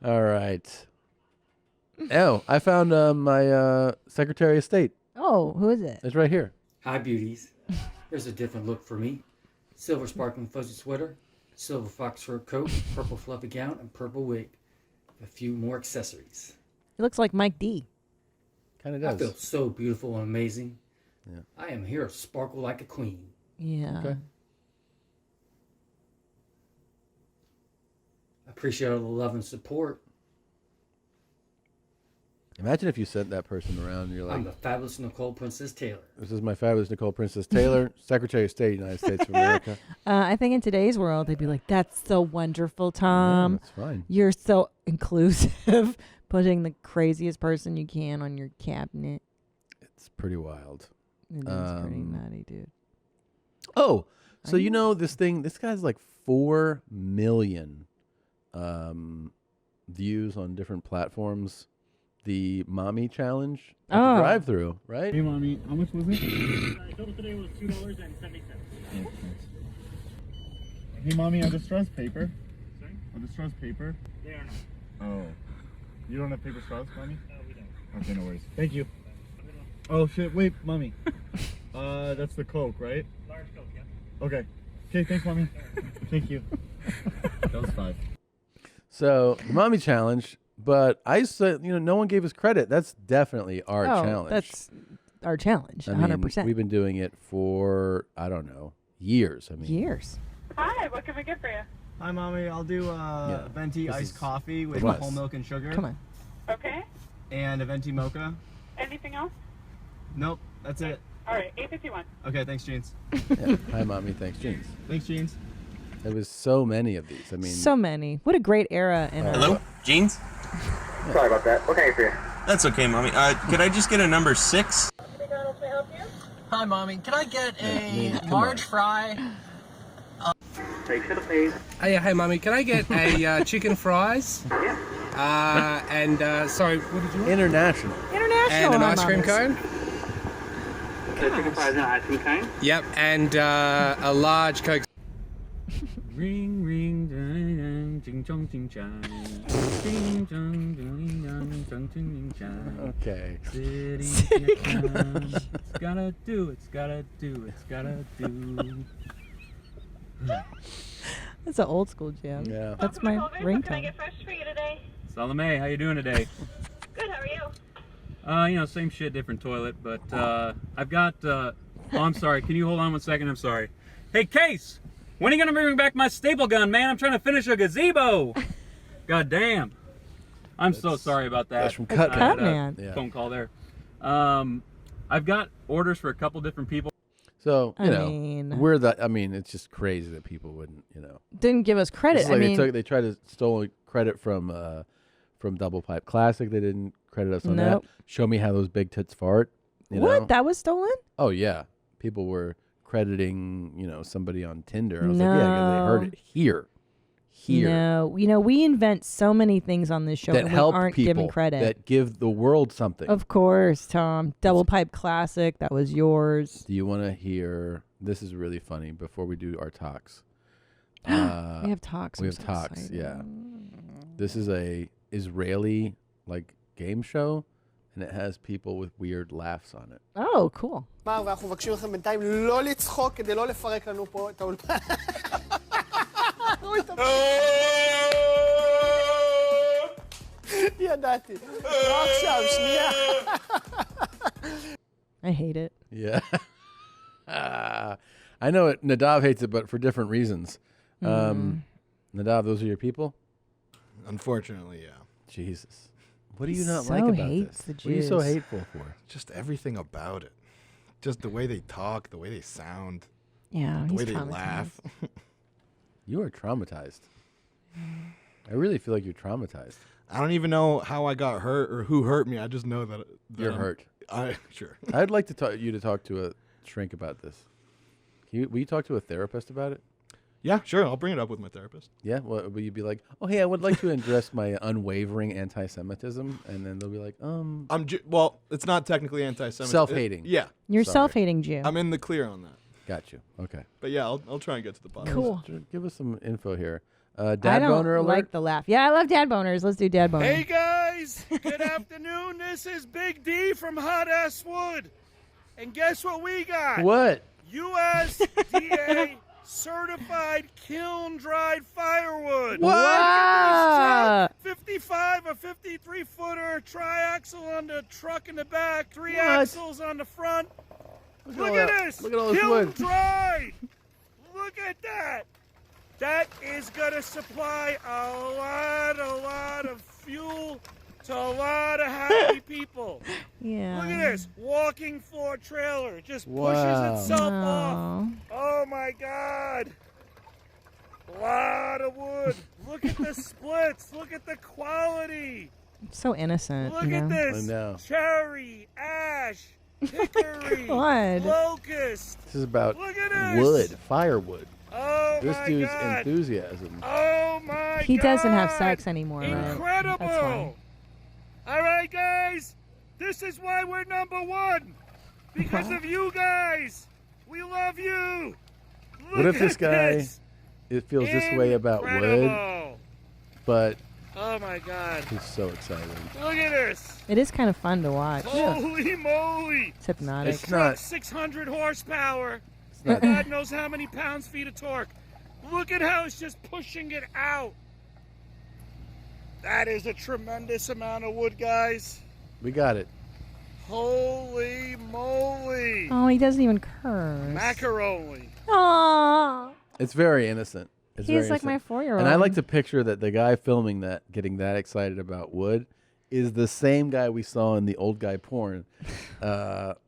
All right. Oh, I found my Secretary of State. Oh, who is it? It's right here. Hi, beauties. There's a different look for me. Silver sparkling fuzzy sweater, silver fox fur coat, purple fluffy gown, and purple wig. A few more accessories. He looks like Mike D. Kind of I does. feel so beautiful and amazing. Yeah. I am here to sparkle like a queen. Yeah. Okay. I appreciate all the love and support. Imagine if you sent that person around and you're like, I'm the fabulous Nicole Princess Taylor. this is my fabulous Nicole Princess Taylor, Secretary of State, United States of America. I think in today's world, they'd be like, that's so wonderful, Tom. that's fine. You're so inclusive, putting the craziest person you can on your cabinet. It's pretty wild. It is pretty nutty, dude. Oh, so you know this thing, this guy's like 4 million views on different platforms. The Mommy Challenge at the drive-through, right? Hey, Mommy, how much was it? Total today was $2.70. Hey, Mommy, on the straws paper. Sorry? On the straws paper. They are not. Oh. You don't have paper straws, Mommy? No, we don't. Okay, no worries. Thank you. Oh, shit. Wait, Mommy. That's the Coke, right? Large Coke, yeah. Okay. Okay, thanks, Mommy. Thank you. That was 5. So, the Mommy Challenge, but I said, no one gave us credit. That's definitely our challenge. That's our challenge, 100%. We've been doing it for, I don't know, years. Years. Hi, what can we get for you? Hi, Mommy. I'll do a venti iced coffee with whole milk and sugar. Come on. Okay. And a venti mocha. Anything else? Nope, that's it. All right, 851. Okay, thanks, Jeans. Yeah. Hi, Mommy. Thanks, Jeans. Thanks, Jeans. There was so many of these. I mean, So many. What a great era. In Hello, Jeans? Sorry about that. What can I get for you? That's okay, Mommy. Could I just get a number 6? McDonald's, may I help you? Hi, Mommy. Can I get a large fry? Thanks for the please. Hey, Mommy. Can I get a chicken fries? Yeah. And sorry, what did you want? International. And an ice cream cone? So chicken fries and ice cream cone? Yep, and a large Coke. Ring, ring, ding, ding, dong, ding, chang. Ding, dong, ding, dong, dong, ding, chang. Okay. City town. It's gotta do, it's gotta do, it's gotta do. That's an old school jam. Yeah. That's my What can I ringtone. get fresh for you today? Salome, how you doing today? Good, how are you? Same shit, different toilet, but I've got, oh, I'm sorry. Can you hold on 1 second? I'm sorry. Hey, Case! When are you gonna bring back my staple gun, man? I'm trying to finish a gazebo. God damn. I'm so sorry about that. That's from Cut Man. Yeah. Phone call there. I've got orders for a couple different people. So, I mean- it's just crazy that people wouldn't, Didn't give us credit. It's like they tried to steal credit from Double Pipe Classic. They didn't credit us on Nope. that. Show me how those big tits fart. What? know? That was stolen? Oh yeah. People were crediting, somebody on Tinder. I was like, yeah, 'cause they heard it here. No, we invent so many things on this show That and help we aren't people, giving credit. that give the world something. Of course, Tom. Double Pipe Classic, that was yours. Do you want to hear? This is really funny. Before we do our talks, We have talks. We I'm have so talks. excited. Yeah, this is a Israeli game show, and it has people with weird laughs on it. Oh, cool. ואנחנו מבקשים לכם בינתיים לא לצחוק כדי לא לפרק לנו פה את האולפן. ידעתי. לא עכשיו, שנייה. I hate it. Yeah. I I know it. Nadav hates it, but for different reasons. Nadav, those are your people? Unfortunately, yeah. Jesus. What do you not So like about hates this? the What are you so Jews. hateful for? Just everything about it. Just the way they talk, the way they sound. Yeah, the he's way they traumatized. laugh. You are traumatized. I really feel like you're traumatized. I don't even know how I got hurt or who hurt me. I just know that You're hurt. Sure. I'd like to talk to a shrink about this. Will you talk to a therapist about it? Yeah, sure. I'll bring it up with my therapist. Yeah? Well, will you be like, oh, hey, I would like to address my unwavering anti-Semitism? And then they'll be like, well, it's not technically anti-Semitic. Self-hating. Yeah. You're self-hating Jew. I'm in the clear on that. Got you. Okay. But yeah, I'll try and get to the bottom. Cool. Give us some info here. Dad I don't boner alert? like the laugh. Yeah, I love dad boners. Let's do dad boners. Hey guys, good afternoon. This is Big D from Hot Ass Wood. And guess what we got? What? USDA certified kiln dried firewood. What? Look at this truck. 55, a 53 footer, triaxle on the truck in the back, three axles on the front. Look at this. Look at all this kiln wood. dried. Look at that. That is going to supply a lot of fuel to a lot of happy people. Yeah. Look at this. Walking floor trailer. Just Wow. pushes itself off. Oh, my God. A lot of wood. Look at the splits. Look at the quality. So innocent. Look you at know? this. I know. Cherry, ash, hickory, God. locust. This is about Look at this. wood, firewood. Oh, This my dude's God. enthusiasm. Oh, my He God. doesn't have sex anymore, right? Incredible. That's why. All right, guys. This is why we're number one. Because of you guys. We love you. What Look if this at guy this. it feels this way about wood, Incredible. but Oh, my God. he's so excited? Look at this. It is kind of fun to watch. Holy moly. It's hypnotic. It's not. 600 horsepower. not- God knows how many pounds-feet of torque. Look at how it's just pushing it out. That is a tremendous amount of wood, guys. We got it. Holy moly. Oh, he doesn't even curse. Macaroni. Aww. It's very innocent. It's He's very like my innocent. 4-year-old. And I like to picture that the guy filming that, getting that excited about wood, is the same guy we saw in the old guy porn,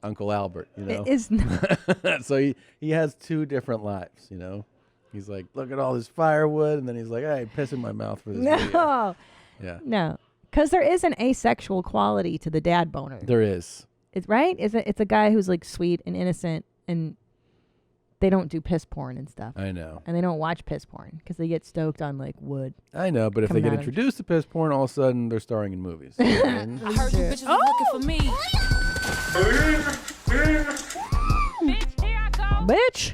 Uncle Albert. You know, It is not. So he has two different lives. You know, he's like, look at all this firewood, and then he's like, hey, piss in my mouth for this video. No. Yeah, No. Because there is an asexual quality to the dad boner. there is. It's right. It's a guy who's like sweet and innocent, and they don't do piss porn and stuff. I know. And they don't watch piss porn because they get stoked on like wood. I know, but if they coming get out of- introduced to piss porn, all of a sudden they're starring in movies. You know what I mean? I heard you bitches was looking for me. Bitch, here I go. Bitch.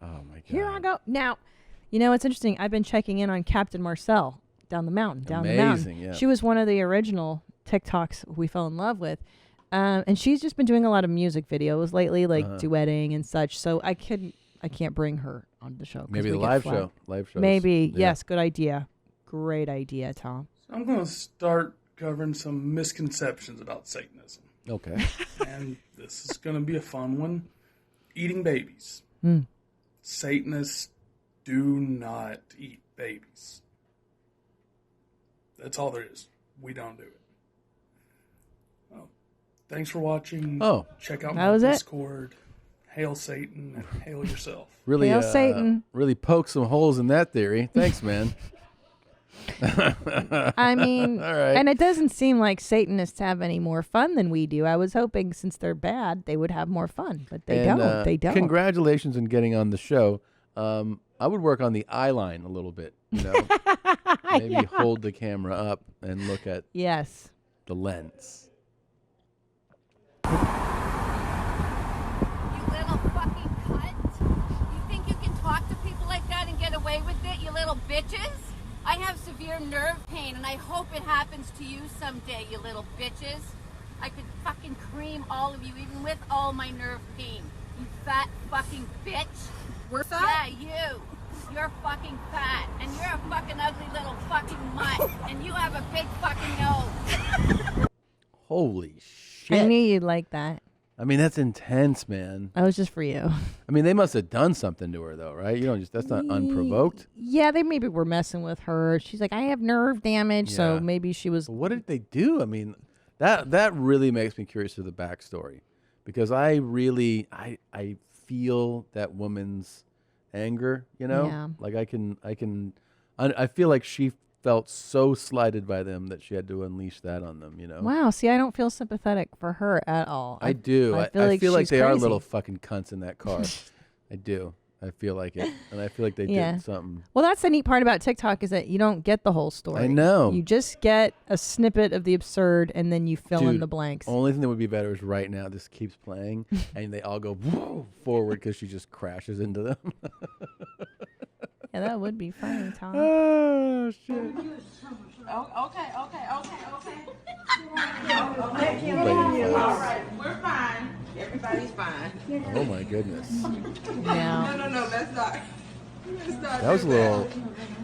Oh my god. Here I go. Now, you know, it's interesting. I've been checking in on Captain Marcel down the mountain. Amazing, yeah. She was one of the original TikToks we fell in love with. And she's just been doing a lot of music videos lately, like duetting and such. So I can't bring her on the show. 'cause Maybe we the get live flagged. show. Live shows. Maybe. Yeah. Yes. Good idea. Great idea, Tom. I'm going to start covering some misconceptions about Satanism. Okay. And this is going to be a fun one. Eating babies. Mm. Satanists do not eat babies. That's all there is. We don't do it. Well, thanks for watching. Oh. Check out That my was it? Discord. Hail Satan and hail yourself. Really, Hail Satan. Really poke some holes in that theory. Thanks, man. I mean, All right. and it doesn't seem like Satanists have any more fun than we do. I was hoping since they're bad, they would have more fun, but they And, don't. They don't. Congratulations on getting on the show. I would work on the eye line a little bit. You know, maybe Yeah. hold the camera up and look at Yes. the lens. You little fucking cunt. You think you can talk to people like that and get away with it, you little bitches? I have severe nerve pain, and I hope it happens to you someday, you little bitches. I could fucking cream all of you, even with all my nerve pain. You fat fucking bitch. We're fat? Yeah, you. You're fucking fat, and you're a fucking ugly little fucking mutt, and you have a big fucking nose. Holy shit! I knew you'd like that. I mean, that's intense, man. That was just for you. I mean, they must have done something to her, though, right? You don't that's not unprovoked. Yeah, they maybe were messing with her. She's like, I have nerve damage, so Yeah. maybe she was. But what did they do? I mean, that really makes me curious to the backstory, because I really I feel that woman's anger. You know, Yeah. like I feel like she felt so slighted by them that she had to unleash that on them. You know. Wow. See, I don't feel sympathetic for her at all. I do. I feel like she's they are crazy. little fucking cunts in that car. I do. I feel like it, and I feel like they did something. Well, that's the neat part about TikTok is that you don't get the whole story. I know. You just get a snippet of the absurd, and then you fill in Dude, the blanks. Only thing that would be better is right now this keeps playing and they all go forward because she just crashes into them. Yeah, that would be funny, Tom. Oh shit! Okay. All right, we're fine. Everybody's fine. Oh my goodness! No, that's not. That was a little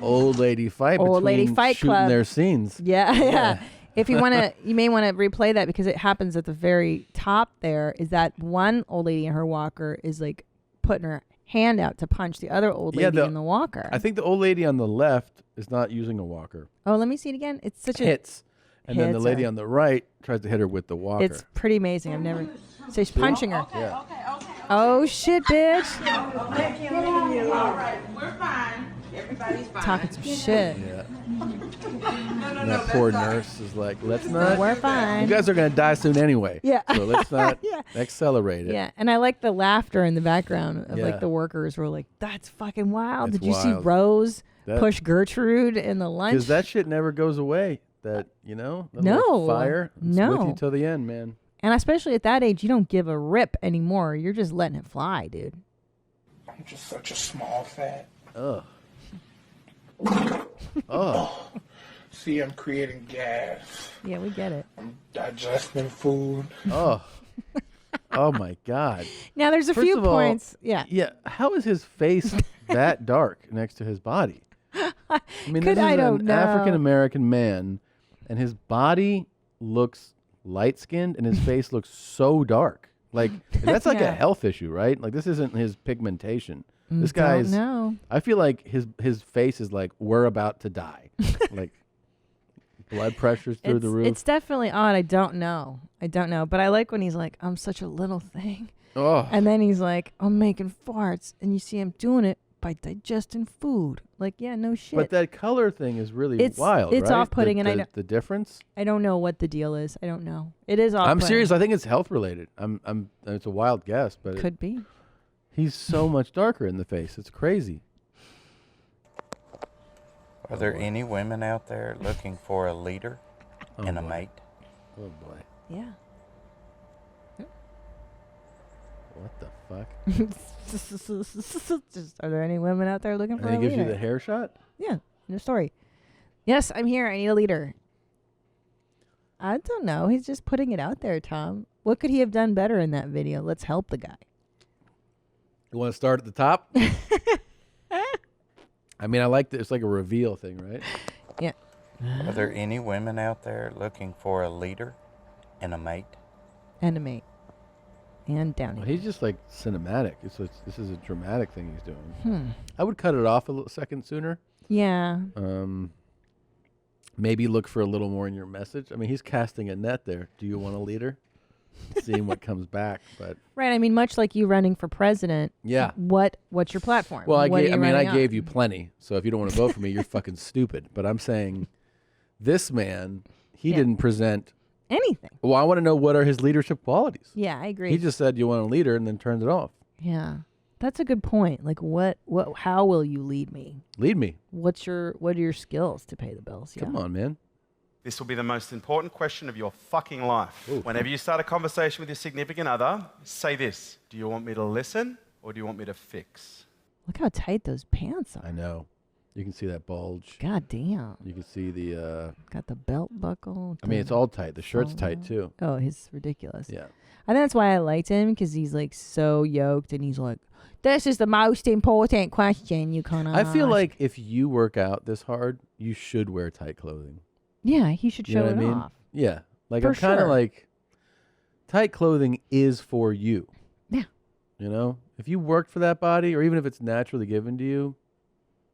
old lady fight. Old lady between fight shooting club. their scenes. Yeah. If you want to, you may want to replay that because it happens at the very top. There is that one old lady in her walker is like putting her hand out to punch the other old lady in the walker. I think the old lady on the left is not using a walker. Oh, let me see it again. It's such Hits. And then the Hits lady her. on the right tries to hit her with the walker. It's pretty amazing. I've never. So she's punching her. Yeah. Oh shit, bitch! All right, we're fine. Everybody's fine. Talking some shit. Yeah. And that poor nurse is like, let's not. We're fine. You guys are going to die soon anyway. Yeah. So let's not Yeah. accelerate it. Yeah, and I like the laughter in the background of Yeah. like the workers were like, "That's fucking wild." It's Did you see wild. Rose That- push Gertrude in the lunch? Because that shit never goes away. That, you know, that No. little fire. It's with No. you till the end, man. And especially at that age, you don't give a rip anymore. You're just letting it fly, dude. I'm just such a small fat. Ugh. Oh. See, I'm creating gas. Yeah, we get it. I'm digesting food. Oh. Oh my God. Now there's a First few of all, points. Yeah. Yeah. How is his face that dark next to his body? I mean, Could- this I is don't an know. African American man, and his body looks light skinned, and his face looks so dark. Like that's like Yeah. a health issue, right? Like this isn't his pigmentation. This Don't guy's. know. I feel like his face is like we're about to die. Like blood pressure's through the roof. It's definitely odd. I don't know. But I like when he's like, "I'm such a little thing," Oh. and then he's like, "I'm making farts," and you see him doing it by digesting food. Like, yeah, no shit. But that color thing is really It's- wild. it's right? off-putting, and I the, know- the difference. I don't know what the deal is. I don't know. It is off. I'm serious. I think it's health related. It's a wild guess, but Could be. He's so much darker in the face. It's crazy. Are there any women out there looking for a leader and a mate? Oh boy. Yeah. What the fuck? Just, are there any women out there looking for And a he gives you leader? the hair shot. Yeah, in the story. Yes, I'm here. I need a leader. I don't know. He's just putting it out there, Tom. What could he have done better in that video? Let's help the guy. You want to start at the top? I mean, I like that. It's like a reveal thing, right? Yeah. Are there any women out there looking for a leader and a mate? And a mate. And Downey. Well, he's just like cinematic. This is a dramatic thing he's doing. Hmm. I would cut it off a little second sooner. Yeah. Maybe look for a little more in your message. I mean, he's casting a net there. Do you want a leader? Seeing what comes back, but Right. I mean, much like you running for president. Yeah. What's your platform? well, What are you running I on? gave you plenty. So if you don't want to vote for me, you're fucking stupid. But I'm saying, this man, he didn't present anything. Well, I want to know what are his leadership qualities. Yeah, I agree. He just said you want a leader and then turned it off. Yeah. That's a good point. Like, how will you lead me? Lead me. What are your skills to pay the bills? Yeah. Come on, man. This will be the most important question of your fucking life. Whenever you start a conversation with your significant other, say this: do you want me to listen or do you want me to fix? Look how tight those pants are. I know. You can see that bulge. God damn. You can see the. Got the belt buckle. I mean, it's all tight. The shirt's tight too. Oh, he's ridiculous. Yeah. I think that's why I liked him, because he's like so yoked, and he's like, "This is the most important question you can ask." I feel like if you work out this hard, you should wear tight clothing. Yeah, he should You know show what it I mean? off. Yeah. Like For I'm kind of sure. like tight clothing is for you. Yeah. You know, if you worked for that body, or even if it's naturally given to you,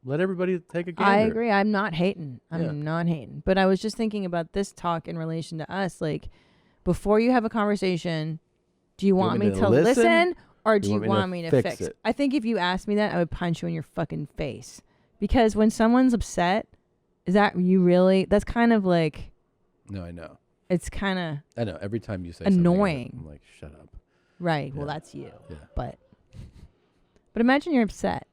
let everybody take a gander. I agree. I'm not hating. I'm Yeah. not hating. But I was just thinking about this talk in relation to us. Like, before you have a conversation, do you want me to listen or do you want me to fix it? I think if you asked me that, I would punch you in your fucking face. Because when someone's upset, is that you really? That's kind of like. No, I know. It's kind of. I know. Every time you say annoying. something, I'm like, shut up. Right. Well, that's you. Yeah. But imagine you're upset.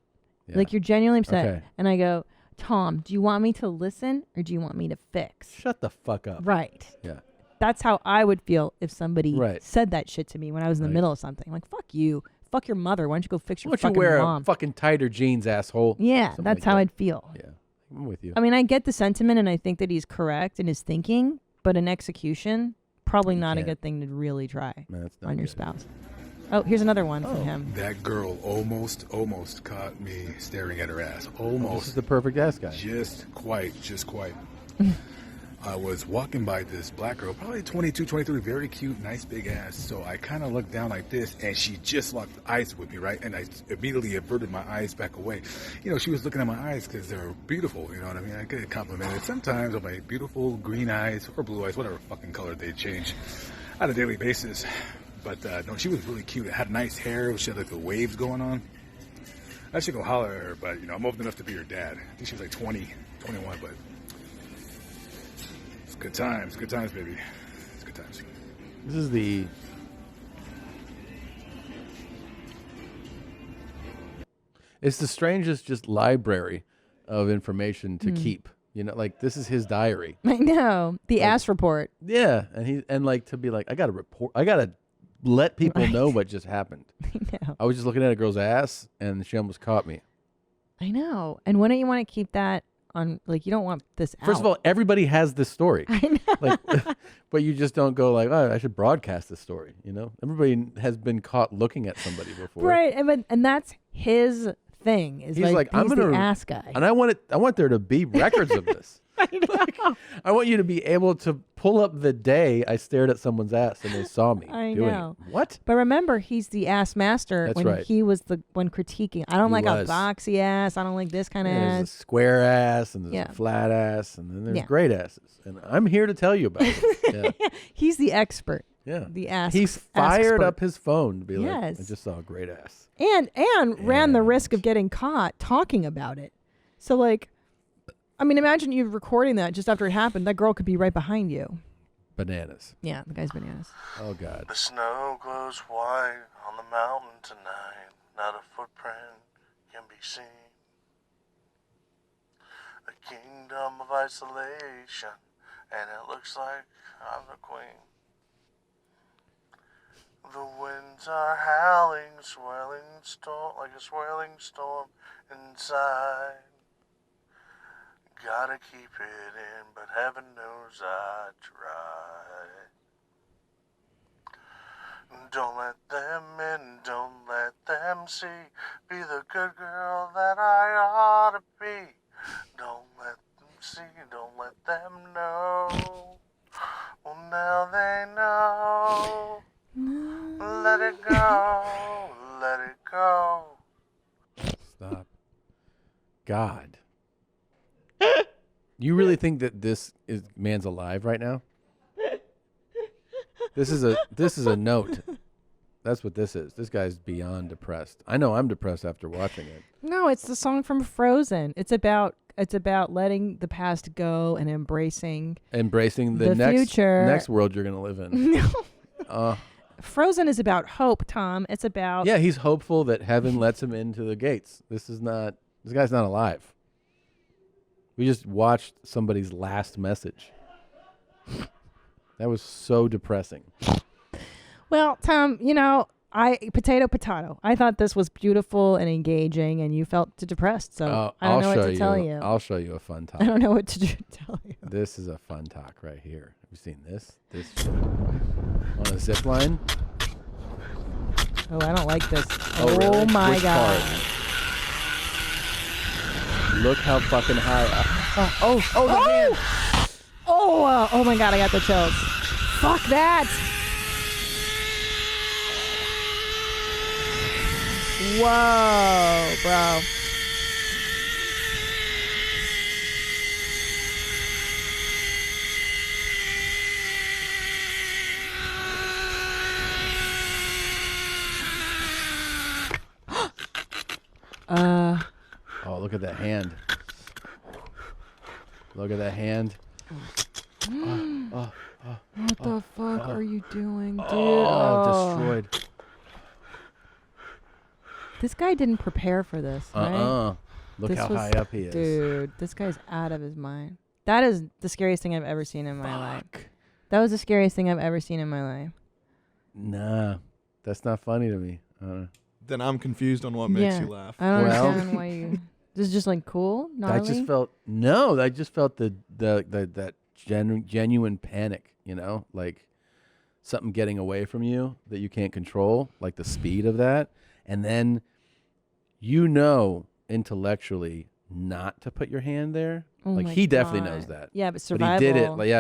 Yeah. Like you're genuinely upset. Okay. And I go, Tom, do you want me to listen or do you want me to fix? Shut the fuck up. Right. Yeah. That's how I would feel if somebody Right. said that shit to me when I was in the middle of something. I'm like, fuck you. Fuck your mother. Why don't you go fix your Why don't fucking you wear mom? a fucking tighter jeans, asshole? Yeah, Something that's like how that. I'd feel. Yeah, I'm with you. I mean, I get the sentiment and I think that he's correct in his thinking, but in execution, probably not a good thing to really try on your spouse. Oh, here's another one from him. That girl almost caught me staring at her ass. Almost. This is the perfect ass guy. Just quite. I was walking by this black girl, probably 22, 23, very cute, nice big ass. So I kind of looked down like this, and she just locked eyes with me, right? And I immediately averted my eyes back away. You know, she was looking at my eyes because they're beautiful, you know what I mean? I get complimented sometimes on my beautiful green eyes or blue eyes, whatever fucking color they change on a daily basis. But no, she was really cute. It had nice hair. She had like the waves going on. I should go holler at her, but you know, I'm old enough to be her dad. I think she was like 20, 21, but it's good times, baby. It's good times. This is the It's the strangest just library of information to keep. You know, like this is his diary. I know. The ass report. Yeah, and like to be like, I got to report. I got to let people know what just happened. I know. I was just looking at a girl's ass, and she almost caught me. I know. And wouldn't you want to keep that on? Like, you don't want this out. First of all, everybody has this story. I know. Like, but you just don't go like, oh, I should broadcast this story. You know, everybody has been caught looking at somebody before. Right, and that's his thing. Is He's like, I'm the gonna ass guy. and I want there to be records of this. I know. I want you to be able to pull up the day I stared at someone's ass and they saw me I doing know. it. What? But remember, he's the ass master. That's when right. he was the one critiquing. I don't He like was. a boxy ass. I don't like this kind of There's a ass. square ass and there's Yeah. a flat ass and then there's Yeah. great asses. And I'm here to tell you about it. Yeah. He's the expert. Yeah. The ass. He's fired expert. up his phone to be like, I Yes. just saw a great ass. And ran the risk of getting caught talking about it. So like, I mean, imagine you recording that just after it happened. That girl could be right behind you. Bananas. Yeah, the guy's bananas. Oh, God. The snow glows white on the mountain tonight. Not a footprint can be seen. A kingdom of isolation, and it looks like I'm the queen. The winds are howling, swirling storm like a swirling storm inside. Gotta keep it in, but heaven knows I try. Don't let them in, don't let them see. Be the good girl that I ought to be. Don't let them see, don't let them know. Well, now they know. Let it go, let it go. Stop. God. You really think that this man's alive right now? This is a note. That's what this is. This guy's beyond depressed. I know I'm depressed after watching it. No, it's the song from Frozen. It's about letting the past go and embracing the future. next world you're gonna live in. No. Frozen is about hope, Tom. It's about Yeah, he's hopeful that heaven lets him into the gates. This guy's not alive. We just watched somebody's last message. That was so depressing. Well, Tom, potato. I thought this was beautiful and engaging, and you felt depressed. So I don't know what to tell you. I'll show you a fun talk. I don't know what to tell you. This is a fun talk right here. Have you seen this? This on a zip line. Oh, I don't like this. Oh, really? My Which God. part? Look how fucking high. The hand. Oh my God, I got the chills. Fuck that. Whoa, bro. Oh, look at that hand. Look at that hand. What the fuck are you doing, dude? Oh, destroyed. This guy didn't prepare for this, right? Look how high up he is. Dude, this guy's out of his mind. That is the scariest thing I've ever seen in my life. That was the scariest thing I've ever seen in my life. Nah, that's not funny to me. Then I'm confused on what makes you laugh. I don't understand why you... This is just like cool, gnarly? I just felt that genuine panic, you know, like something getting away from you that you can't control, like the speed of that, and then intellectually not to put your hand there. Oh like my he definitely God. knows that. Yeah, but survival. But he did it, like,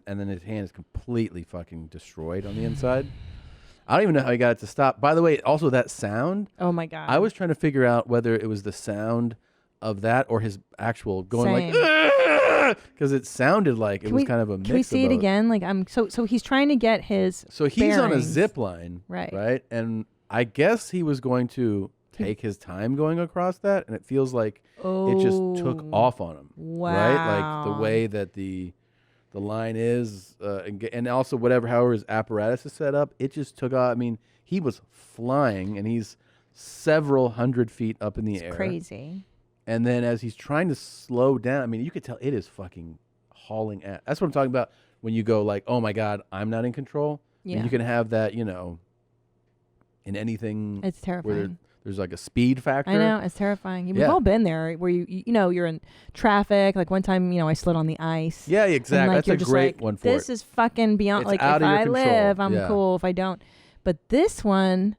and then his hand is completely fucking destroyed on the inside. I don't even know how he got it to stop. By the way, also that sound. Oh my God. I was trying to figure out whether it was the sound of that or his actual going like, because it sounded like it was kind of a mix. Can we see of it both. again? Like so he's trying to get his. So he's on a bearings. zip line, right? And I guess he was going to take his time going across that, and it feels like it just took off on him. Wow. Right? Like the way that the line is, and also however his apparatus is set up, it just took off. I mean, he was flying, and he's several hundred feet up in the air. Crazy. And then as he's trying to slow down, I mean, you could tell it is fucking hauling ass. That's what I'm talking about when you go like, oh my God, I'm not in control. Yeah. And you can have that, in anything. It's terrifying. Where there's like a speed factor. I know, it's terrifying. We've all been there where you're in traffic. Like one time, I slid on the ice. Yeah, exactly. And, That's a great one for it. This is fucking beyond. It's like out if of your I control. live, I'm Yeah. cool. If I don't, but this one,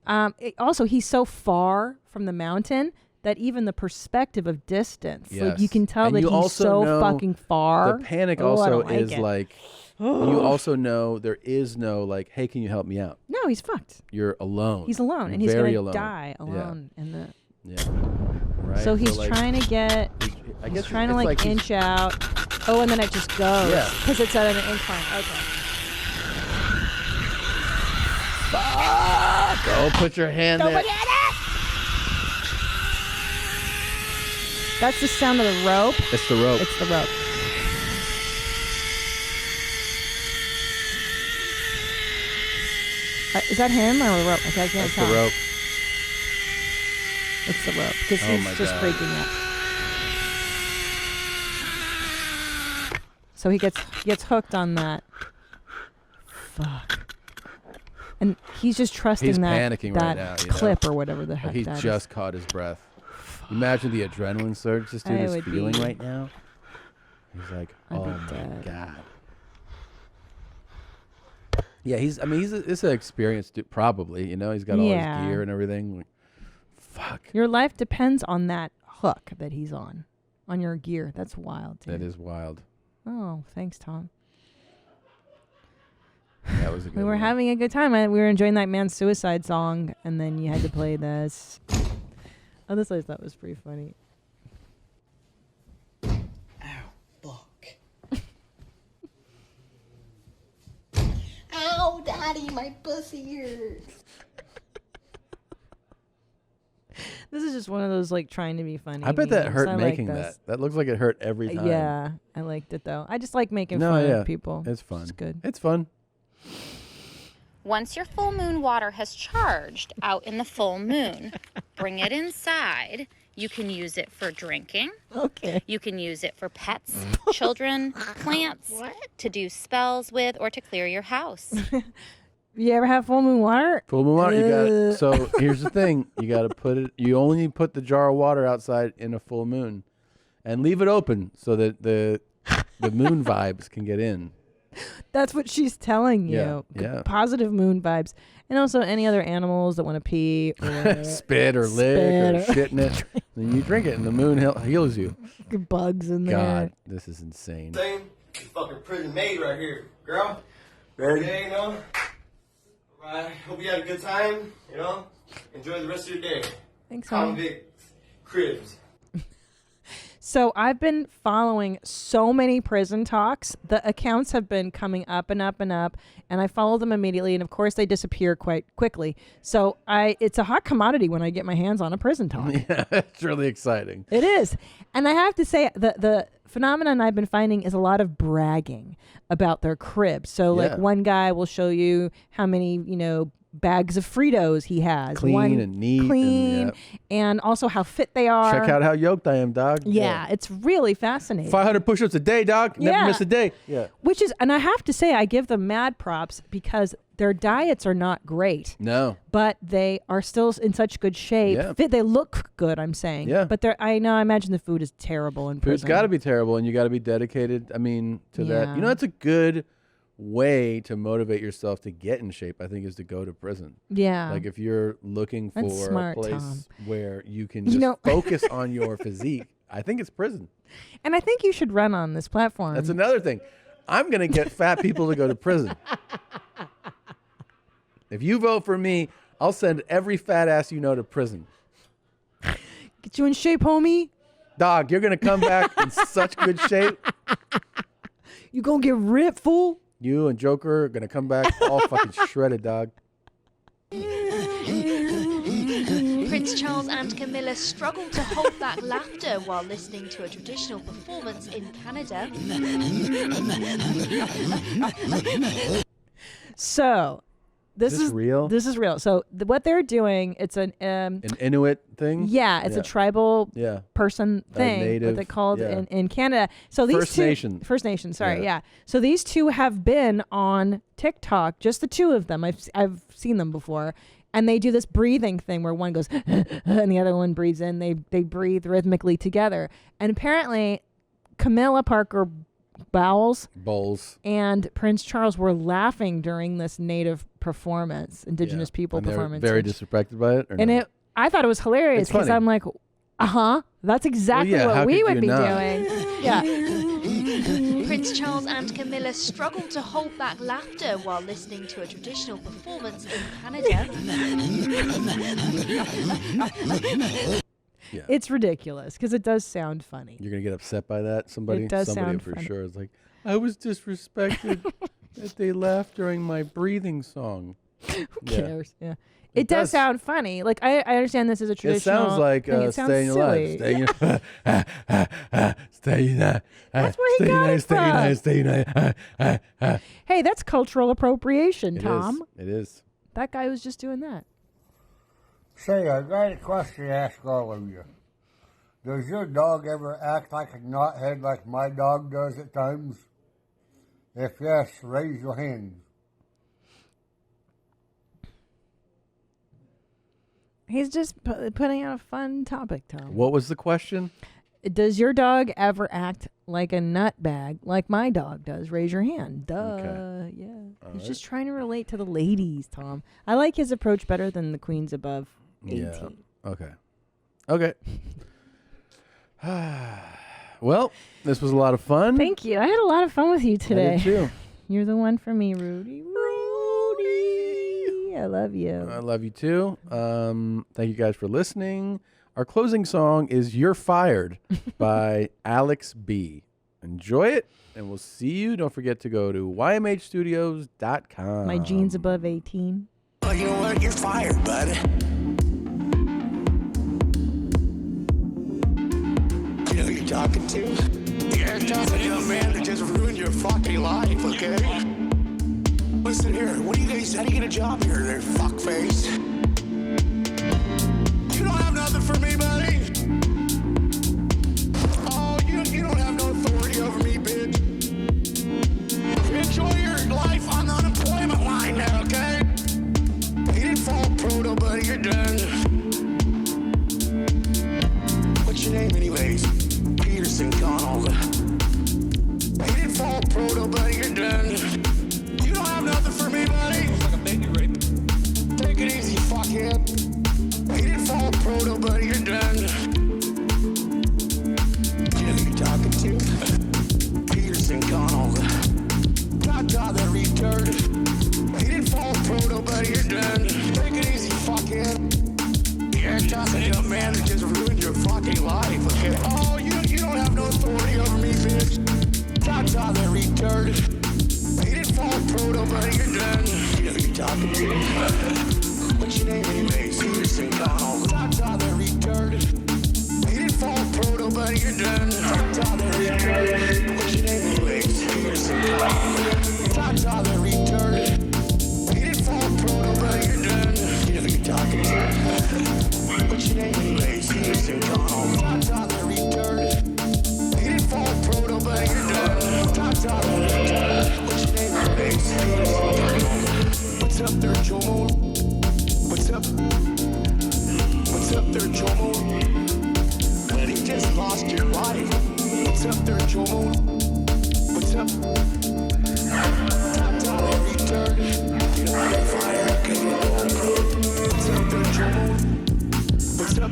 also he's so far from the mountain that even the perspective of distance, like you Yes. can tell And that you he's also so know fucking far. The panic Oh, I also don't like is it. like, you also know there is no like, hey, can you help me out? No, he's fucked. You're alone. He's alone, You're and he's very gonna alone. die alone in the. Yeah. Right. So he's like, trying to get. I He's guess trying to it's like he's- inch out. Oh, and then it just goes. Yeah. Because it's at an incline. Okay. Fuck! Go put your hand there. That's the sound of the rope. It's the rope. It's the rope. Is that him or the rope? Okay, I can't It's tell. the rope. It's the rope because Oh he's my just God. freaking out. So he gets hooked on that. Fuck. And he's just trusting He's that panicking that right now. clip or whatever the heck Like he's that just is. caught his breath. Imagine the adrenaline surge this dude I is would feeling be- right now. He's like, I'd oh be my dead. God. Yeah, it's an experienced dude, probably. He's got all Yeah. his gear and everything. Like, fuck. Your life depends on that hook that he's on your gear. That's wild, dude. That is wild. Oh, thanks, Tom. That was a good We were one. having a good time. We were enjoying that man's suicide song, and then you had to play this. Oh, this I thought was pretty funny. Ow, Daddy, my pussy hurts. This is just one of those like trying to be funny. I bet that memes. hurt I like making this. that. That looks like it hurt every time. Yeah, I liked it though. I just like making No, fun yeah. of people. It's fun. It's good. It's fun. Once your full moon water has charged out in the full moon, bring it inside. You can use it for drinking. Okay. You can use it for pets, children, plants, to do spells with, or to clear your house. You ever have full moon water? Full moon water. You got Uh. it. So here's the thing: you got to put it. You only need to put the jar of water outside in a full moon, and leave it open so that the moon vibes can get in. That's what she's telling you. Yeah, Good yeah. Positive moon vibes. And also any other animals that want to pee or Spit or lick or shit in it. Then you drink it, and the moon heals you. bugs in there. God, this is insane. Same fucking prison maid right here. Girl, ready? Yeah, you know. Right. Hope you had a good time. You know, enjoy the rest of your day. Thanks, honey. Convict Cribs. So I've been following so many prison talks. The accounts have been coming up and up and up, and I follow them immediately. And of course, they disappear quite quickly. So it's a hot commodity when I get my hands on a prison talk. Yeah, it's really exciting. It is, and I have to say the phenomenon I've been finding is a lot of bragging about their crib. So like one guy will show you how many bags of Fritos he has. Clean and neat. And also how fit they are. Check out how yoked I am, dog. Yeah, it's really fascinating. 500 push-ups a day, dog. Never miss a day. Yeah. Which is, and I have to say, I give them mad props because their diets are not great. No. But they are still in such good shape. Yeah. They look good, I'm saying. Yeah. But I imagine the food is terrible in prison. Food's got to be terrible, and you got to be dedicated, to that. That's a good way to motivate yourself to get in shape, I think, is to go to prison. Yeah. Like if you're looking for smart, a place Tom. where you can just focus on your physique, I think it's prison. And I think you should run on this platform. That's another thing. I'm going to get fat people to go to prison. If you vote for me, I'll send every fat ass you know to prison. Get you in shape, homie. Dog, you're going to come back in such good shape. You going to get ripped, fool. You and Joker are going to come back all fucking shredded, dog. Prince Charles and Camilla struggle to hold back laughter while listening to a traditional performance in Canada. So, this is real? This is real. So, what they're doing, it's an Inuit thing? Yeah, it's a tribal person thing. native, What they called yeah. in Canada. So these First two, Nation. First Nation. Sorry, yeah. So these two have been on TikTok. Just the two of them. I've seen them before, and they do this breathing thing where one goes and the other one breathes in. They breathe rhythmically together, and apparently, Camilla Parker Bowles and Prince Charles were laughing during this native performance, Indigenous people And they're performance. very disrespected by it? Or And no? I thought it was hilarious because I'm like, that's exactly how what we could would you be not? doing. Yeah. Prince Charles and Camilla struggle to hold back laughter while listening to a traditional performance in Canada. Yeah. It's ridiculous because it does sound funny. You're going to get upset by that? Somebody? It does Somebody sound for funny. sure is like, I was disrespected that they laughed during my breathing song. Who cares? Yeah. It does sound funny. Like I understand this is a traditional. It sounds like thing. It sounds stay in your life. silly. Stay in your That's where he got it from. Stay in Hey, that's cultural appropriation, Tom. It is. That guy was just doing that. Say, I got a question to ask all of you. Does your dog ever act like a knothead like my dog does at times? If yes, raise your hands. He's just putting out a fun topic, Tom. What was the question? Does your dog ever act like a nutbag like my dog does? Raise your hand. Duh. Okay. Yeah. All He's right. just trying to relate to the ladies, Tom. I like his approach better than the queens above 18. Yeah. Okay. Well, this was a lot of fun. Thank you. I had a lot of fun with you today. I did too. You're the one for me, Rudy. I love you. I love you too. Thank you guys for listening. Our closing song is You're Fired by Alex B. Enjoy it, and we'll see you. Don't forget to go to ymhstudios.com. My jeans above 18. Well, you know what? You're fired, buddy. You know who you're talking to? You're talking to a man that just ruined your fucking life, okay? Listen here, how do you get a job here, there, fuckface? You don't have nothing for me, buddy. Oh, you don't have no authority over me, bitch. Enjoy your life on the unemployment line now, okay? You didn't fall proto, buddy, you're done. What's your name, anyways? Peterson Donald. You didn't fall proto, buddy, you're done. You don't have nothing for me, buddy. Like a baby rape. Take it easy, fuckhead. You didn't fall proto, buddy, you're done. You know who you're talking to? Peterson Donald. God, that retard. You didn't fall proto, buddy, you're but you're done. $5 return. What's your name anyways? $5 return. You didn't fall proto, but you're done. You know who you're talking to. What's your name anyways? $5 return. You didn't fall proto, but you're done. $5 return. What's your name anyways? What's up there, Jomo? What's up? What's up there, Jomo? Well, you just lost your life. What's up there, Jomo? What's up? $5 return. You don't get fired because you're going. What's up there, Jomo? What's up?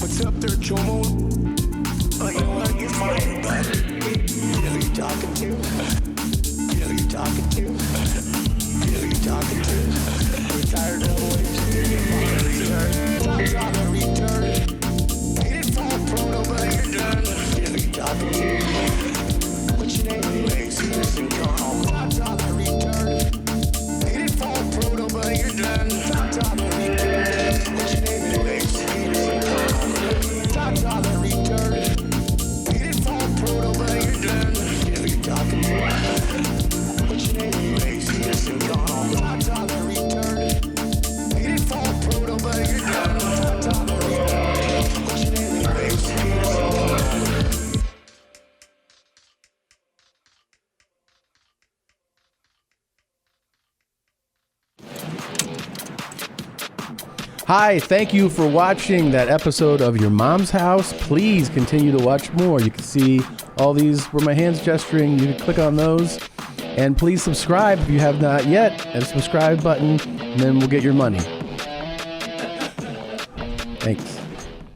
What's up there, Jomo? Oh, you know what? You're fired, bud. You know who you're talking to? You know who you're talking to? You know who you're talking to? Retired always. $5 return. You didn't fall proto, but you're done. You know who you're talking to? What's your name anyways? $5 return. You didn't fall proto, but you're done. $5 return. What's your name anyways? $5 return. You didn't fall proto, but you're done. You know who you're talking to? What's your name anyways? $5 return. You didn't fall proto, but you're done. $5 return. What's your name anyways? Hi, thank you for watching that episode of Your Mom's House. Please continue to watch more. You can see all these where my hand's gesturing. You can click on those. And please subscribe if you have not yet. And subscribe button, and then we'll get your money. Thanks.